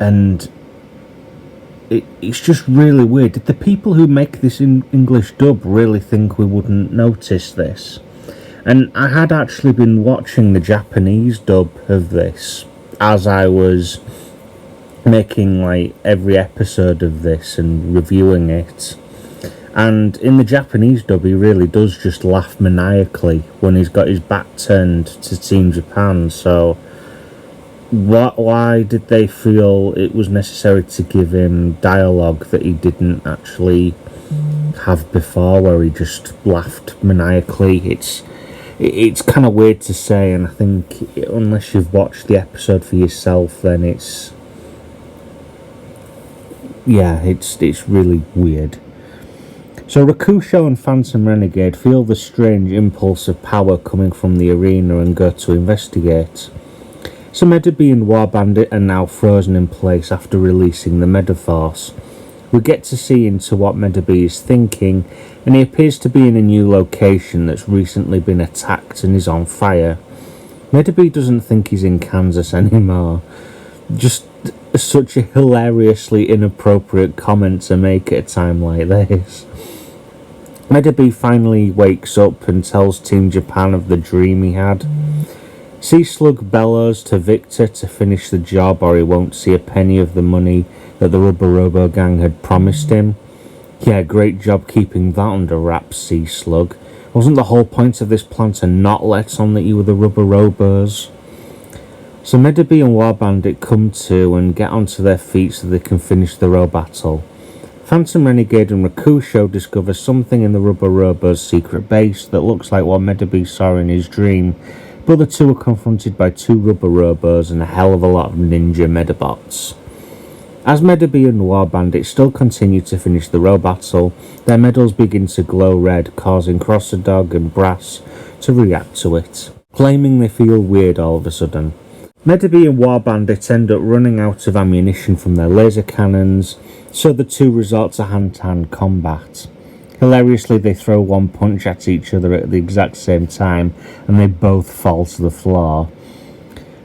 A: and it's just really weird. Did the people who make this English dub really think we wouldn't notice this? And I had actually been watching the Japanese dub of this as I was making like every episode of this and reviewing it. And in the Japanese dub, he really does just laugh maniacally when he's got his back turned to Team Japan. So why did they feel it was necessary to give him dialogue that he didn't actually have before, where he just laughed maniacally? It's kind of weird to say, and I think unless you've watched the episode for yourself, then it's really weird. So Rakusho and Phantom Renegade feel the strange impulse of power coming from the arena and go to investigate.
B: So Medabots and Warbandit are now frozen in place after releasing the Medifast. We get to see into what Medabots is thinking, and he appears to be in a new location that's recently been attacked and is on fire. Medabots doesn't think he's in Kansas anymore. Just such a hilariously inappropriate comment to make at a time like this. Medabots finally wakes up and tells Team Japan of the dream he had. Sea Slug bellows to Victor to finish the job or he won't see a penny of the money that the Rubber Robo gang had promised him. Yeah, great job keeping that under wraps, Sea Slug. Wasn't the whole point of this plan to not let on that you were the Rubber Robos? So Medabots and Warbandit come to and get onto their feet so they can finish the row battle. Phantom Renegade and Rakusho discover something in the Rubber Robo's secret base that looks like what Medabots saw in his dream, but the two are confronted by two Rubber Robos and a hell of a lot of ninja Medabots. As Medabots and Warbandit still continue to finish the row battle, their medals begin to glow red, causing Crossadog and Brass to react to it, claiming they feel weird all of a sudden. Medabots and Warbandit end up running out of ammunition from their laser cannons, so the two resort to hand-to-hand combat. Hilariously, they throw one punch at each other at the exact same time, and they both fall to the floor.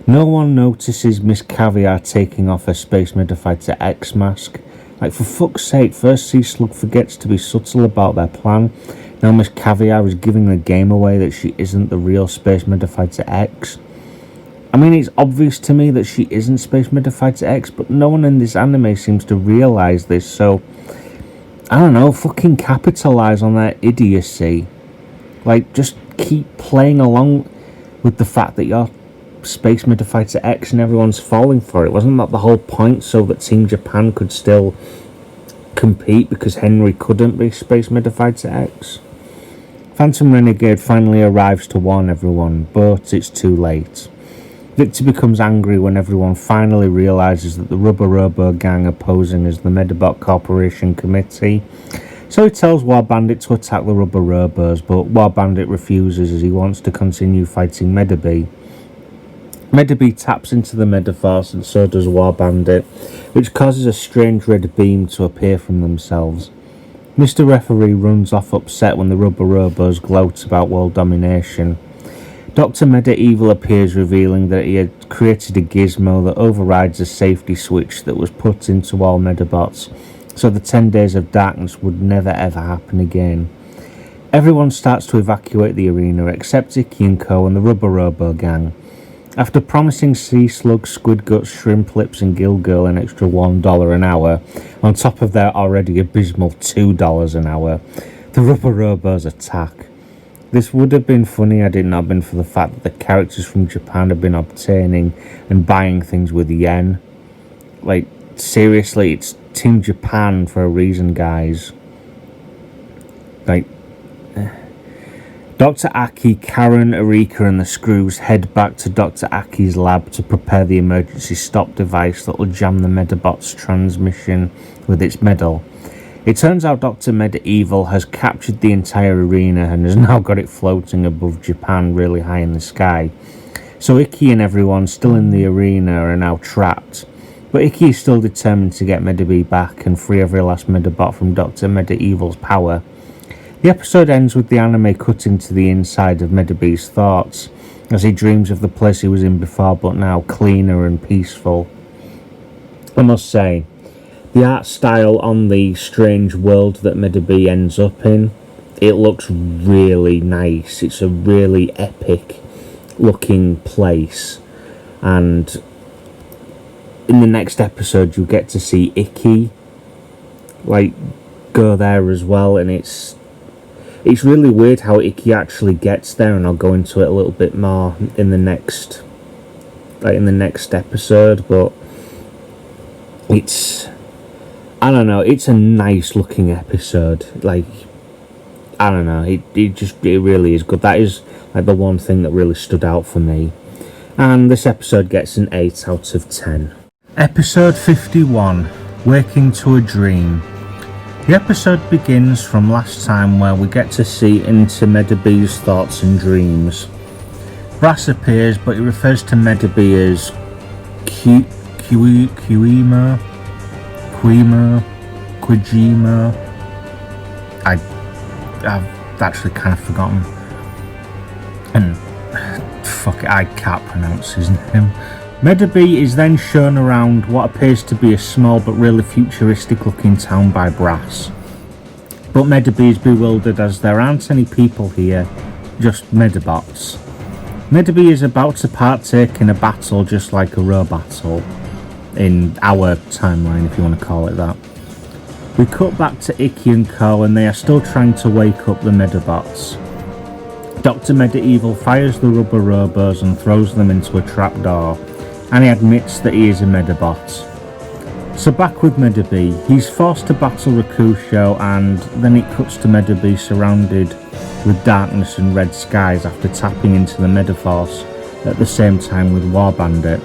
B: No one notices Miss Caviar taking off her Space Medafighter X mask. Like, for fuck's sake, first Sea Slug forgets to be subtle about their plan. Now Miss Caviar is giving the game away that she isn't the real Space Medafighter X. I mean, it's obvious to me that she isn't Space Medafighter X, but no one in this anime seems to realise this, so I don't know, fucking capitalise on their idiocy. Like, just keep playing along with the fact that you're Space Medafighter X and everyone's falling for it. Wasn't that the whole point, so that Team Japan could still compete because Henry couldn't be Space Medafighter X? Phantom Renegade finally arrives to warn everyone, but it's too late. Victor becomes angry when everyone finally realises that the Rubber Robo gang are posing as the Medabot Corporation Committee. So he tells Warbandit to attack the Rubber Robos, but Warbandit refuses as he wants to continue fighting Medabots. Medabots taps into the Medifast and so does Warbandit, which causes a strange red beam to appear from themselves. Mr. Referee runs off upset when the Rubber Robos gloat about world domination. Dr. Medieval appears, revealing that he had created a gizmo that overrides a safety switch that was put into all Medabots, so the 10 days of darkness would never ever happen again. Everyone starts to evacuate the arena except Icky and Co and the Rubber Robo gang. After promising Sea Slug, Squid Guts, Shrimp Lips and Gill Girl an extra $1 an hour, on top of their already abysmal $2 an hour, the Rubber Robos attack. This would have been funny had it not been for the fact that the characters from Japan have been obtaining and buying things with yen. Like, seriously, it's Team Japan for a reason, guys. Like, Dr. Aki, Karen, Erika and the Screws head back to Dr. Aki's lab to prepare the emergency stop device that will jam the Medabot's transmission with its medal. It turns out Dr. Medieval has captured the entire arena and has now got it floating above Japan really high in the sky. So Icky and everyone still in the arena are now trapped. But Icky is still determined to get Medabots back and free every last Medabot from Dr. Medieval's power. The episode ends with the anime cutting to the inside of Medabots' thoughts, as he dreams of the place he was in before but now cleaner and peaceful. I must say, the art style on the strange world that Medabots ends up in, it looks really nice. It's a really epic looking place, and in the next episode you get to see Icky like go there as well, and it's really weird how Icky actually gets there, and I'll go into it a little bit more in the next episode, but I don't know, it's a nice looking episode. Like, I don't know, it really is good. That is like the one thing that really stood out for me. And this episode gets an 8 out of 10. Episode 51, Waking to a Dream. The episode begins from last time, where we get to see into Medabots' thoughts and dreams. Brass appears, but he refers to Medabots as Quijima. I've actually kind of forgotten. And fuck it, I can't pronounce his name. Medabots is then shown around what appears to be a small but really futuristic looking town by Brass. But Medabots is bewildered as there aren't any people here, just Medabots. Medabots is about to partake in a battle just like a battle, in our timeline if you want to call it that. We cut back to Icky and Co and they are still trying to wake up the Medabots. Dr. Medieval fires the rubber robos and throws them into a trapdoor, and he admits that he is a Medabot. So back with Medabots, he's forced to battle Rakusho, and then it cuts to Medabots surrounded with darkness and red skies after tapping into the Medifast at the same time with War Bandit.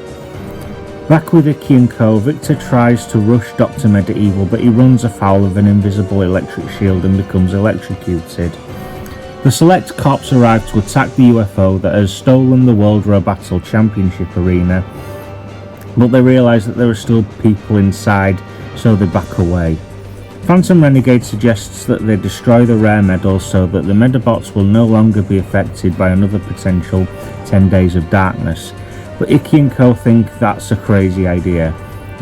B: Back with Icky and Co, Victor tries to rush Dr. Medieval, but he runs afoul of an invisible electric shield and becomes electrocuted. The Select Corps arrive to attack the UFO that has stolen the World Row Battle Championship arena, but they realise that there are still people inside, so they back away. Phantom Renegade suggests that they destroy the rare medals so that the Medabots will no longer be affected by another potential 10 days of darkness, but Icky and Co think that's a crazy idea.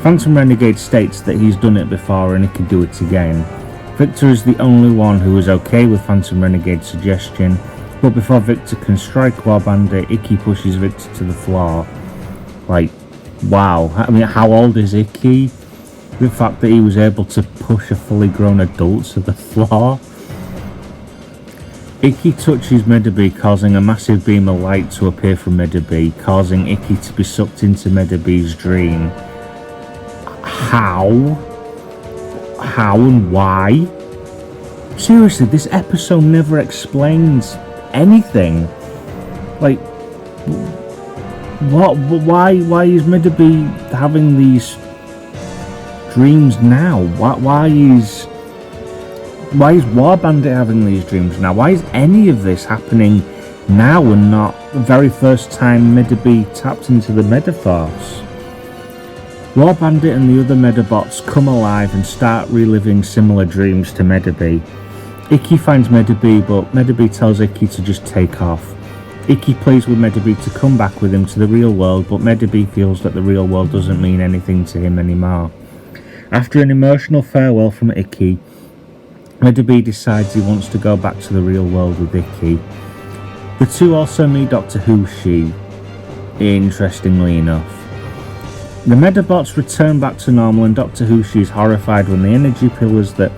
B: Phantom Renegade states that he's done it before and he can do it again. Victor is the only one who is okay with Phantom Renegade's suggestion, but before Victor can strike War Bandit, Icky pushes Victor to the floor. Like, wow. I mean, how old is Icky? The fact that he was able to push a fully grown adult to the floor. Icky touches Medabots, causing a massive beam of light to appear from Medabots, causing Icky to be sucked into Medabots' dream. How and why? Seriously, this episode never explains anything. Like, what? Why is Medabots having these dreams now? Why is War Bandit having these dreams now? Why is any of this happening now and not the very first time Medabots tapped into the Medifast? War Bandit and the other Medabots come alive and start reliving similar dreams to Medabots. Icky finds Medabots, but Medabots tells Icky to just take off. Icky pleads with Medabots to come back with him to the real world, but Medabots feels that the real world doesn't mean anything to him anymore. After an emotional farewell from Icky, Medabots decides he wants to go back to the real world with Icky. The two also meet Dr. Hushi, interestingly enough. The Medabots return back to normal and Dr. Hushi is horrified when the energy pillars that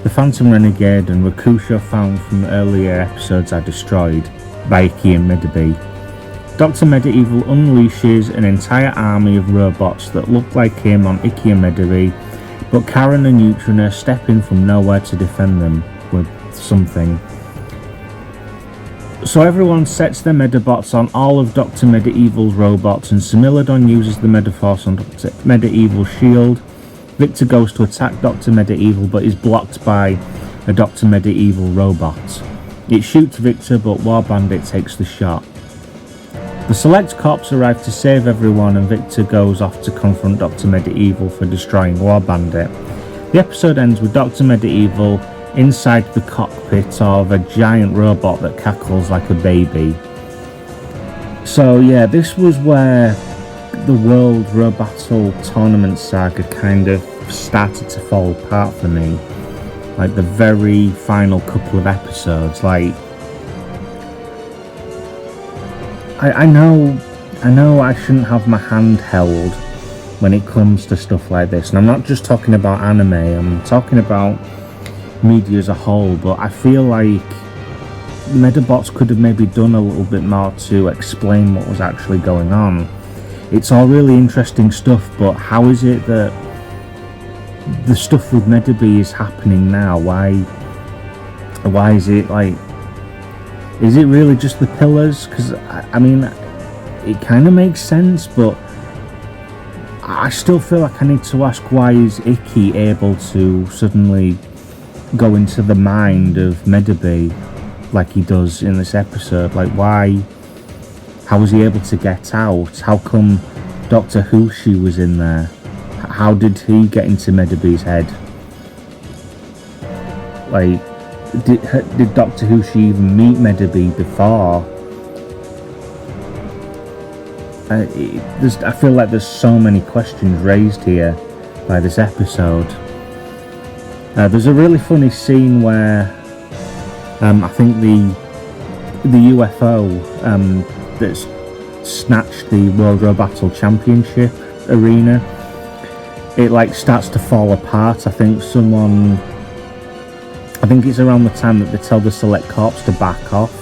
B: the Phantom Renegade and Rakusho found from earlier episodes are destroyed by Icky and Medabots. Dr. Medieval unleashes an entire army of robots that look like him on Icky and Medabots, but Karen and Neutrona step in from nowhere to defend them with something. So everyone sets their Medabots on all of Dr. Medieval's robots, and Similodon uses the Medifast on Dr. Medieval's shield. Victor goes to attack Dr. Medieval but is blocked by a Dr. Medieval robot. It shoots Victor, but War Bandit takes the shot. The Select Corps arrive to save everyone and Victor goes off to confront Dr. Medieval for destroying War Bandit. The episode ends with Dr. Medieval inside the cockpit of a giant robot that cackles like a baby. So yeah, this was where the World Row Battle Tournament saga kind of started to fall apart for me. Like the very final couple of episodes, like I know I shouldn't have my hand held when it comes to stuff like this, and I'm not just talking about anime, I'm talking about media as a whole, but I feel like Medabots could have maybe done a little bit more to explain what was actually going on. It's all really interesting stuff, but how is it that the stuff with Medabots is happening now? Why is it like, is it really just the pillars? Because I mean, it kind of makes sense, but I still feel like I need to ask, why is Icky able to suddenly go into the mind of Medabots like he does in this episode? Like, why? How was he able to get out? How come
A: Doctor Who was in there. How did he get into Medabee's head? Like, did Doctor Who even meet Medabee before? I feel like there's so many questions raised here by this episode. There's a really funny scene where I think the UFO that's snatched the World Row Battle Championship arena, it like starts to fall apart. I think it's around the time that they tell the Select Corps to back off.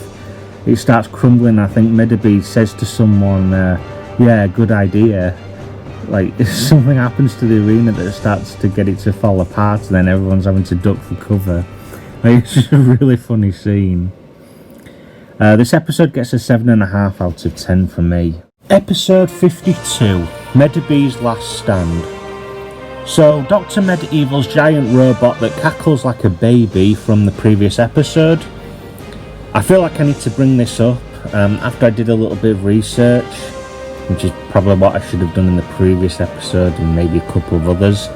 A: It starts crumbling. I think Medabee says to someone, yeah, good idea. Like, if something happens to the arena that starts to get it to fall apart, and then everyone's having to duck for cover. Like, it's just a really funny scene. This episode gets a 7.5 out of 10 from me. Episode 52, Medabee's Last Stand. So, Dr. Medevil's giant robot that cackles like a baby from the previous episode. I feel like I need to bring this up after I did a little bit of research, which is probably what I should have done in the previous episode and maybe a couple of others.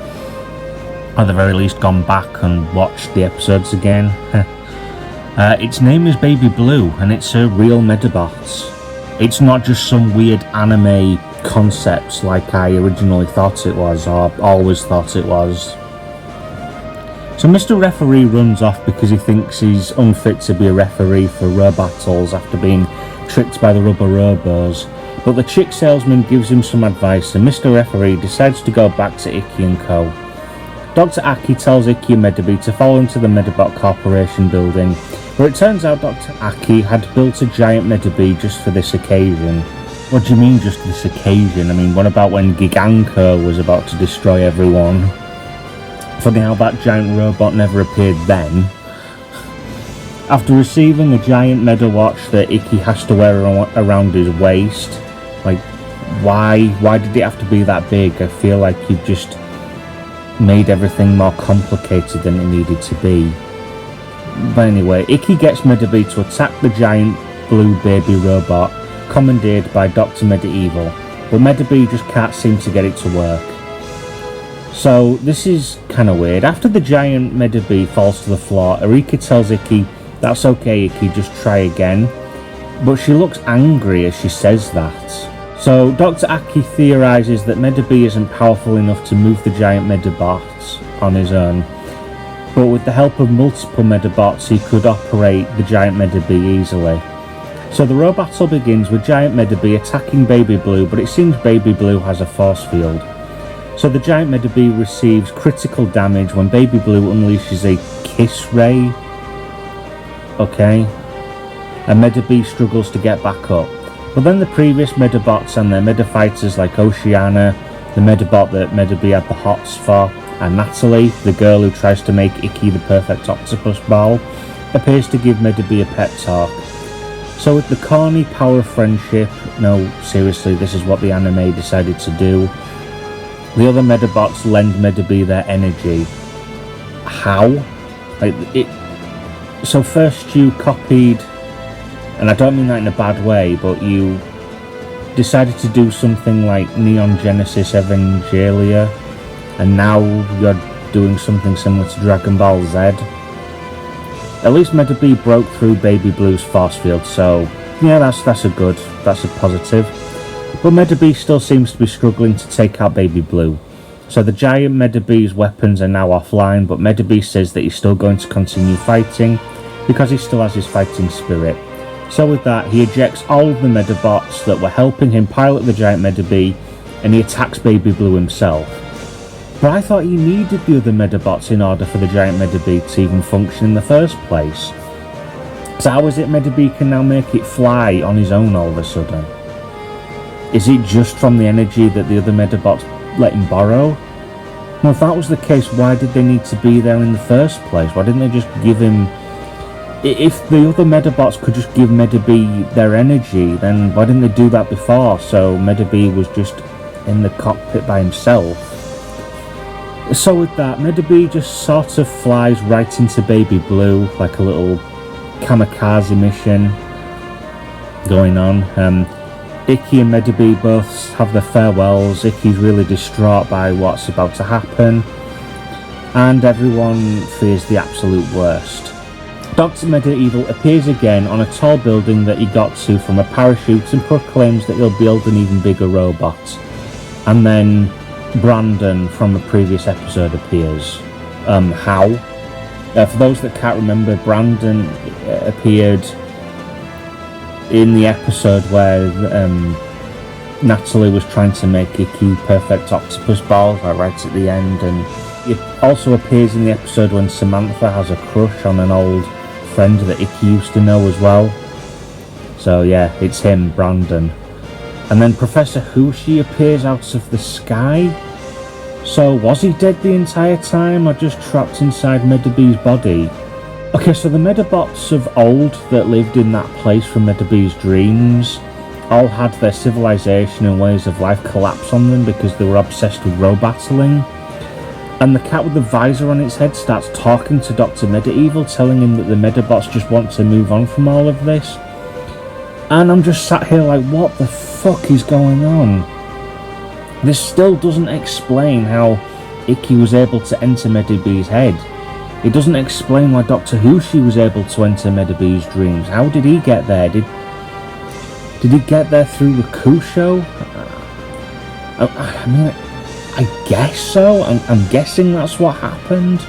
A: At the very least, gone back and watched the episodes again. Its name is Baby Blue, and it's a real Medabots. It's not just some weird anime concept like I originally thought it was, or always thought it was. So Mr. Referee runs off because he thinks he's unfit to be a referee for row battles after being tricked by the rubber robos. But the chick salesman gives him some advice, and Mr. Referee decides to go back to Icky and Co. Dr. Aki tells Icky and Medabee to follow him to the Medabot Corporation building, where it turns out Dr. Aki had built a giant Medabee just for this occasion. What do you mean just this occasion? I mean, what about when Gobanko was about to destroy everyone? Funny how that giant robot never appeared then. After receiving a giant Meadow watch that Icky has to wear around his waist, like, why did it have to be that big? I feel like you've just made everything more complicated than it needed to be. But anyway, Icky gets Medabee to attack the giant blue baby robot, commandeered by Dr. Medieval, but Medabee just can't seem to get it to work. So this is kind of weird. After the giant Medabee falls to the floor, Erika tells Icky, "That's okay, Icky, just try again." But she looks angry as she says that. So Dr. Aki theorises that Medabee isn't powerful enough to move the giant Medabots on his own, but with the help of multiple Medabots he could operate the giant Medabee easily. So the row battle begins with giant Medabee attacking Baby Blue, but it seems Baby Blue has a force field. So the giant Medabee receives critical damage when Baby Blue unleashes a kiss ray. Okay. And Medabee struggles to get back up. But then the previous Medabots and their Medafighters like Oceana, the Medabot that Medabee had the hots for, and Natalie, the girl who tries to make Icky the perfect octopus ball, appears to give Medabee a pep talk. So with the corny power of friendship, no, seriously, this is what the anime decided to do, the other Medabots lend Medabee their energy. How? So first you copied, and I don't mean that in a bad way, but you decided to do something like Neon Genesis Evangelia, and now you're doing something similar to Dragon Ball Z. At least Medabee broke through Baby Blue's force field, so yeah, that's a positive. But Medabee still seems to be struggling to take out Baby Blue. So the giant Medabee's weapons are now offline, but Medabee says that he's still going to continue fighting because he still has his fighting spirit. So with that, he ejects all of the Medabots that were helping him pilot the giant Medabee, and he attacks Baby Blue himself. But I thought he needed the other Medabots in order for the giant Medabee to even function in the first place. So how is it Medabee can now make it fly on his own all of a sudden? Is it just from the energy that the other Medabots let him borrow? Well, if that was the case, why did they need to be there in the first place? Why didn't they just give him... If the other Medabots could just give Medabee their energy, then why didn't they do that before? So Medabee was just in the cockpit by himself. So with that, Medabee just sort of flies right into Baby Blue, like a little kamikaze mission going on. Icky and Medabots both have their farewells. Icky's really distraught by what's about to happen, and everyone fears the absolute worst. Dr. Medieval appears again on a tall building that he got to from a parachute and proclaims that he'll build an even bigger robot. And then Brandon from a previous episode appears. How? For those that can't remember, Brandon appeared in the episode where Natalie was trying to make Icky perfect octopus balls, right at the end, and he also appears in the episode when Samantha has a crush on an old friend that Icky used to know as well. So yeah, it's him, Brandon. And then Professor Hushi appears out of the sky. So was he dead the entire time, or just trapped inside Medabots' body? Okay, so the Medabots of old that lived in that place from Medabots' dreams all had their civilization and ways of life collapse on them because they were obsessed with robattling. And the cat with the visor on its head starts talking to Dr. Medieval, telling him that the Medabots just want to move on from all of this. And I'm just sat here like, what the fuck is going on? This still doesn't explain how Icky was able to enter Medabots' head. It doesn't explain why Dr. Hushi was able to enter Medabots' dreams. How did he get there? Did he get there through the Kusho? I mean, I guess so. I'm guessing that's what happened.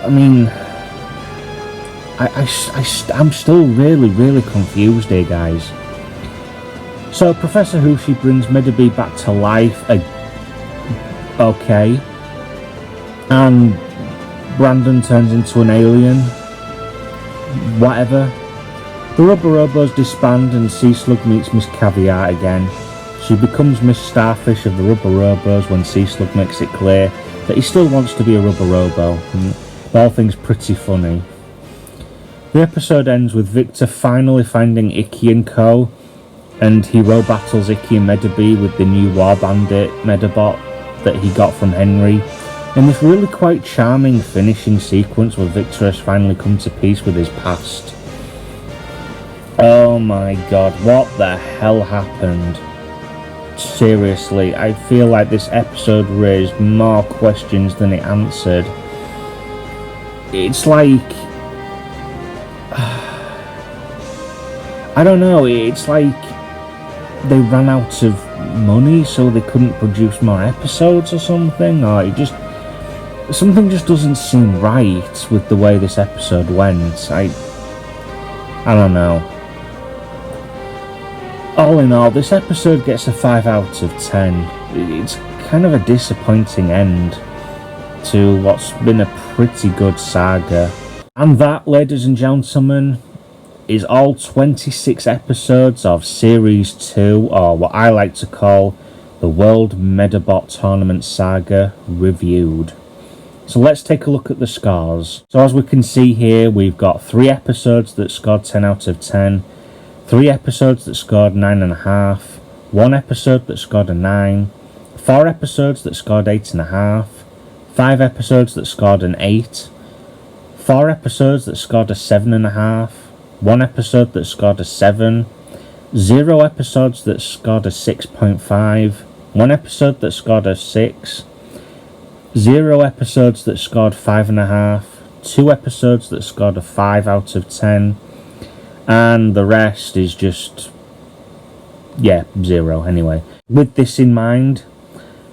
A: I mean, I'm still really confused here, guys. So Professor Hushi brings Medabots back to life. Okay. And Brandon turns into an alien. Whatever. The Rubber Robos disband and Sea Slug meets Miss Caviar again. She becomes Miss Starfish of the Rubber Robos when Sea Slug makes it clear that he still wants to be a Rubber Robo. The whole thing's pretty funny. The episode ends with Victor finally finding Icky and co, and he battles Icky and Medabots with the new War Bandit Medabot that he got from Henry, in this really quite charming finishing sequence where Victor has finally come to peace with his past. Oh my god, what the hell happened? Seriously, I feel like this episode raised more questions than it answered. It's like... I don't know, it's like they ran out of money so they couldn't produce more episodes or something, or it just... something just doesn't seem right with the way this episode went. I don't know. All in all, this episode gets a 5 out of 10. It's kind of a disappointing end to what's been a pretty good saga. And that, ladies and gentlemen, is all 26 episodes of Series 2, or what I like to call the World Medabot Tournament Saga, reviewed. So let's take a look at the scores. So as we can see here, we've got 3 episodes that scored 10 out of 10, 3 episodes that scored 9.5, 1 episode that scored a 9, 4 episodes that scored 8.5, 5 episodes that scored an 8, 4 episodes that scored a 7.5, 1 episode that scored a 7, 0 episodes that scored a 6.5, 1 episode that scored a 6, 0 episodes that scored 5.5, 2 episodes that scored a 5 out of 10, and the rest is just, 0 anyway. With this in mind,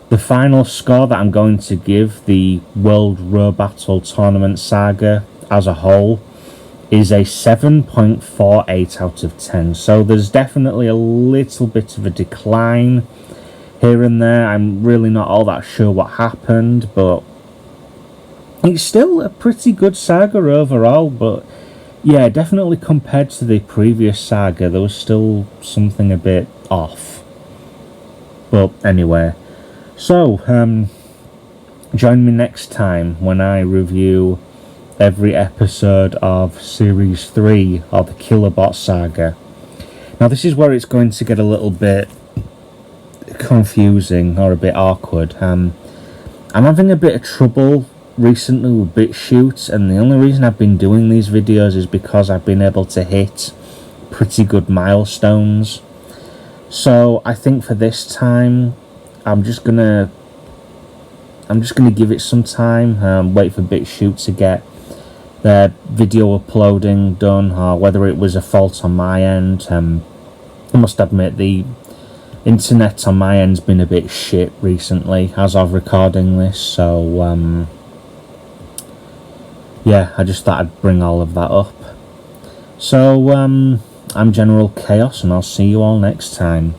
A: the final score that I'm going to give the World Robattle Tournament Saga as a whole is a 7.48 out of 10. So there's definitely a little bit of a decline here and there. I'm really not all that sure what happened, but it's still a pretty good saga overall. But yeah, definitely compared to the previous saga, there was still something a bit off. But anyway, so join me next time when I review every episode of Series 3 of the Killabot Saga. Now this is where it's going to get a little bit confusing or a bit awkward. I'm having a bit of trouble recently with BitChute, and the only reason I've been doing these videos is because I've been able to hit pretty good milestones. So I think for this time, I'm just gonna give it some time. Wait for BitChute to get their video uploading done, or whether it was a fault on my end. I must admit the internet on my end's been a bit shit recently as of recording this, so yeah, I just thought I'd bring all of that up. So I'm General Chaos, and I'll see you all next time.